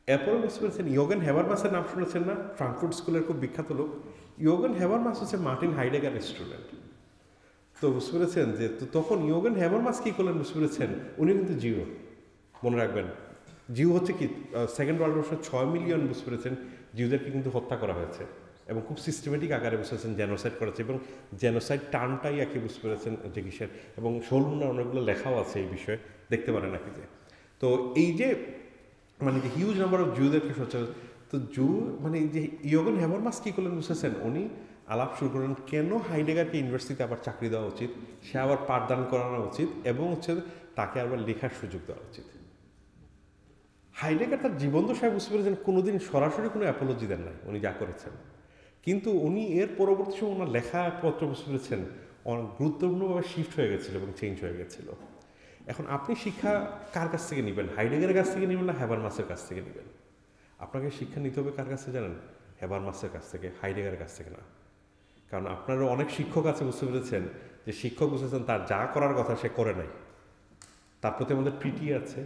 এরপরে বুঝতে পেরেছেন ইয়োগেন হেবারমাসের নাম শুনেছেন না, ফ্রাঙ্কফুর্ট স্কুলের খুব বিখ্যাত লোক। ইয়োগেন হেবারমাস হচ্ছে মার্টিন হাইডেগারের স্টুডেন্ট। তো বুঝতে পেরেছেন যে তখন ইয়োগেন হেবারমাস কী করলেন বুঝতে পেরেছেন, উনি কিন্তু জিও, মনে রাখবেন, জিও হচ্ছে কি সেকেন্ড ওয়ার্ল্ড ওয়ার 6 মিলিয়ন বুঝতে পেরেছেন জিউদেরকে কিন্তু হত্যা করা হয়েছে, এবং খুব সিস্টেমেটিক আকারে বুঝতে পেরেছেন জেনোসাইড করেছে, এবং জেনোসাইড টার্মটাই একে বুঝতে পেরেছেন যে কিসের, এবং শোলমুনা অনেকগুলো লেখাও আছে এই বিষয়ে, দেখতে পারেন নাকি যে। তো এই যে মানে যে হিউজ নাম্বার অফ জুদেরকে হচ্ছে, তো মানে যে ইয়োগেন হেবারমাস কী করলেন বুঝতেছেন, উনি আলাপ শুরু করলেন কেন হাইডেগারকে ইউনিভার্সিটিতে আবার চাকরি দেওয়া উচিত, সে আবার পাঠদান করানো উচিত, এবং হচ্ছে তাকে আবার লেখার সুযোগ দেওয়া উচিত। হাইডেগার তার জীবনদশায় বুঝতে পেরেছেন কোনোদিন সরাসরি কোনো অ্যাপোলজি দেন নাই উনি যা করেছেন, কিন্তু উনি এর পরবর্তী সময় ওনার লেখাপত্র বুঝতে পেরেছেন অনেক গুরুত্বপূর্ণভাবে শিফট হয়ে গেছিলো এবং চেঞ্জ হয়ে গেছিলো। এখন আপনি শিক্ষা কার কাছ থেকে নেবেন, হাইডেগারের কাছ থেকে নেবেন না হেবারমাসের কাছ থেকে নেবেন? আপনাকে শিক্ষা নিতে হবে কার কাছে জানেন, হেবারমাসের কাছ থেকে, হাইডেগারের কাছ থেকে না। কারণ আপনারও অনেক শিক্ষক আছে বুঝতে পেরেছেন, যে শিক্ষক বুঝেছেন তার যা করার কথা সে করে নাই, তার প্রতি আমাদের প্রীতি আছে,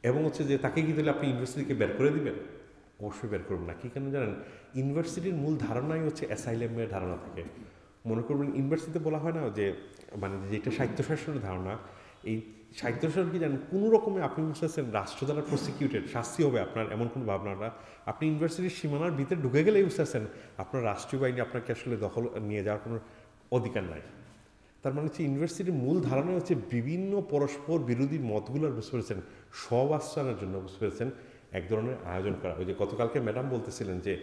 এবং হচ্ছে যে তাকে কি দিলে আপনি ইউনিভার্সিটিকে বের করে দিবেন? অবশ্যই বের করবেন না। কী কেন জানেন, ইউনিভার্সিটির মূল ধারণাই হচ্ছে অ্যাসাইলেমের ধারণা থাকে। মনে করবেন ইউনিভার্সিটিতে বলা হয় না যে মানে যেটা স্বায়ত্তশাসনের ধারণা, এই স্বায়ত্তশাসন কি জানেন, কোনো রকমে আপনি বুঝতেছেন রাষ্ট্র দ্বারা প্রসিকিউটেড শাস্তি হবে আপনার, এমন কোনো ভাবনা না। আপনি ইউনিভার্সিটির সীমানার ভিতরে ঢুকে গেলেই বুঝতেছেন আপনার রাষ্ট্রীয় বাহিনী আপনাকে আসলে দখল নিয়ে যাওয়ার কোনো অধিকার নাই। তার মানে হচ্ছে ইউনিভার্সিটির মূল ধারণা হচ্ছে বিভিন্ন পরস্পর বিরোধী মতগুলোর বুঝতে পেরেছেন সবাস্তনের জন্য বুঝতে পেরেছেন এক ধরনের আয়োজন করা। ওই যে গতকালকে ম্যাডাম বলতেছিলেন যে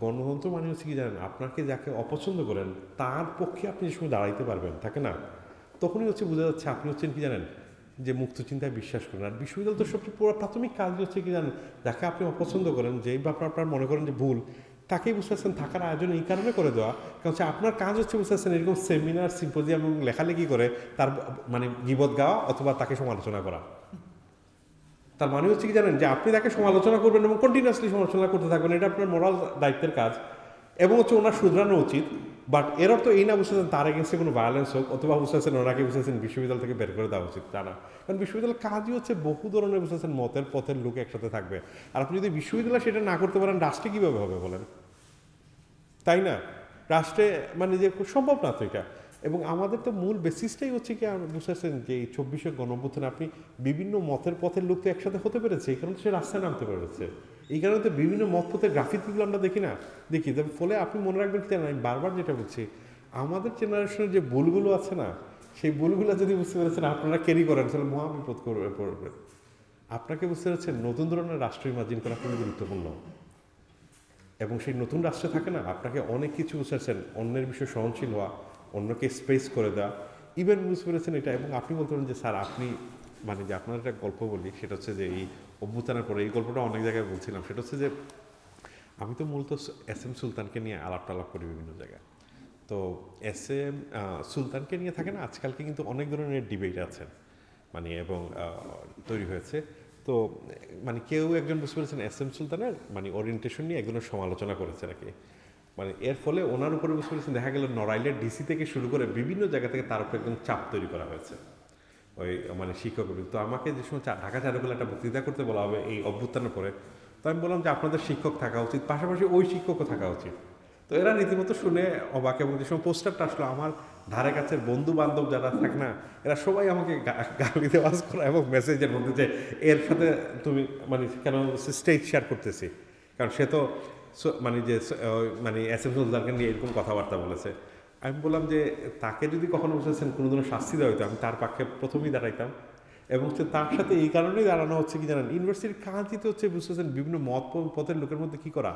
গণতন্ত্র মানে হচ্ছে কি জানেন, আপনাকে যাকে অপছন্দ করেন তার পক্ষে আপনি যে সময় দাঁড়াইতে পারবেন, থাকে না, তখনই হচ্ছে বোঝা যাচ্ছে আপনি হচ্ছেন কি জানেন, যে মুক্ত চিন্তায় বিশ্বাস করেন। আর বিশ্ববিদ্যালয় তো সবচেয়ে পুরো প্রাথমিক কাজ হচ্ছে কি জানেন, যাকে আপনি অপছন্দ করেন, যেই ব্যাপার আপনার মনে করেন যে ভুল, তাকেই বুঝতে পারছেন থাকার আয়োজন এই কারণে করে দেওয়া, কারণ হচ্ছে আপনার কাজ হচ্ছে বুঝতে পারছেন এরকম সেমিনার সিম্পোজিয়াম এবং লেখালেখি করে তার মানে গীবত গাওয়া অথবা তাকে সমালোচনা করা। তার মানে হচ্ছে কি জানেন, যে আপনি তাকে সমালোচনা করবেন এবং কন্টিনিউয়াসলি সমালোচনা করতে থাকবেন, এটা আপনার মোরাল দায়িত্বের কাজ, এবং হচ্ছে ওনার শুধরানো উচিত। বাট এর অর্থ এই না বুঝতেছেন তার এগেন্সে কোনো ভায়োলেন্স হোক, অথবা বুঝতেছেন ওনাকে বুঝতেছেন বিশ্ববিদ্যালয় থেকে বের করে দেওয়া উচিত, তা না। কারণ বিশ্ববিদ্যালয়ের কাজই হচ্ছে বহু ধরনের বুঝতেছেন মতের পথের লোক একসাথে থাকবে। আর আপনি যদি বিশ্ববিদ্যালয় সেটা না করতে পারেন, রাষ্ট্রে কীভাবে হবে বলেন, তাই না? রাষ্ট্রে মানে যে সম্ভব না তো এটা। এবং আমাদের তো মূল বেসিসটাই হচ্ছে কি বুঝতেছেন যে এই 24শে গণঅভ্যুত্থানে আপনি বিভিন্ন মতের পথের লোক তো একসাথে হতে পেরেছে, এই কারণে সে রাস্তায় নামতে পেরেছে। এই কারণে তো বিভিন্ন মত পথের গ্রাফিকগুলো আমরা দেখি না, দেখি। তবে ফলে আপনি মনে রাখবেন কি, আমি বারবার যেটা বলছি, আমাদের জেনারেশনের যে ভুলগুলো আছে না, সেই ভুলগুলো যদি বুঝতে পেরেছেন আপনারা ক্যারি করেন, তাহলে মহা বিপদ পড়বেন। আপনাকে বুঝতে পেরেছেন নতুন ধরনের রাষ্ট্র ইমাজিন করা খুবই গুরুত্বপূর্ণ। এবং সেই নতুন রাষ্ট্রে থাকে না, আপনাকে অনেক কিছু বুঝতেছেন, অন্যের বিষয়ে সহনশীল হওয়া, অন্যকে স্পেস করে দেওয়া, ইভেন বুঝতে পেরেছেন এটা। এবং আপনি বলতে পারেন যে স্যার আপনি মানে যে আপনার একটা গল্প বলি, সেটা হচ্ছে যে এই অভ্যুত্থানের পরে, এই গল্পটা অনেক জায়গায় বলছিলাম, সেটা হচ্ছে যে আমি তো মূলত SM সুলতানকে নিয়ে আলাপ টালাপ করি বিভিন্ন জায়গায়। তো SM সুলতানকে নিয়ে থাকে না, আজকালকে কিন্তু অনেক ধরনের ডিবেট আছে মানে, এবং তৈরি হয়েছে। তো মানে কেউ একজন বুঝতে পেরেছেন SM সুলতানের মানে ওরিয়েন্টেশন নিয়ে একজনের সমালোচনা করেছে নাকি, মানে এর ফলে ওনার উপরে বুঝতে পেরেছেন দেখা গেল নড়াইলের DC থেকে শুরু করে বিভিন্ন জায়গা থেকে তার উপরে একদম চাপ তৈরি করা হয়েছে ওই মানে শিক্ষকের। তো আমাকে যে সময় ঢাকা চারুকলা একটা বক্তৃতা করতে বলা হবে এই অভ্যুত্থানের পরে, তো আমি বললাম যে আপনাদের শিক্ষক থাকা উচিত, পাশাপাশি ওই শিক্ষকও থাকা উচিত। তো এরা রীতিমতো শুনে অবাক। এবং যে সময় পোস্টারটা আসলো, আমার ধারে কাছের বন্ধু বান্ধব যারা থাকে না, এরা সবাই আমাকে গালি দেওয়াজ করা এবং মেসেজের মধ্যে যে এর সাথে তুমি মানে কেন স্টেজ শেয়ার করতেছি, কারণ সে তো মানে যে মানে SM সুলতানকে নিয়ে এরকম কথাবার্তা বলেছে। আমি বললাম যে তাকে যদি কখনো বুঝেছেন কোনো ধরনের শাস্তি দেওয়া হতো, আমি তার পক্ষে প্রথমেই দাঁড়াইতাম। এবং তার সাথে এই কারণেই দাঁড়ানো হচ্ছে কি জানেন, ইউনিভার্সিটির কাজই তো হচ্ছে বুঝতেছেন বিভিন্ন মত পথের লোকের মধ্যে কী করা,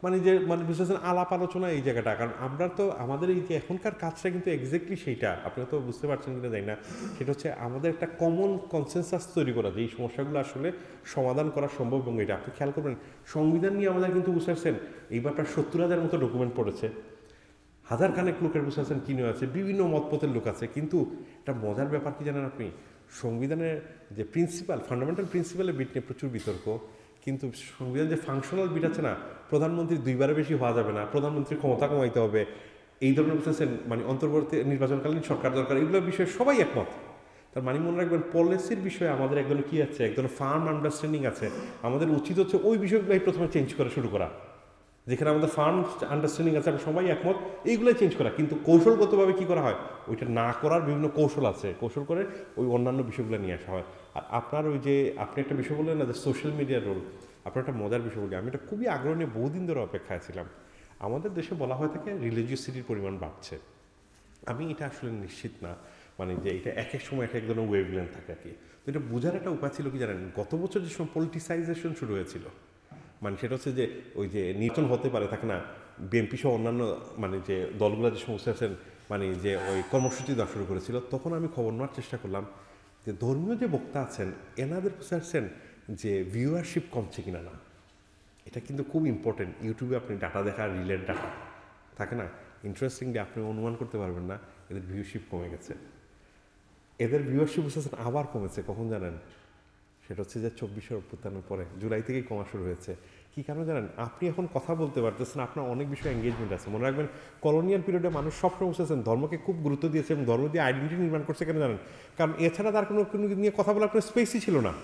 মানে যে মানে বুঝতেছেন আলাপ আলোচনা, এই জায়গাটা। কারণ আমরা তো আমাদের এই যে এখনকার কাজটা কিন্তু এক্স্যাক্টলি সেইটা, আপনারা তো বুঝতে পারছেন কিনা জানি না, সেটা হচ্ছে আমাদের একটা কমন কনসেনসাস তৈরি করা, যে এই সমস্যাগুলো আসলে সমাধান করা সম্ভব। এবং এটা আপনি খেয়াল করবেন, সংবিধান নিয়ে আমাদের কিন্তু বুঝতে পারছেন এই ব্যাপারটা 70,000 মতো ডকুমেন্ট পড়েছে, হাজার খানেক লোকের বুঝতে পারছেন কিনে আছে, বিভিন্ন মতপথের লোক আছে। কিন্তু একটা মজার ব্যাপার কি জানেন আপনি, সংবিধানের যে প্রিন্সিপাল, ফান্ডামেন্টাল প্রিন্সিপালের বিট নিয়ে প্রচুর বিতর্ক, কিন্তু সংবিধান যে ফাংশনাল বিট আছে না, প্রধানমন্ত্রী 2বারের বেশি হওয়া যাবে না, প্রধানমন্ত্রীর ক্ষমতা কমাইতে হবে, এই ধরনের বুঝতেছেন মানে অন্তর্বর্তী নির্বাচনকালীন সরকার দরকার, এগুলোর বিষয়ে সবাই একমত। তার মানে মনে রাখবেন পলিসির বিষয়ে আমাদের একজন কী আছে, একজন ফার্ম আন্ডারস্ট্যান্ডিং আছে। আমাদের উচিত হচ্ছে ওই বিষয়গুলোই প্রথমে চেঞ্জ করে শুরু করা, যেখানে আমাদের ফার্ম আন্ডারস্ট্যান্ডিং আছে, আমরা সবাই একমত, এইগুলোই চেঞ্জ করা। কিন্তু কৌশলগতভাবে কী করা হয়, ওইটা না করার বিভিন্ন কৌশল আছে, কৌশল করে ওই অন্যান্য বিষয়গুলো নিয়ে আসা হয়। আর আপনার ওই যে আপনি একটা বিষয় বললেন না যে সোশ্যাল মিডিয়ার রোল, আপনার একটা মজার বিষয় বলি, আমি এটা খুবই আগ্রহ নিয়ে বহুদিন ধরে অপেক্ষায় ছিলাম। আমাদের দেশে বলা হয়ে থাকে রিলিজিয়াসিটির পরিমাণ বাড়ছে, আমি এটা আসলে নিশ্চিত না মানে যে এটা এক এক সময় এক এক ধরনের ওয়েভলেন্থ থাকে আর কি। তো এটা বোঝার একটা উপায় ছিল কি জানেন, গত বছর যে সময় পলিটিসাইজেশন শুরু হয়েছিল, মানে সেটা হচ্ছে যে ওই যে নির্বাচন হতে পারে থাকে না, বিএনপি সহ অন্যান্য মানে যে দলগুলো যে সমস্যা আছেন মানে যে ওই কর্মসূচি দেওয়া শুরু করেছিল, তখন আমি খবর নেওয়ার চেষ্টা করলাম যে ধর্মীয় যে বক্তা আছেন এনাদের বুঝতে যে ভিউয়ারশিপ কমছে কিনা না। এটা কিন্তু খুব ইম্পর্টেন্ট। ইউটিউবে আপনি ডাটা দেখা, রিলের ডাটা থাকে না, ইন্টারেস্টিংলি আপনি অনুমান করতে পারবেন না এদের ভিউশিপ কমে গেছে। এদের ভিউয়ারশিপ বুঝতেছেন আবার কমেছে, কখন জানেন, সেটা হচ্ছে যে 24 অভ্যুত্থানের পরে জুলাই থেকেই কমা শুরু হয়েছে। কী কারণে জানেন, আপনি এখন কথা বলতে পারতেছেন, আপনার অনেক বিষয়ে এঙ্গেজমেন্ট আছে। মনে রাখবেন কলোনিয়াল পিরিয়ডে মানুষ সবসময় বুঝতেছেন ধর্মকে খুব গুরুত্ব দিয়েছে এবং ধর্ম দিয়ে আইডেন্টিটি নির্মাণ করছে। কেন জানেন, কারণ এছাড়া তার কোনো নিয়ে কথা বলার কোনো স্পেসই ছিল না।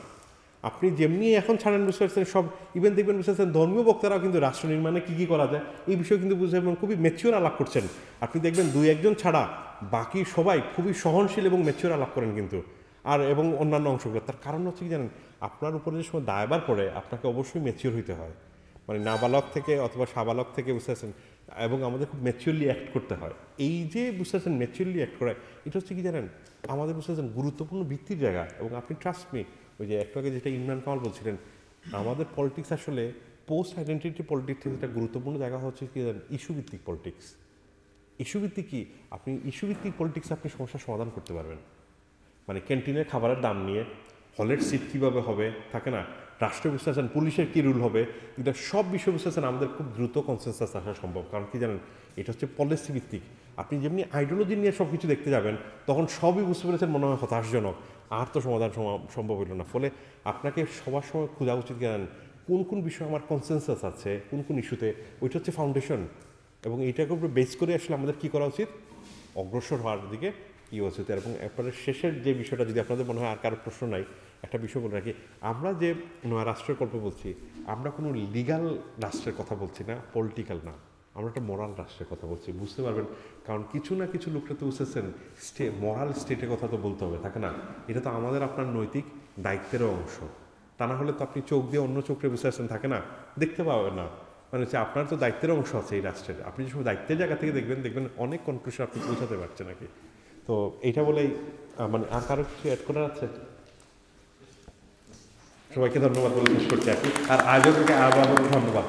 আপনি যেমনি এখন ছাড়েন বুঝতে পারছেন সব ইভেন দেখবেন বুঝতে পারছেন ধর্মীয় বক্তারাও কিন্তু রাষ্ট্র নির্মাণে কী কী করা যায় এই বিষয়ে কিন্তু বুঝতে পারবেন খুবই ম্যাচিওর আলাপ করছেন। আপনি দেখবেন 2-1 ছাড়া বাকি সবাই খুবই সহনশীল এবং ম্যাচিওর আলাপ করেন কিন্তু, আর এবং অন্যান্য অংশগুলো। তার কারণ হচ্ছে কি জানেন, আপনার উপরে যে সময় দায়বার পড়ে আপনাকে অবশ্যই ম্যাচিওর হইতে হয়, মানে নাবালক থেকে অথবা সাবালক থেকে বুঝতে পারছেন, এবং আমাদের খুব ম্যাচিওরলি অ্যাক্ট করতে হয়। এই যে বুঝতে পারছেন ম্যাচিওরলি অ্যাক্ট করা, এটা হচ্ছে কি জানেন আমাদের বুঝতে পারছেন গুরুত্বপূর্ণ ভিত্তির জায়গা। এবং আপনি ট্রাস্ট মি, ওই যে একটু আগে যেটা ইমরান কামাল বলছিলেন, আমাদের পলিটিক্স আসলে পোস্ট আইডেন্টিটি পলিটিক্স যেটা গুরুত্বপূর্ণ জায়গা হচ্ছে কি জানেন, ইস্যুভিত্তিক পলিটিক্স। ইস্যুভিত্তিক কি, আপনি ইস্যুভিত্তিক পলিটিক্স আপনি সমস্যার সমাধান করতে পারবেন। মানে ক্যান্টিনের খাবারের দাম নিয়ে, হলের সিট কীভাবে হবে থাকে না, রাষ্ট্র বিশ্লেষণ, পুলিশের কী রুল হবে, এটা সব বিষয় বিশ্লেষণ আমাদের খুব দ্রুত কনসেনসাস আসা সম্ভব। কারণ কি জানেন, এটা হচ্ছে পলিসি ভিত্তিক। আপনি যেমনি আইডিওলজি নিয়ে সব কিছু দেখতে যাবেন তখন সবই বুঝতে পেরেছেন মনে হয় হতাশজনক, আর তো সমাধান সম্ভব হইল না। ফলে আপনাকে সবার সময় খোঁজা উচিত জানেন কোন কোন বিষয়ে আমার কনসেনসাস আছে, কোন কোন ইস্যুতে, ওইটা হচ্ছে ফাউন্ডেশন। এবং এইটাকে উপরে বেস করে আসলে আমাদের কী করা উচিত, অগ্রসর হওয়ার দিকে কী উচিত। এবং এরপরে শেষের যে বিষয়টা, যদি আপনাদের মনে হয় আর কারো প্রশ্ন নাই, একটা বিষয় বলে রাখি, আমরা যে নয়া রাষ্ট্রের গল্প বলছি, আমরা কোনো লিগাল রাষ্ট্রের কথা বলছি না, পলিটিক্যাল না, আমরা একটা মোরাল রাষ্ট্রের কথা বলছি, বুঝতে পারবেন। কারণ কিছু না কিছু লোকটা তো বুঝতেছেন মোরাল স্টেটের কথা তো বলতে হবে, থাকে না? এটা তো আমাদের আপনার নৈতিক দায়িত্বেরও অংশ। তা না হলে তো আপনি চোখ দিয়ে অন্য চোখে বসে আছেন, থাকে না, দেখতে পাবেন না। মানে হচ্ছে আপনার তো দায়িত্বের অংশ আছে এই রাষ্ট্রের, আপনি যে সময় দায়িত্বের জায়গা থেকে দেখবেন অনেক কনক্লুশন আপনি পৌঁছাতে পারছেন নাকি। তো এইটা বলেই মানে আর কারো কিছু অ্যাড করার আছে? সবাইকে ধন্যবাদ বলে শেষ করছি আর কি। আর আয়োজককে আরও ধন্যবাদ।